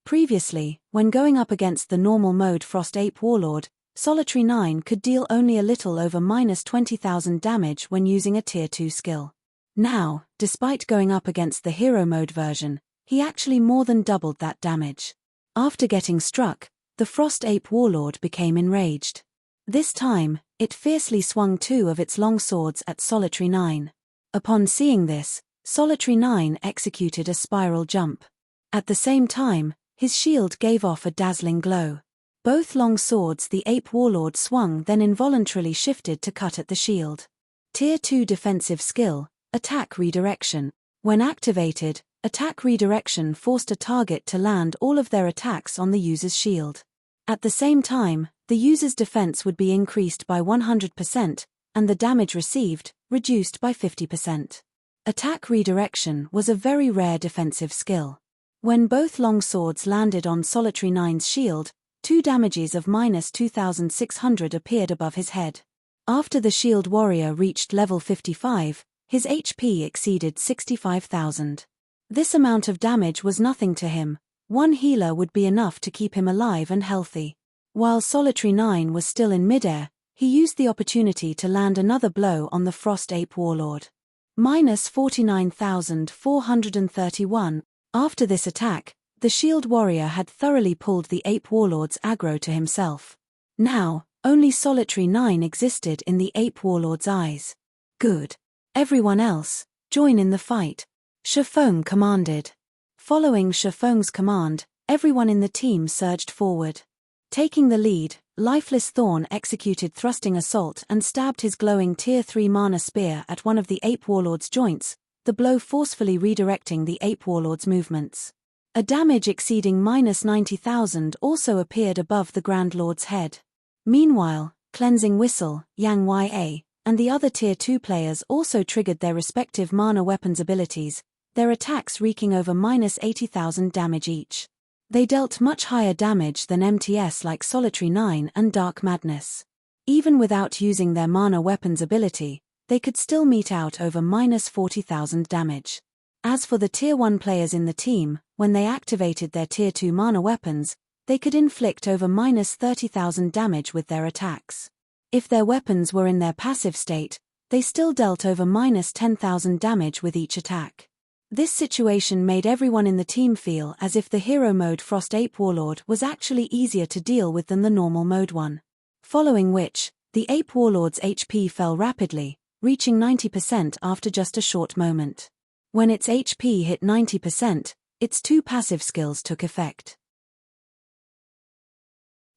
Previously, when going up against the normal mode Frost Ape Warlord, Solitary 9 could deal only a little over -20,000 damage when using a Tier 2 skill. Now, despite going up against the hero mode version, he actually more than doubled that damage. After getting struck, the Frost Ape Warlord became enraged. This time, it fiercely swung two of its long swords at Solitary 9. Upon seeing this, Solitary 9 executed a spiral jump. At the same time, his shield gave off a dazzling glow. Both long swords the Ape Warlord swung then involuntarily shifted to cut at the shield. Tier 2 defensive skill, Attack Redirection. When activated, Attack Redirection forced a target to land all of their attacks on the user's shield. At the same time, the user's defense would be increased by 100%, and the damage received, reduced by 50%. Attack Redirection was a very rare defensive skill. When both long swords landed on Solitary 9's shield, 2 damages of -2,600 appeared above his head. After the Shield Warrior reached level 55, his HP exceeded 65,000. This amount of damage was nothing to him. One healer would be enough to keep him alive and healthy. While Solitary 9 was still in midair, he used the opportunity to land another blow on the Frost Ape Warlord. -49,431. After this attack, the Shield Warrior had thoroughly pulled the Ape Warlord's aggro to himself. Now, only Solitary 9 existed in the Ape Warlord's eyes. Good. Everyone else, join in the fight. Shifeng commanded. Following Shifeng's command, everyone in the team surged forward. Taking the lead, Lifeless Thorn executed Thrusting Assault and stabbed his glowing Tier 3 mana spear at one of the Ape Warlord's joints, the blow forcefully redirecting the Ape Warlord's movements. A damage exceeding -90,000 also appeared above the Grand Lord's head. Meanwhile, Cleansing Whistle, Yang Ya, and the other Tier 2 players also triggered their respective mana weapons abilities, their attacks wreaking over -80,000 damage each. They dealt much higher damage than MTS like Solitary 9 and Dark Madness. Even without using their mana weapons ability, they could still mete out over -40,000 damage. As for the Tier 1 players in the team, when they activated their Tier 2 mana weapons, they could inflict over -30,000 damage with their attacks. If their weapons were in their passive state, they still dealt over -10,000 damage with each attack. This situation made everyone in the team feel as if the hero mode Frost Ape Warlord was actually easier to deal with than the normal mode one. Following which, the Ape Warlord's HP fell rapidly, reaching 90% after just a short moment. When its HP hit 90%, its two passive skills took effect.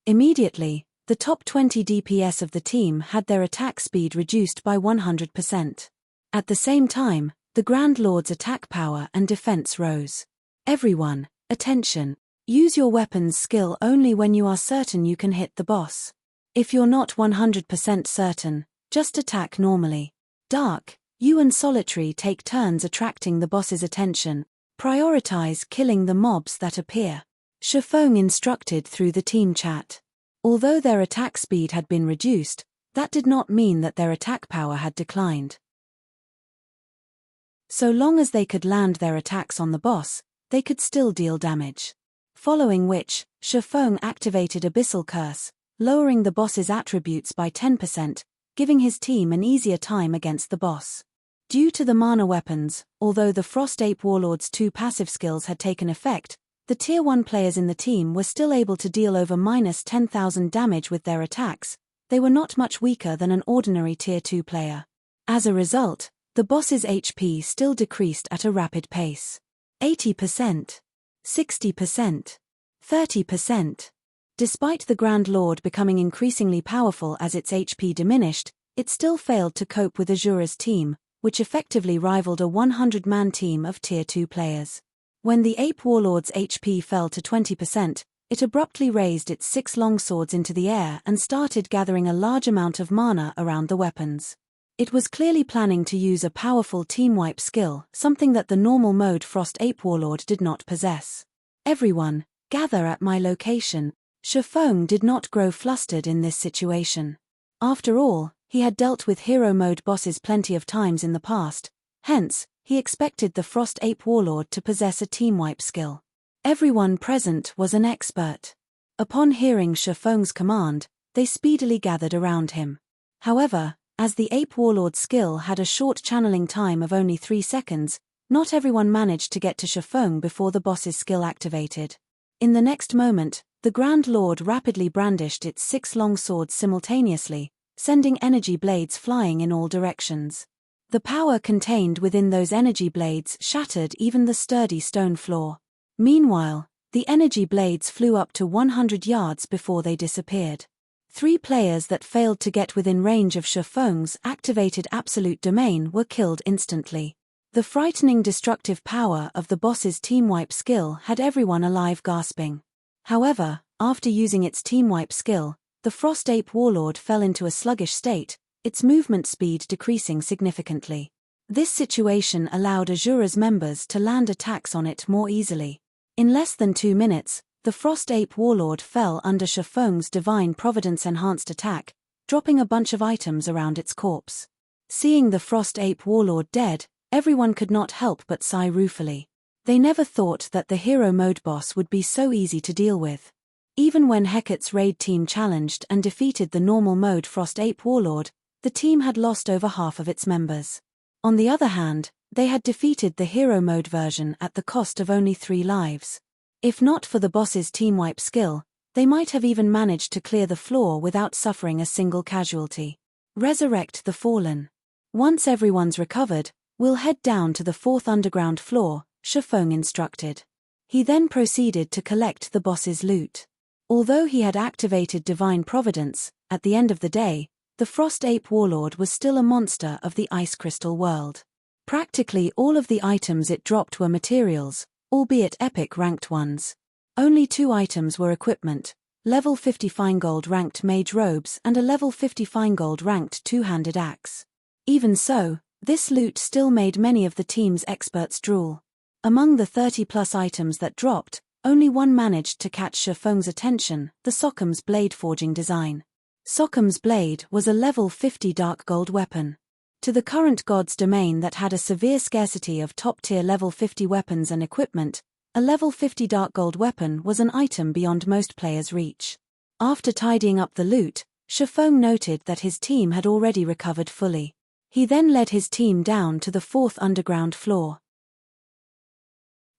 Immediately, the top 20 DPS of the team had their attack speed reduced by 100%. At the same time, the Grand Lord's attack power and defense rose. Everyone, attention! Use your weapons skill only when you are certain you can hit the boss. If you're not 100% certain, just attack normally. Dark, you and Solitary take turns attracting the boss's attention. Prioritize killing the mobs that appear. Shifeng instructed through the team chat. Although their attack speed had been reduced, that did not mean that their attack power had declined. So long as they could land their attacks on the boss, they could still deal damage. Following which, Shifeng activated Abyssal Curse, lowering the boss's attributes by 10%, giving his team an easier time against the boss. Due to the mana weapons, although the Frost Ape Warlord's two passive skills had taken effect, the Tier 1 players in the team were still able to deal over -10,000 damage with their attacks. They were not much weaker than an ordinary Tier 2 player. As a result, the boss's HP still decreased at a rapid pace. 80%, 60%, 30%. Despite the Grand Lord becoming increasingly powerful as its HP diminished, it still failed to cope with Azura's team, which effectively rivaled a 100-man team of Tier 2 players. When the Ape Warlord's HP fell to 20%, it abruptly raised its 6 longswords into the air and started gathering a large amount of mana around the weapons. It was clearly planning to use a powerful team wipe skill, something that the normal mode Frost Ape Warlord did not possess. Everyone, gather at my location. Shifeng did not grow flustered in this situation. After all, he had dealt with hero mode bosses plenty of times in the past, hence, he expected the Frost Ape Warlord to possess a team wipe skill. Everyone present was an expert. Upon hearing Shifeng's command, they speedily gathered around him. However, as the Ape Warlord's skill had a short channeling time of only 3 seconds, not everyone managed to get to Shifeng before the boss's skill activated. In the next moment, the Grand Lord rapidly brandished its 6 long swords simultaneously, sending energy blades flying in all directions. The power contained within those energy blades shattered even the sturdy stone floor. Meanwhile, the energy blades flew up to 100 yards before they disappeared. 3 players that failed to get within range of Shifeng's activated absolute domain were killed instantly. The frightening destructive power of the boss's team wipe skill had everyone alive gasping. However, after using its team wipe skill, the Frost Ape Warlord fell into a sluggish state, its movement speed decreasing significantly. This situation allowed Azura's members to land attacks on it more easily. In less than 2 minutes, the Frost Ape Warlord fell under Shifeng's Divine Providence enhanced attack, dropping a bunch of items around its corpse. Seeing the Frost Ape Warlord dead, everyone could not help but sigh ruefully. They never thought that the hero mode boss would be so easy to deal with. Even when Hecate's raid team challenged and defeated the normal mode Frost Ape Warlord, the team had lost over half of its members. On the other hand, they had defeated the hero mode version at the cost of only 3 lives. If not for the boss's team wipe skill, they might have even managed to clear the floor without suffering a single casualty. Resurrect the fallen. Once everyone's recovered, we'll head down to the 4th underground floor, Shifeng instructed. He then proceeded to collect the boss's loot. Although he had activated Divine Providence, at the end of the day, the Frost Ape Warlord was still a monster of the Ice Crystal world. Practically all of the items it dropped were materials, albeit epic ranked ones. Only 2 items were equipment, level 50 Feingold ranked mage robes and a level 50 Feingold ranked 2-handed axe. Even so, this loot still made many of the team's experts drool. Among the 30-plus items that dropped, only one managed to catch Shifeng's attention, the Sockham's blade forging design. Sockham's blade was a level 50 dark gold weapon. To the current God's domain that had a severe scarcity of top-tier level 50 weapons and equipment, a level 50 dark gold weapon was an item beyond most players' reach. After tidying up the loot, Shifeng noted that his team had already recovered fully. He then led his team down to the 4th underground floor.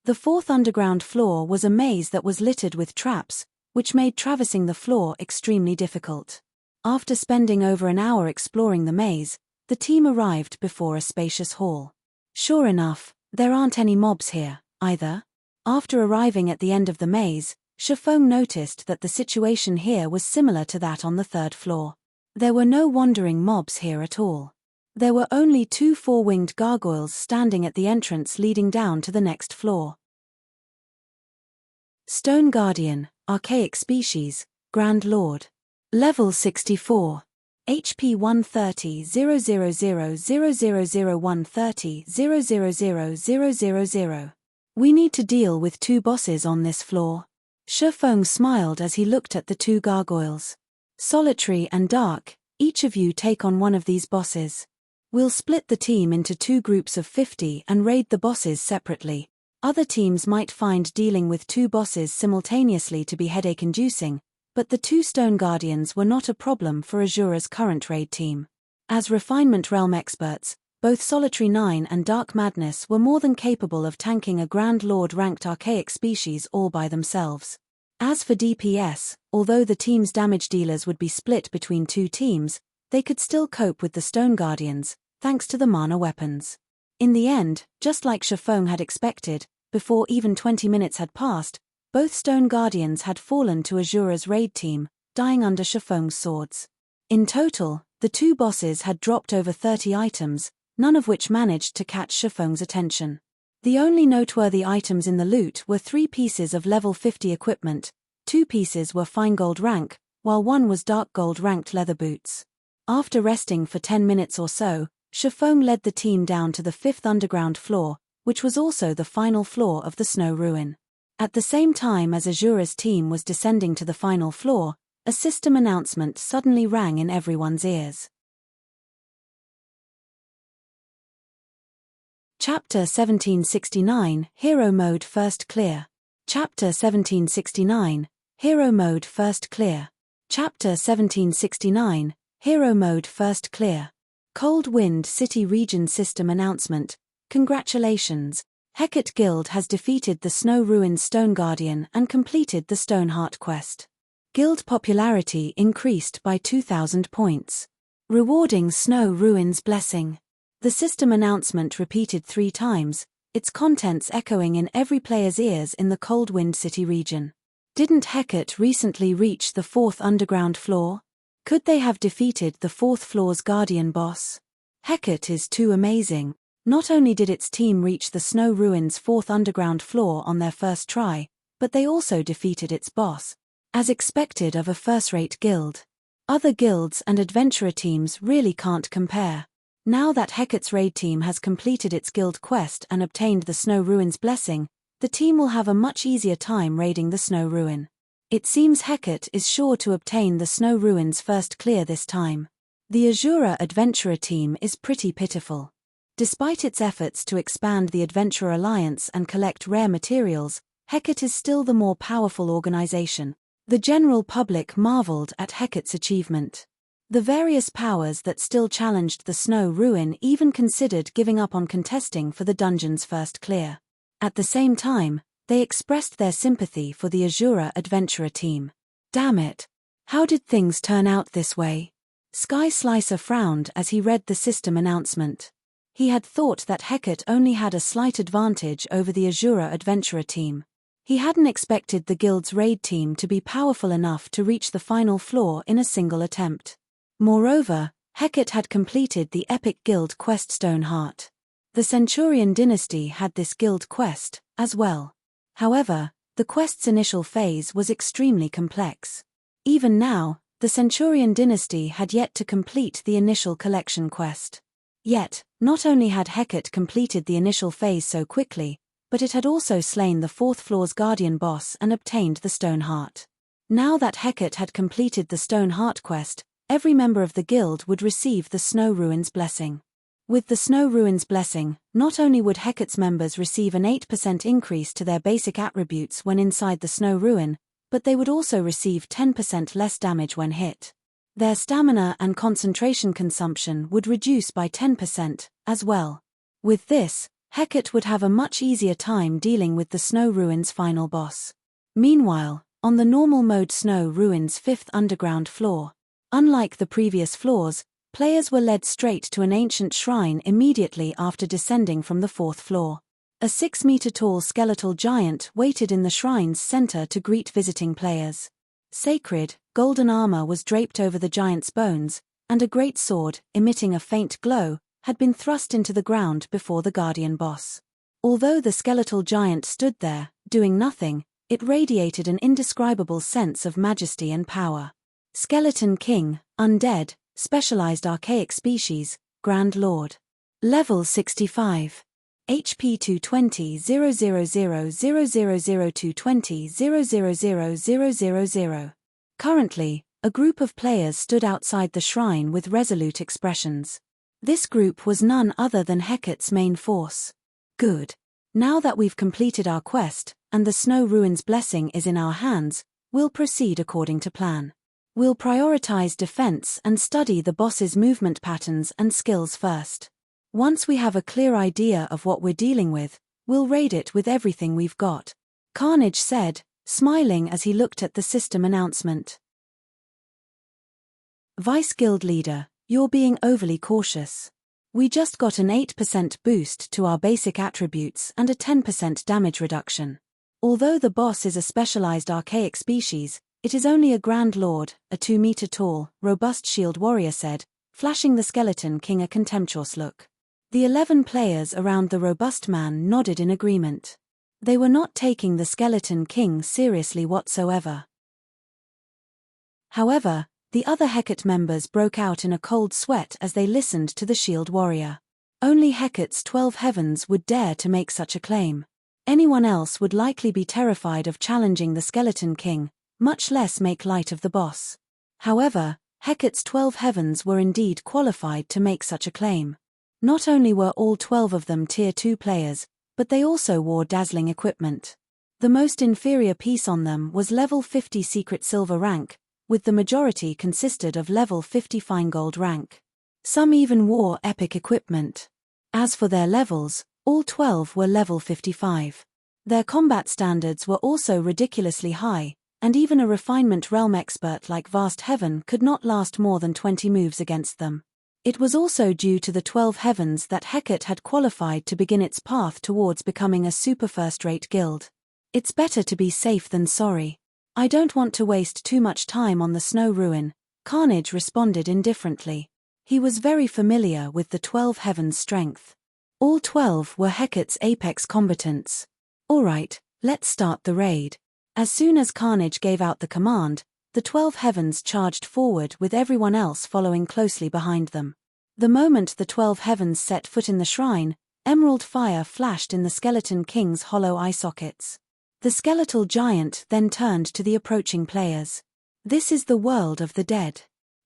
The 4th underground floor was a maze that was littered with traps, which made traversing the floor extremely difficult. After spending over an hour exploring the maze, the team arrived before a spacious hall. Sure enough, there aren't any mobs here, either. After arriving at the end of the maze, Shifeng noticed that the situation here was similar to that on the 3rd floor. There were no wandering mobs here at all. There were only 2 four-winged gargoyles standing at the entrance leading down to the next floor. Stone Guardian, Archaic Species, Grand Lord. Level 64. HP 130 000 130 000. We need to deal with 2 bosses on this floor. Shifeng smiled as he looked at the 2 gargoyles. Solitary and Dark, each of you take on one of these bosses. We'll split the team into 2 groups of 50 and raid the bosses separately. Other teams might find dealing with 2 bosses simultaneously to be headache-inducing, but the 2 Stone Guardians were not a problem for Azura's current raid team. As Refinement Realm experts, both Solitary 9 and Dark Madness were more than capable of tanking a Grand Lord-ranked archaic species all by themselves. As for DPS, although the team's damage dealers would be split between 2 teams, they could still cope with the Stone Guardians, thanks to the mana weapons. In the end, just like Shifeng had expected, before even 20 minutes had passed, both Stone Guardians had fallen to Azura's raid team, dying under Shifeng's swords. In total, the 2 bosses had dropped over 30 items, none of which managed to catch Shifeng's attention. The only noteworthy items in the loot were 3 pieces of level 50 equipment, 2 pieces were fine gold rank, while 1 was dark gold ranked leather boots. After resting for 10 minutes or so, Shifeng led the team down to the 5th underground floor, which was also the final floor of the snow ruin. At the same time as Azura's team was descending to the final floor, a system announcement suddenly rang in everyone's ears. Chapter 1769, Hero Mode First Clear. Chapter 1769, Hero Mode First Clear. Chapter 1769, Hero Mode First Clear. Cold Wind City Region System Announcement. Congratulations! Hecate Guild has defeated the Snow Ruin Stone Guardian and completed the Stoneheart quest. Guild popularity increased by 2,000 points. Rewarding Snow Ruin's blessing. The system announcement repeated 3 times, its contents echoing in every player's ears in the Cold Wind City region. Didn't Hecate recently reach the 4th underground floor? Could they have defeated the 4th floor's guardian boss? Hecate is too amazing. Not only did its team reach the Snow Ruin's 4th underground floor on their first try, but they also defeated its boss. As expected of a first-rate guild. Other guilds and adventurer teams really can't compare. Now that Hecate's raid team has completed its guild quest and obtained the Snow Ruin's blessing, the team will have a much easier time raiding the Snow Ruin. It seems Hecate is sure to obtain the Snow Ruin's first clear this time. The Azura adventurer team is pretty pitiful. Despite its efforts to expand the Adventurer Alliance and collect rare materials, Hecate is still the more powerful organization. The general public marveled at Hecate's achievement. The various powers that still challenged the Snow Ruin even considered giving up on contesting for the dungeon's first clear. At the same time, they expressed their sympathy for the Azura adventurer team. Damn it! How did things turn out this way? Sky Slicer frowned as he read the system announcement. He had thought that Hecate only had a slight advantage over the Azura adventurer team. He hadn't expected the guild's raid team to be powerful enough to reach the final floor in a single attempt. Moreover, Hecate had completed the epic guild quest Stoneheart. The Centurion dynasty had this guild quest, as well. However, the quest's initial phase was extremely complex. Even now, the Centurion dynasty had yet to complete the initial collection quest. Yet, not only had Hecate completed the initial phase so quickly, but it had also slain the 4th floor's guardian boss and obtained the stone heart. Now that Hecate had completed the stone heart quest, every member of the guild would receive the Snow Ruins blessing. With the Snow Ruins blessing, not only would Hecate's members receive an 8% increase to their basic attributes when inside the Snow Ruin, but they would also receive 10% less damage when hit. Their stamina and concentration consumption would reduce by 10%, as well. With this, Hecate would have a much easier time dealing with the Snow Ruins' final boss. Meanwhile, on the normal mode Snow Ruins' 5th underground floor, unlike the previous floors, players were led straight to an ancient shrine immediately after descending from the 4th floor. A 6-meter-tall skeletal giant waited in the shrine's center to greet visiting players. Sacred, golden armor was draped over the giant's bones, and a great sword, emitting a faint glow, had been thrust into the ground before the guardian boss. Although the skeletal giant stood there, doing nothing, it radiated an indescribable sense of majesty and power. Skeleton King, Undead, Specialized Archaic Species, Grand Lord. Level 65. HP 220 000 220 000. Currently, a group of players stood outside the shrine with resolute expressions. This group was none other than Hecate's main force. Good. Now that we've completed our quest, and the Snow Ruins blessing is in our hands, we'll proceed according to plan. We'll prioritize defense and study the boss's movement patterns and skills first. Once we have a clear idea of what we're dealing with, we'll raid it with everything we've got. Carnage said, smiling as he looked at the system announcement. Vice Guild Leader, you're being overly cautious. We just got an 8% boost to our basic attributes and a 10% damage reduction. Although the boss is a specialized archaic species, it is only a Grand Lord, a 2-meter-tall, robust shield warrior said, flashing the Skeleton King a contemptuous look. The 11 players around the robust man nodded in agreement. They were not taking the Skeleton King seriously whatsoever. However, the other Hecate members broke out in a cold sweat as they listened to the shield warrior. Only Hecate's 12 heavens would dare to make such a claim. Anyone else would likely be terrified of challenging the Skeleton King, much less make light of the boss. However, Hecate's 12 heavens were indeed qualified to make such a claim. Not only were all 12 of them Tier 2 players, but they also wore dazzling equipment. The most inferior piece on them was level 50 secret silver rank, with the majority consisted of level 50 fine gold rank. Some even wore epic equipment. As for their levels, all 12 were level 55. Their combat standards were also ridiculously high, and even a refinement realm expert like Vast Heaven could not last more than 20 moves against them. It was also due to the 12 heavens that Hecate had qualified to begin its path towards becoming a super first-rate guild. It's better to be safe than sorry. I don't want to waste too much time on the Snow Ruin, Carnage responded indifferently. He was very familiar with the 12 heavens' strength. All 12 were Hecate's apex combatants. Alright, let's start the raid. As soon as Carnage gave out the command, the 12 heavens charged forward with everyone else following closely behind them. The moment the 12 heavens set foot in the shrine, emerald fire flashed in the Skeleton King's hollow eye sockets. The skeletal giant then turned to the approaching players. This is the world of the dead.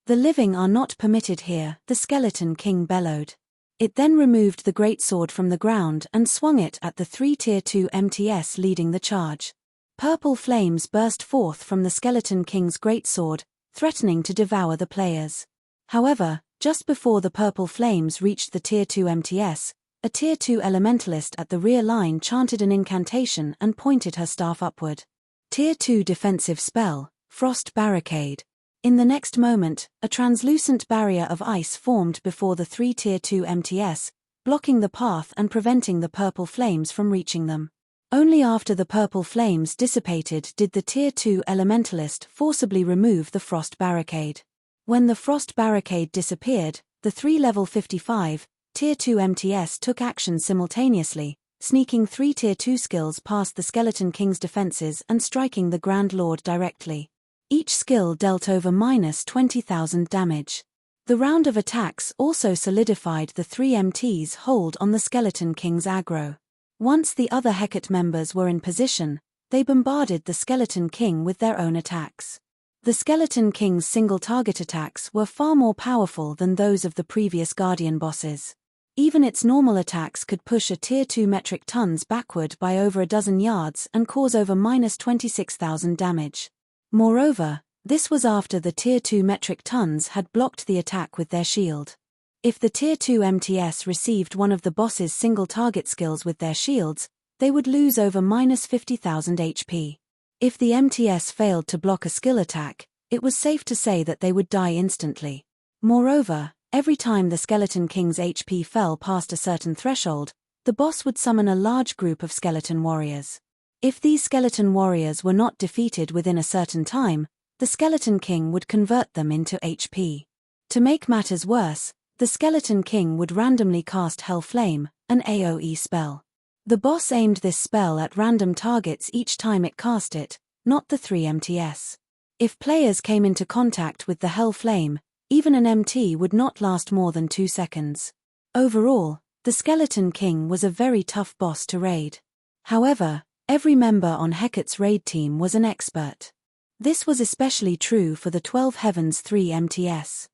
The living are not permitted here, the Skeleton King bellowed. It then removed the greatsword from the ground and swung it at the 3 Tier 2 MTS leading the charge. Purple flames burst forth from the Skeleton King's greatsword, threatening to devour the players. However, just before the purple flames reached the Tier 2 MTS, a Tier 2 elementalist at the rear line chanted an incantation and pointed her staff upward. Tier 2 defensive spell, Frost Barricade. In the next moment, a translucent barrier of ice formed before the 3 Tier 2 MTS, blocking the path and preventing the purple flames from reaching them. Only after the purple flames dissipated did the Tier 2 elementalist forcibly remove the frost barricade. When the frost barricade disappeared, the 3 level 55, Tier 2 MTS took action simultaneously, sneaking 3 Tier 2 skills past the Skeleton King's defenses and striking the Grand Lord directly. Each skill dealt over minus 20,000 damage. The round of attacks also solidified the 3 MT's hold on the Skeleton King's aggro. Once the other Hecate members were in position, they bombarded the Skeleton King with their own attacks. The Skeleton King's single-target attacks were far more powerful than those of the previous Guardian bosses. Even its normal attacks could push a Tier 2 metric tons backward by over a dozen yards and cause over -26,000 damage. Moreover, this was after the Tier 2 metric tons had blocked the attack with their shield. If the Tier 2 MTS received one of the boss's single-target skills with their shields, they would lose over -50,000 HP. If the MTS failed to block a skill attack, it was safe to say that they would die instantly. Moreover, every time the Skeleton King's HP fell past a certain threshold, the boss would summon a large group of skeleton warriors. If these skeleton warriors were not defeated within a certain time, the Skeleton King would convert them into HP. To make matters worse, the Skeleton King would randomly cast Hell Flame, an AoE spell. The boss aimed this spell at random targets each time it cast it, not the 3 MTS. If players came into contact with the Hell Flame, even an MT would not last more than 2 seconds. Overall, the Skeleton King was a very tough boss to raid. However, every member on Hecate's raid team was an expert. This was especially true for the 12 Heavens 3 MTS.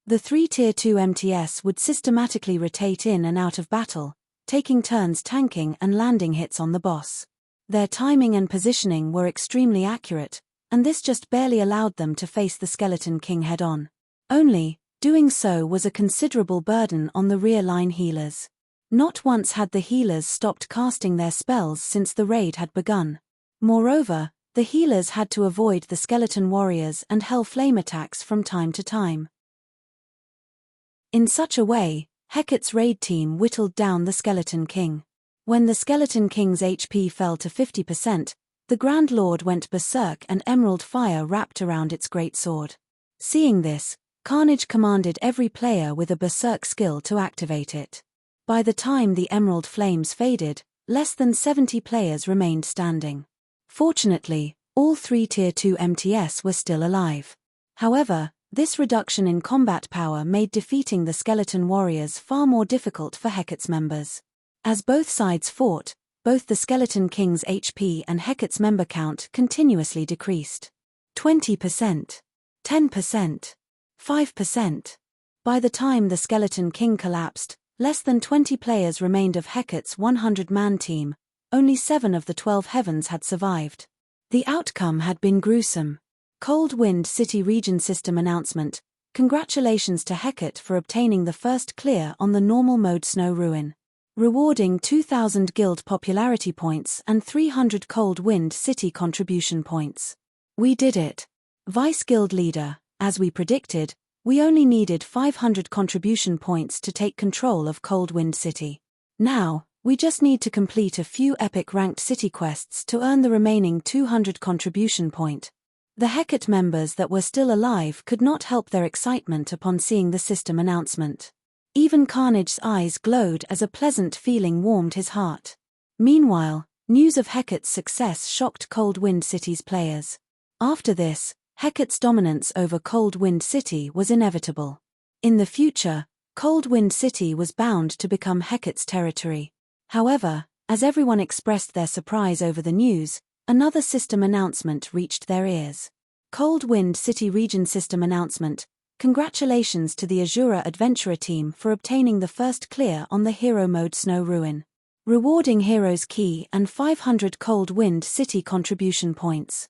The 3 Tier 2 MTS would systematically rotate in and out of battle, taking turns tanking and landing hits on the boss. Their timing and positioning were extremely accurate, and this just barely allowed them to face the Skeleton King head-on. Only, doing so was a considerable burden on the rear-line healers. Not once had the healers stopped casting their spells since the raid had begun. Moreover, the healers had to avoid the skeleton warriors and Hell Flame attacks from time to time. In such a way, Hecate's raid team whittled down the Skeleton King. When the Skeleton King's HP fell to 50%, the Grand Lord went berserk and emerald fire wrapped around its great sword. Seeing this, Carnage commanded every player with a berserk skill to activate it. By the time the emerald flames faded, less than 70 players remained standing. Fortunately, all 3 Tier 2 MTS were still alive. However, this reduction in combat power made defeating the skeleton warriors far more difficult for Hecate's members. As both sides fought, both the Skeleton King's HP and Hecate's member count continuously decreased. 20%, 10%, 5%. By the time the Skeleton King collapsed, less than 20 players remained of Hecate's 100-man team. Only 7 of the 12 heavens had survived. The outcome had been gruesome. Cold Wind City Region System announcement. Congratulations to Hecate for obtaining the first clear on the normal mode Snow Ruin. Rewarding 2,000 guild popularity points and 300 Cold Wind City contribution points. We did it. Vice Guild Leader, as we predicted, we only needed 500 contribution points to take control of Cold Wind City. Now, we just need to complete a few epic ranked city quests to earn the remaining 200 contribution point. The Hecate members that were still alive could not help their excitement upon seeing the system announcement. Even Carnage's eyes glowed as a pleasant feeling warmed his heart. Meanwhile, news of Hecate's success shocked Cold Wind City's players. After this, Hecate's dominance over Cold Wind City was inevitable. In the future, Cold Wind City was bound to become Hecate's territory. However, as everyone expressed their surprise over the news, another system announcement reached their ears. Cold Wind City Region System announcement. Congratulations to the Azura Adventurer team for obtaining the first clear on the hero mode Snow Ruin. Rewarding Hero's Key and 500 Cold Wind City contribution points.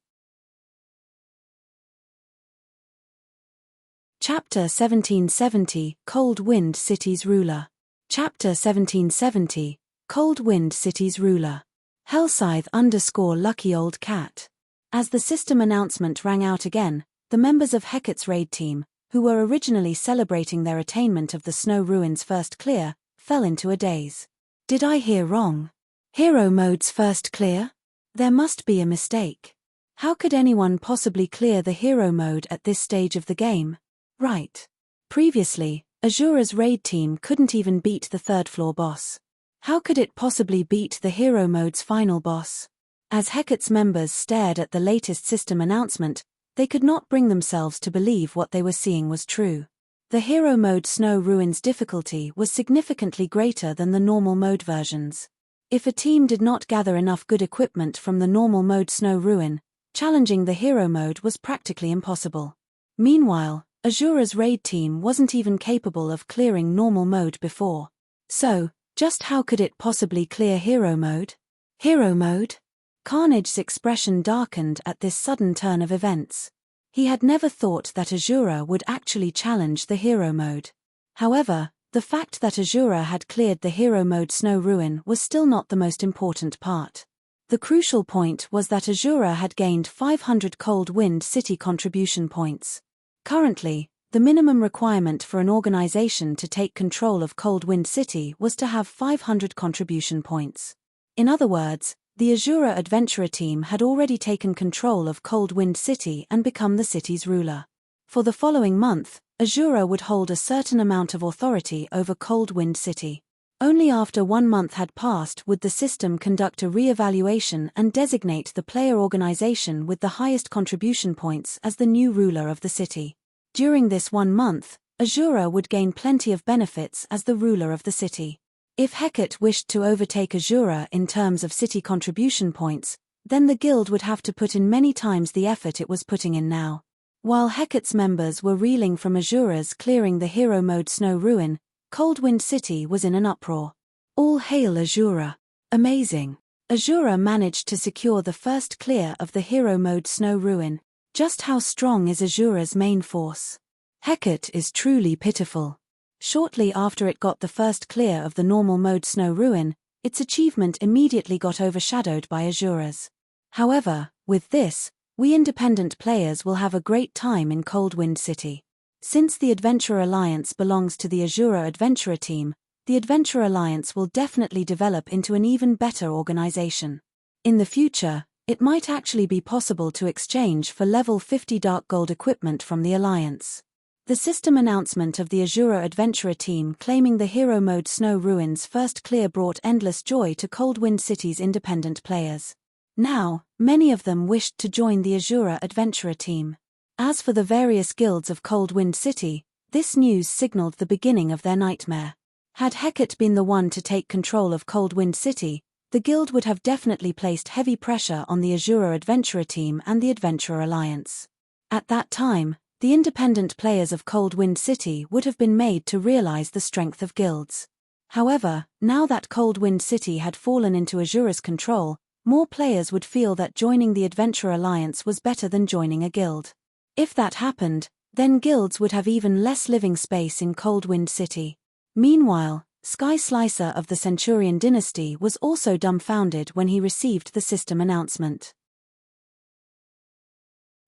Chapter 1770, Cold Wind City's Ruler. Chapter 1770, Cold Wind City's Ruler. Hellscythe _ Lucky Old Cat. As the system announcement rang out again, the members of Hecate's raid team, who were originally celebrating their attainment of the Snow Ruin's first clear, fell into a daze. Did I hear wrong? Hero mode's first clear? There must be a mistake. How could anyone possibly clear the hero mode at this stage of the game? Right. Previously, Azura's raid team couldn't even beat the third floor boss. How could it possibly beat the hero mode's final boss? As Hecate's members stared at the latest system announcement, they could not bring themselves to believe what they were seeing was true. The Hero Mode Snow Ruins difficulty was significantly greater than the normal mode versions. If a team did not gather enough good equipment from the normal mode Snow Ruin, challenging the Hero Mode was practically impossible. Meanwhile, Azura's raid team wasn't even capable of clearing normal mode before. So, just how could it possibly clear Hero Mode? Hero Mode? Carnage's expression darkened at this sudden turn of events. He had never thought that Azura would actually challenge the Hero Mode. However, the fact that Azura had cleared the Hero Mode Snow Ruin was still not the most important part. The crucial point was that Azura had gained 500 Cold Wind City contribution points. Currently, the minimum requirement for an organization to take control of Cold Wind City was to have 500 contribution points. In other words, the Azura Adventurer team had already taken control of Cold Wind City and become the city's ruler. For the following month, Azura would hold a certain amount of authority over Cold Wind City. Only after 1 month had passed would the system conduct a re-evaluation and designate the player organization with the highest contribution points as the new ruler of the city. During this 1 month, Azura would gain plenty of benefits as the ruler of the city. If Hecate wished to overtake Azura in terms of city contribution points, then the guild would have to put in many times the effort it was putting in now. While Hecate's members were reeling from Azura's clearing the Hero Mode Snow Ruin, Cold Wind City was in an uproar. All hail Azura! Amazing! Azura managed to secure the first clear of the Hero Mode Snow Ruin. Just how strong is Azura's main force? Hecate is truly pitiful. Shortly after it got the first clear of the normal mode Snow Ruin, its achievement immediately got overshadowed by Azura's. However, with this, we independent players will have a great time in Cold Wind City. Since the Adventurer Alliance belongs to the Azura Adventurer team, the Adventurer Alliance will definitely develop into an even better organization. In the future, it might actually be possible to exchange for level 50 Dark Gold equipment from the Alliance. The system announcement of the Azura Adventurer team claiming the Hero Mode Snow Ruins first clear brought endless joy to Cold Wind City's independent players. Now, many of them wished to join the Azura Adventurer team. As for the various guilds of Cold Wind City, this news signaled the beginning of their nightmare. Had Hecate been the one to take control of Cold Wind City, the guild would have definitely placed heavy pressure on the Azura Adventurer team and the Adventurer Alliance. At that time, the independent players of Cold Wind City would have been made to realize the strength of guilds. However, now that Cold Wind City had fallen into Azura's control, more players would feel that joining the Adventurer Alliance was better than joining a guild. If that happened, then guilds would have even less living space in Cold Wind City. Meanwhile, Sky Slicer of the Centurion dynasty was also dumbfounded when he received the system announcement.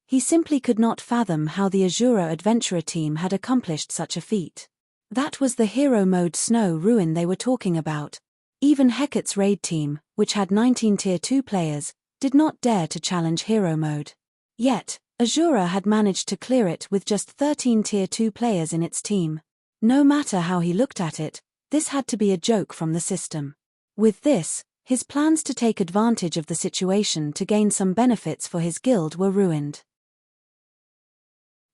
He simply could not fathom how the Azura Adventurer team had accomplished such a feat. That was the Hero Mode Snow Ruin they were talking about. Even Hecate's raid team, which had 19 Tier 2 players, did not dare to challenge Hero Mode. Yet, Azura had managed to clear it with just 13 Tier 2 players in its team. No matter how he looked at it, this had to be a joke from the system. With this, his plans to take advantage of the situation to gain some benefits for his guild were ruined.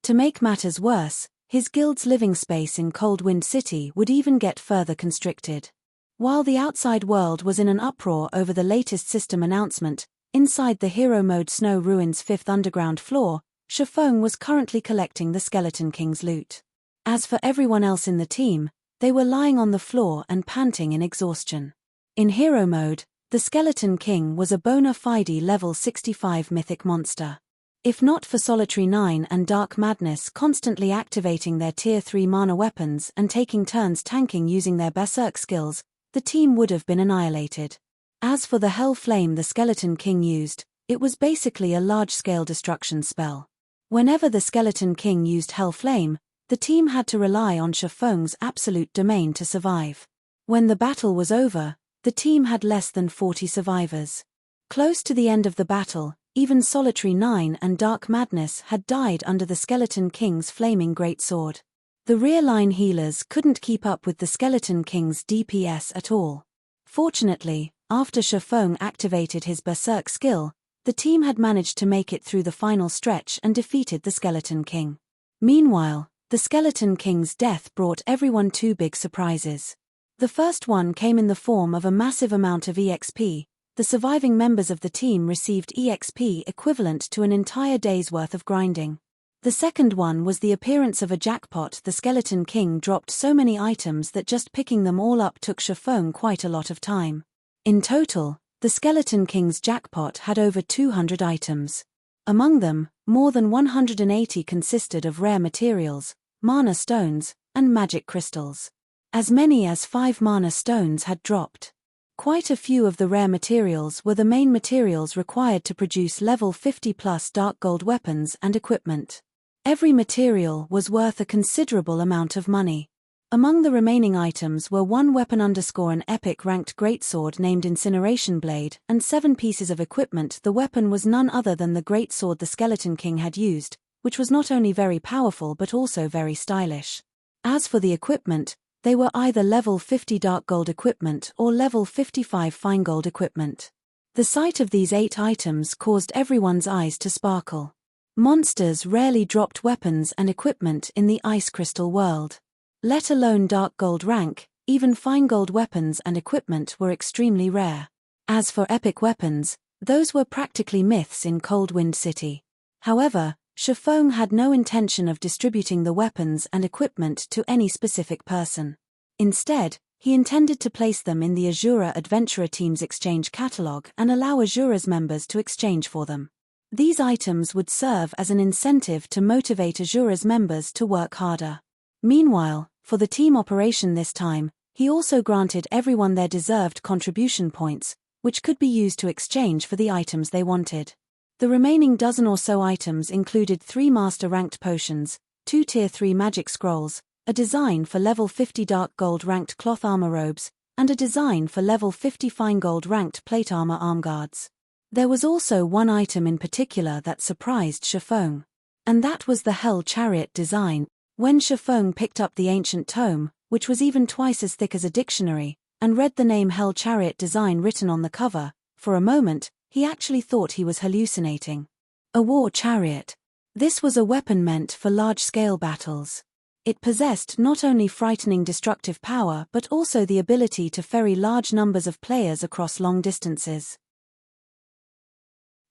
To make matters worse, his guild's living space in Cold Wind City would even get further constricted. While the outside world was in an uproar over the latest system announcement, inside the Hero Mode Snow Ruins 5th underground floor, Shafong was currently collecting the Skeleton King's loot. As for everyone else in the team, they were lying on the floor and panting in exhaustion. In Hero Mode, the Skeleton King was a bona fide level 65 mythic monster. If not for Solitary 9 and Dark Madness constantly activating their Tier 3 mana weapons and taking turns tanking using their Berserk skills, the team would have been annihilated. As for the Hell Flame the Skeleton King used, it was basically a large-scale destruction spell. Whenever the Skeleton King used Hell Flame, the team had to rely on Shafong's absolute domain to survive. When the battle was over, the team had less than 40 survivors. Close to the end of the battle, even Solitary 9 and Dark Madness had died under the Skeleton King's flaming greatsword. The rear-line healers couldn't keep up with the Skeleton King's DPS at all. Fortunately, after Shafong activated his Berserk skill, the team had managed to make it through the final stretch and defeated the Skeleton King. Meanwhile, The Skeleton King's death brought everyone two big surprises. The first one came in the form of a massive amount of EXP. The surviving members of the team received EXP equivalent to an entire day's worth of grinding. The second one was the appearance of a jackpot. The Skeleton King dropped so many items that just picking them all up took Chiffon quite a lot of time. In total, the Skeleton King's jackpot had over 200 items. Among them, more than 180 consisted of rare materials, mana stones, and magic crystals. As many as 5 mana stones had dropped. Quite a few of the rare materials were the main materials required to produce level 50 plus dark gold weapons and equipment. Every material was worth a considerable amount of money. Among the remaining items were one weapon _ an epic ranked greatsword named Incineration Blade and 7 pieces of equipment. The weapon was none other than the greatsword the Skeleton King had used, which was not only very powerful but also very stylish. As for the equipment, they were either level 50 dark gold equipment or level 55 fine gold equipment. The sight of these 8 items caused everyone's eyes to sparkle. Monsters rarely dropped weapons and equipment in the ice crystal world. Let alone dark gold rank, even fine gold weapons and equipment were extremely rare. As for epic weapons, those were practically myths in Cold Wind City. However, Chiffon had no intention of distributing the weapons and equipment to any specific person. Instead, he intended to place them in the Azura Adventurer Team's exchange catalog and allow Azura's members to exchange for them. These items would serve as an incentive to motivate Azura's members to work harder. Meanwhile, for the team operation this time, he also granted everyone their deserved contribution points, which could be used to exchange for the items they wanted. The remaining dozen or so items included 3 master-ranked potions, 2 Tier 3 magic scrolls, a design for level 50 dark gold ranked cloth armor robes, and a design for level 50 fine gold ranked plate armor arm guards. There was also one item in particular that surprised Chiffon. And that was the Hell Chariot design. When Chiffon picked up the ancient tome, which was even twice as thick as a dictionary, and read the name Hell Chariot design written on the cover, for a moment, he actually thought he was hallucinating. A war chariot. This was a weapon meant for large-scale battles. It possessed not only frightening destructive power but also the ability to ferry large numbers of players across long distances.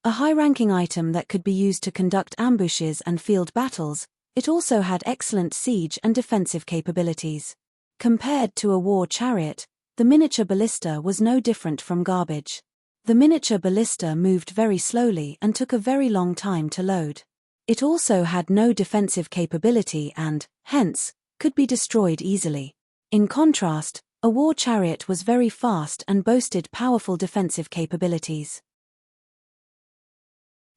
A high-ranking item that could be used to conduct ambushes and field battles, it also had excellent siege and defensive capabilities. Compared to a war chariot, the miniature ballista was no different from garbage. The miniature ballista moved very slowly and took a very long time to load. It also had no defensive capability and, hence, could be destroyed easily. In contrast, a war chariot was very fast and boasted powerful defensive capabilities.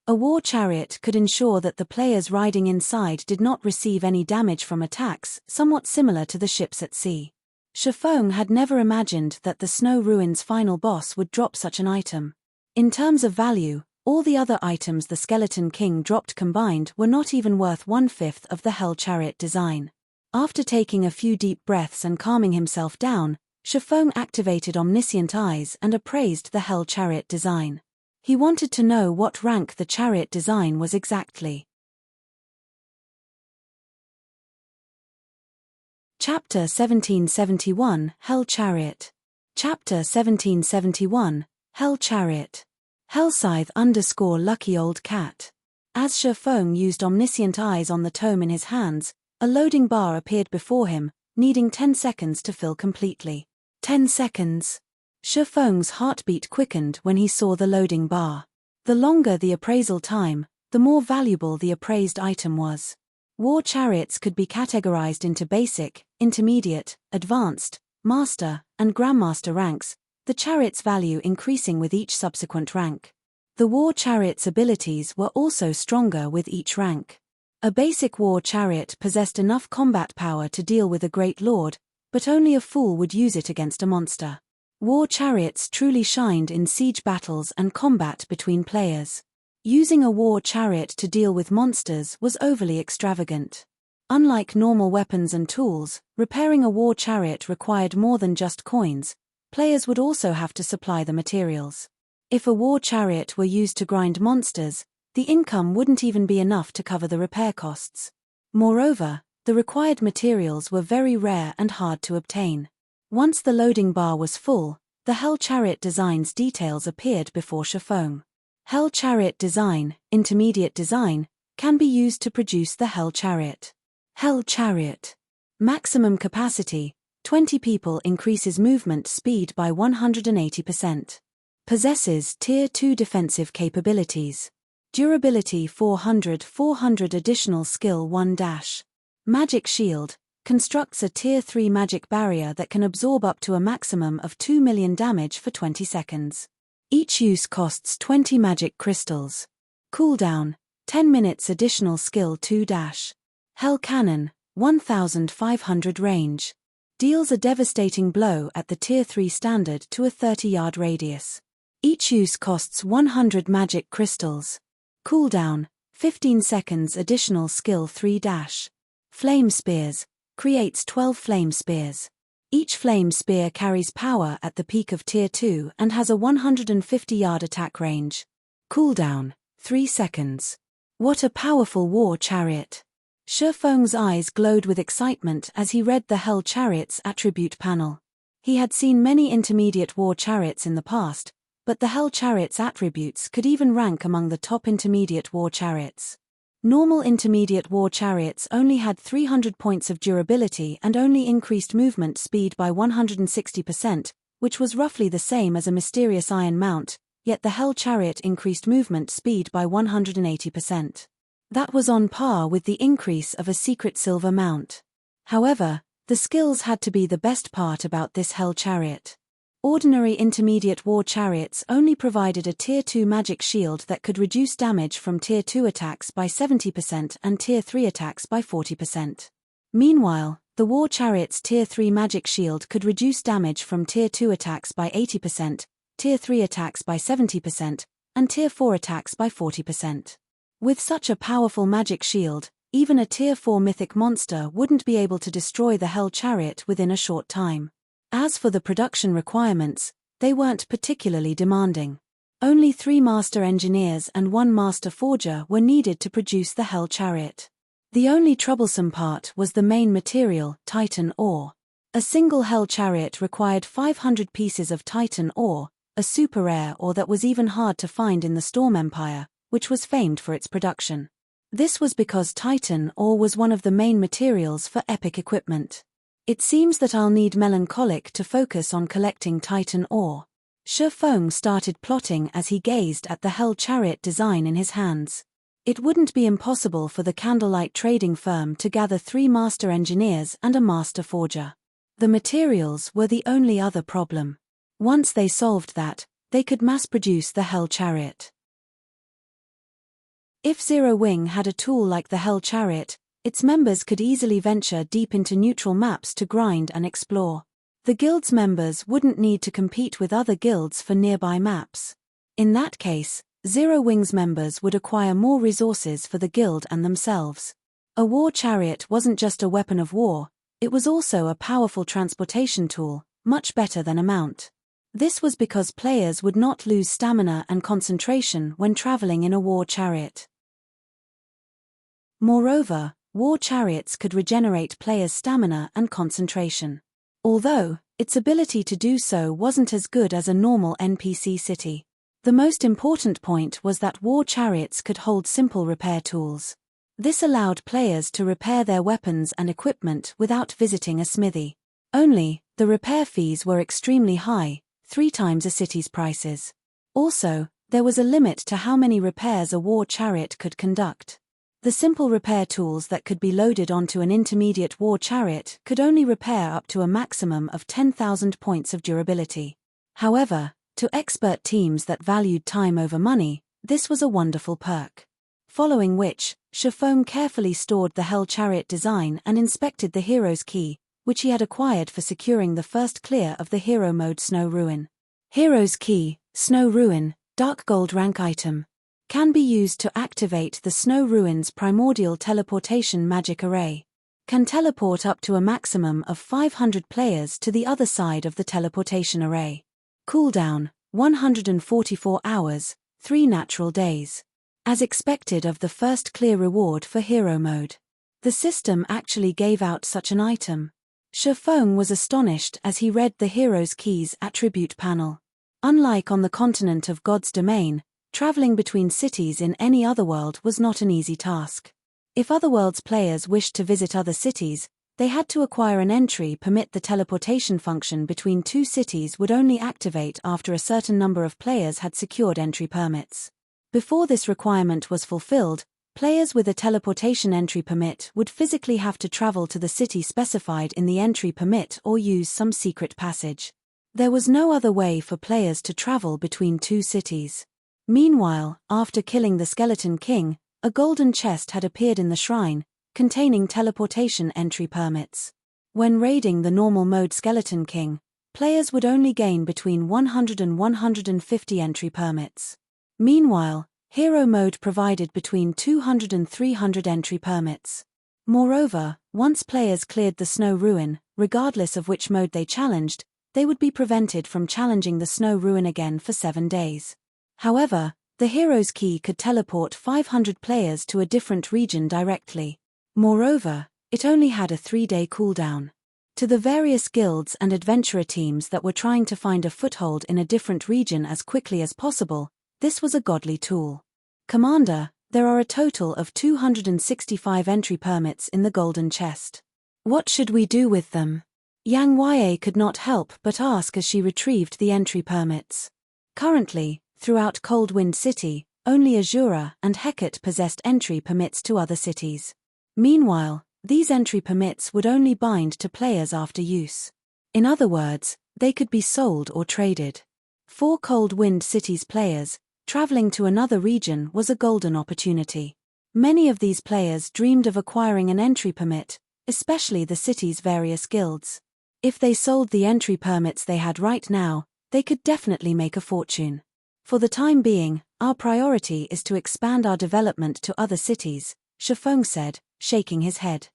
A war chariot could ensure that the players riding inside did not receive any damage from attacks, somewhat similar to the ships at sea. Chiffon had never imagined that the Snow Ruins final boss would drop such an item. In terms of value, all the other items the Skeleton King dropped combined were not even worth 1/5 of the Hell Chariot design. After taking a few deep breaths and calming himself down, Chiffon activated Omniscient Eyes and appraised the Hell Chariot design. He wanted to know what rank the chariot design was exactly. Chapter 1771, Hell Chariot. Chapter 1771, Hell Chariot. Hellscythe _lucky old cat. As Chiffon used Omniscient Eyes on the tome in his hands, a loading bar appeared before him, needing 10 seconds to fill completely. 10 seconds. Chiffon's heartbeat quickened when he saw the loading bar. The longer the appraisal time, the more valuable the appraised item was. War chariots could be categorized into basic, intermediate, advanced, master, and grandmaster ranks, the chariot's value increasing with each subsequent rank. The war chariot's abilities were also stronger with each rank. A basic war chariot possessed enough combat power to deal with a great lord, but only a fool would use it against a monster. War chariots truly shined in siege battles and combat between players. Using a war chariot to deal with monsters was overly extravagant. Unlike normal weapons and tools, repairing a war chariot required more than just coins. Players would also have to supply the materials. If a war chariot were used to grind monsters, the income wouldn't even be enough to cover the repair costs. Moreover, The required materials were very rare and hard to obtain. Once the loading bar was full, the Hell Chariot design's details appeared before Shifeng. Hell Chariot design, intermediate design, can be used to produce the Hell Chariot. Hell Chariot. Maximum capacity, 20 people, increases movement speed by 180%. Possesses Tier 2 defensive capabilities. Durability 400 additional skill 1 dash. Magic Shield. Constructs a Tier 3 magic barrier that can absorb up to a maximum of 2 million damage for 20 seconds. Each use costs 20 magic crystals. Cooldown, 10 minutes additional skill 2 dash. Hell Cannon, 1500 range. Deals a devastating blow at the Tier 3 standard to a 30-yard radius. Each use costs 100 magic crystals. Cooldown, 15 seconds additional skill 3 dash. Flame Spears. Creates 12 flame spears. Each flame spear carries power at the peak of Tier 2 and has a 150-yard attack range. Cooldown, 3 seconds. What a powerful war chariot! Shifeng's eyes glowed with excitement as he read the Hell Chariot's attribute panel. He had seen many intermediate war chariots in the past, but the Hell Chariot's attributes could even rank among the top intermediate war chariots. Normal intermediate war chariots only had 300 points of durability and only increased movement speed by 160%, which was roughly the same as a mysterious iron mount, yet the Hell Chariot increased movement speed by 180%. That was on par with the increase of a secret silver mount. However, the skills had to be the best part about this Hell Chariot. Ordinary intermediate war chariots only provided a Tier 2 magic shield that could reduce damage from Tier 2 attacks by 70% and Tier 3 attacks by 40%. Meanwhile, the war chariot's Tier 3 magic shield could reduce damage from Tier 2 attacks by 80%, Tier 3 attacks by 70%, and Tier 4 attacks by 40%. With such a powerful magic shield, even a Tier 4 mythic monster wouldn't be able to destroy the Hell Chariot within a short time. As for the production requirements, they weren't particularly demanding. Only 3 master engineers and 1 master forger were needed to produce the Hell Chariot. The only troublesome part was the main material, Titan ore. A single Hell Chariot required 500 pieces of Titan ore, a super rare ore that was even hard to find in the Storm Empire, which was famed for its production. This was because Titan ore was one of the main materials for epic equipment. It seems that I'll need Melancholic to focus on collecting Titan ore. Shifeng started plotting as he gazed at the Hell Chariot design in his hands. It wouldn't be impossible for the Candlelight trading firm to gather 3 master engineers and a master forger. The materials were the only other problem. Once they solved that, they could mass-produce the Hell Chariot. If Zero Wing had a tool like the Hell Chariot, its members could easily venture deep into neutral maps to grind and explore. The guild's members wouldn't need to compete with other guilds for nearby maps. In that case, Zero Wing's members would acquire more resources for the guild and themselves. A war chariot wasn't just a weapon of war, it was also a powerful transportation tool, much better than a mount. This was because players would not lose stamina and concentration when traveling in a war chariot. Moreover, war chariots could regenerate players' stamina and concentration. Although, its ability to do so wasn't as good as a normal NPC city. The most important point was that war chariots could hold simple repair tools. This allowed players to repair their weapons and equipment without visiting a smithy. Only, the repair fees were extremely high, 3 times a city's prices. Also, there was a limit to how many repairs a war chariot could conduct. The simple repair tools that could be loaded onto an intermediate war chariot could only repair up to a maximum of 10,000 points of durability. However, to expert teams that valued time over money, this was a wonderful perk. Following which, Shifeng carefully stored the Hell Chariot design and inspected the hero's key, which he had acquired for securing the first clear of the hero mode Snow Ruin. Hero's key, Snow Ruin, dark gold rank item. Can be used to activate the Snow Ruin's primordial teleportation magic array. Can teleport up to a maximum of 500 players to the other side of the teleportation array. Cooldown, 144 hours, 3 natural days. As expected of the first clear reward for hero mode. The system actually gave out such an item. Shifeng was astonished as he read the Hero's Keys attribute panel. Unlike on the continent of God's domain, traveling between cities in any otherworld was not an easy task. If Otherworld's players wished to visit other cities, they had to acquire an entry permit. The teleportation function between two cities would only activate after a certain number of players had secured entry permits. Before this requirement was fulfilled, players with a teleportation entry permit would physically have to travel to the city specified in the entry permit or use some secret passage. There was no other way for players to travel between two cities. Meanwhile, after killing the Skeleton King, a golden chest had appeared in the shrine, containing teleportation entry permits. When raiding the normal mode Skeleton King, players would only gain between 100 and 150 entry permits. Meanwhile, Hero mode provided between 200 and 300 entry permits. Moreover, once players cleared the Snow Ruin, regardless of which mode they challenged, they would be prevented from challenging the Snow Ruin again for 7 days. However, the Hero's Key could teleport 500 players to a different region directly. Moreover, it only had a 3-day cooldown. To the various guilds and adventurer teams that were trying to find a foothold in a different region as quickly as possible, this was a godly tool. Commander, there are a total of 265 entry permits in the golden chest. What should we do with them? Yang Ye could not help but ask as she retrieved the entry permits. Currently, throughout Cold Wind City, only Azura and Hecate possessed entry permits to other cities. Meanwhile, these entry permits would only bind to players after use. In other words, they could be sold or traded. For Cold Wind City's players, traveling to another region was a golden opportunity. Many of these players dreamed of acquiring an entry permit, especially the city's various guilds. If they sold the entry permits they had right now, they could definitely make a fortune. For the time being, our priority is to expand our development to other cities, Shifeng said, shaking his head.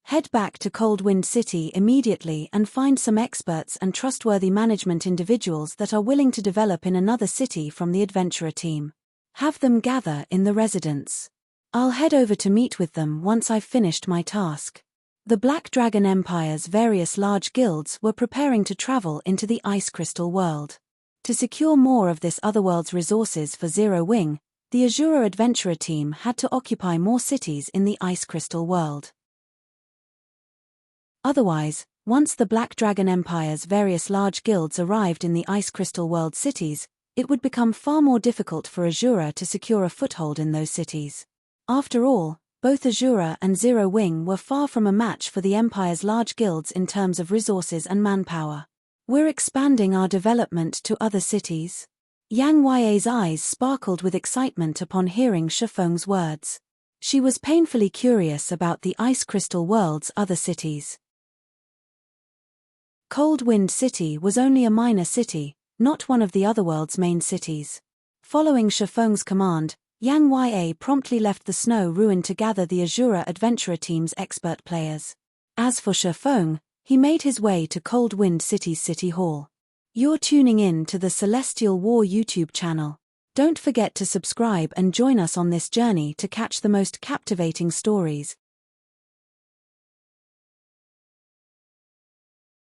Head back to Cold Wind City immediately and find some experts and trustworthy management individuals that are willing to develop in another city from the adventurer team. Have them gather in the residence. I'll head over to meet with them once I've finished my task. The Black Dragon Empire's various large guilds were preparing to travel into the Ice Crystal world. To secure more of this otherworld's resources for Zero Wing, the Azura adventurer team had to occupy more cities in the Ice Crystal world. Otherwise, once the Black Dragon Empire's various large guilds arrived in the Ice Crystal world cities, it would become far more difficult for Azura to secure a foothold in those cities. After all, both Azura and Zero Wing were far from a match for the Empire's large guilds in terms of resources and manpower. We're expanding our development to other cities. Yang Ye's eyes sparkled with excitement upon hearing Shifeng's words. She was painfully curious about the Ice Crystal world's other cities. Cold Wind City was only a minor city, not one of the otherworld's main cities. Following Shifeng's command, Yang Ye promptly left the Snow Ruin to gather the Azura adventurer team's expert players. As for Shifeng, he made his way to Cold Wind City's City Hall. You're tuning in to the Celestial War YouTube channel. Don't forget to subscribe and join us on this journey to catch the most captivating stories,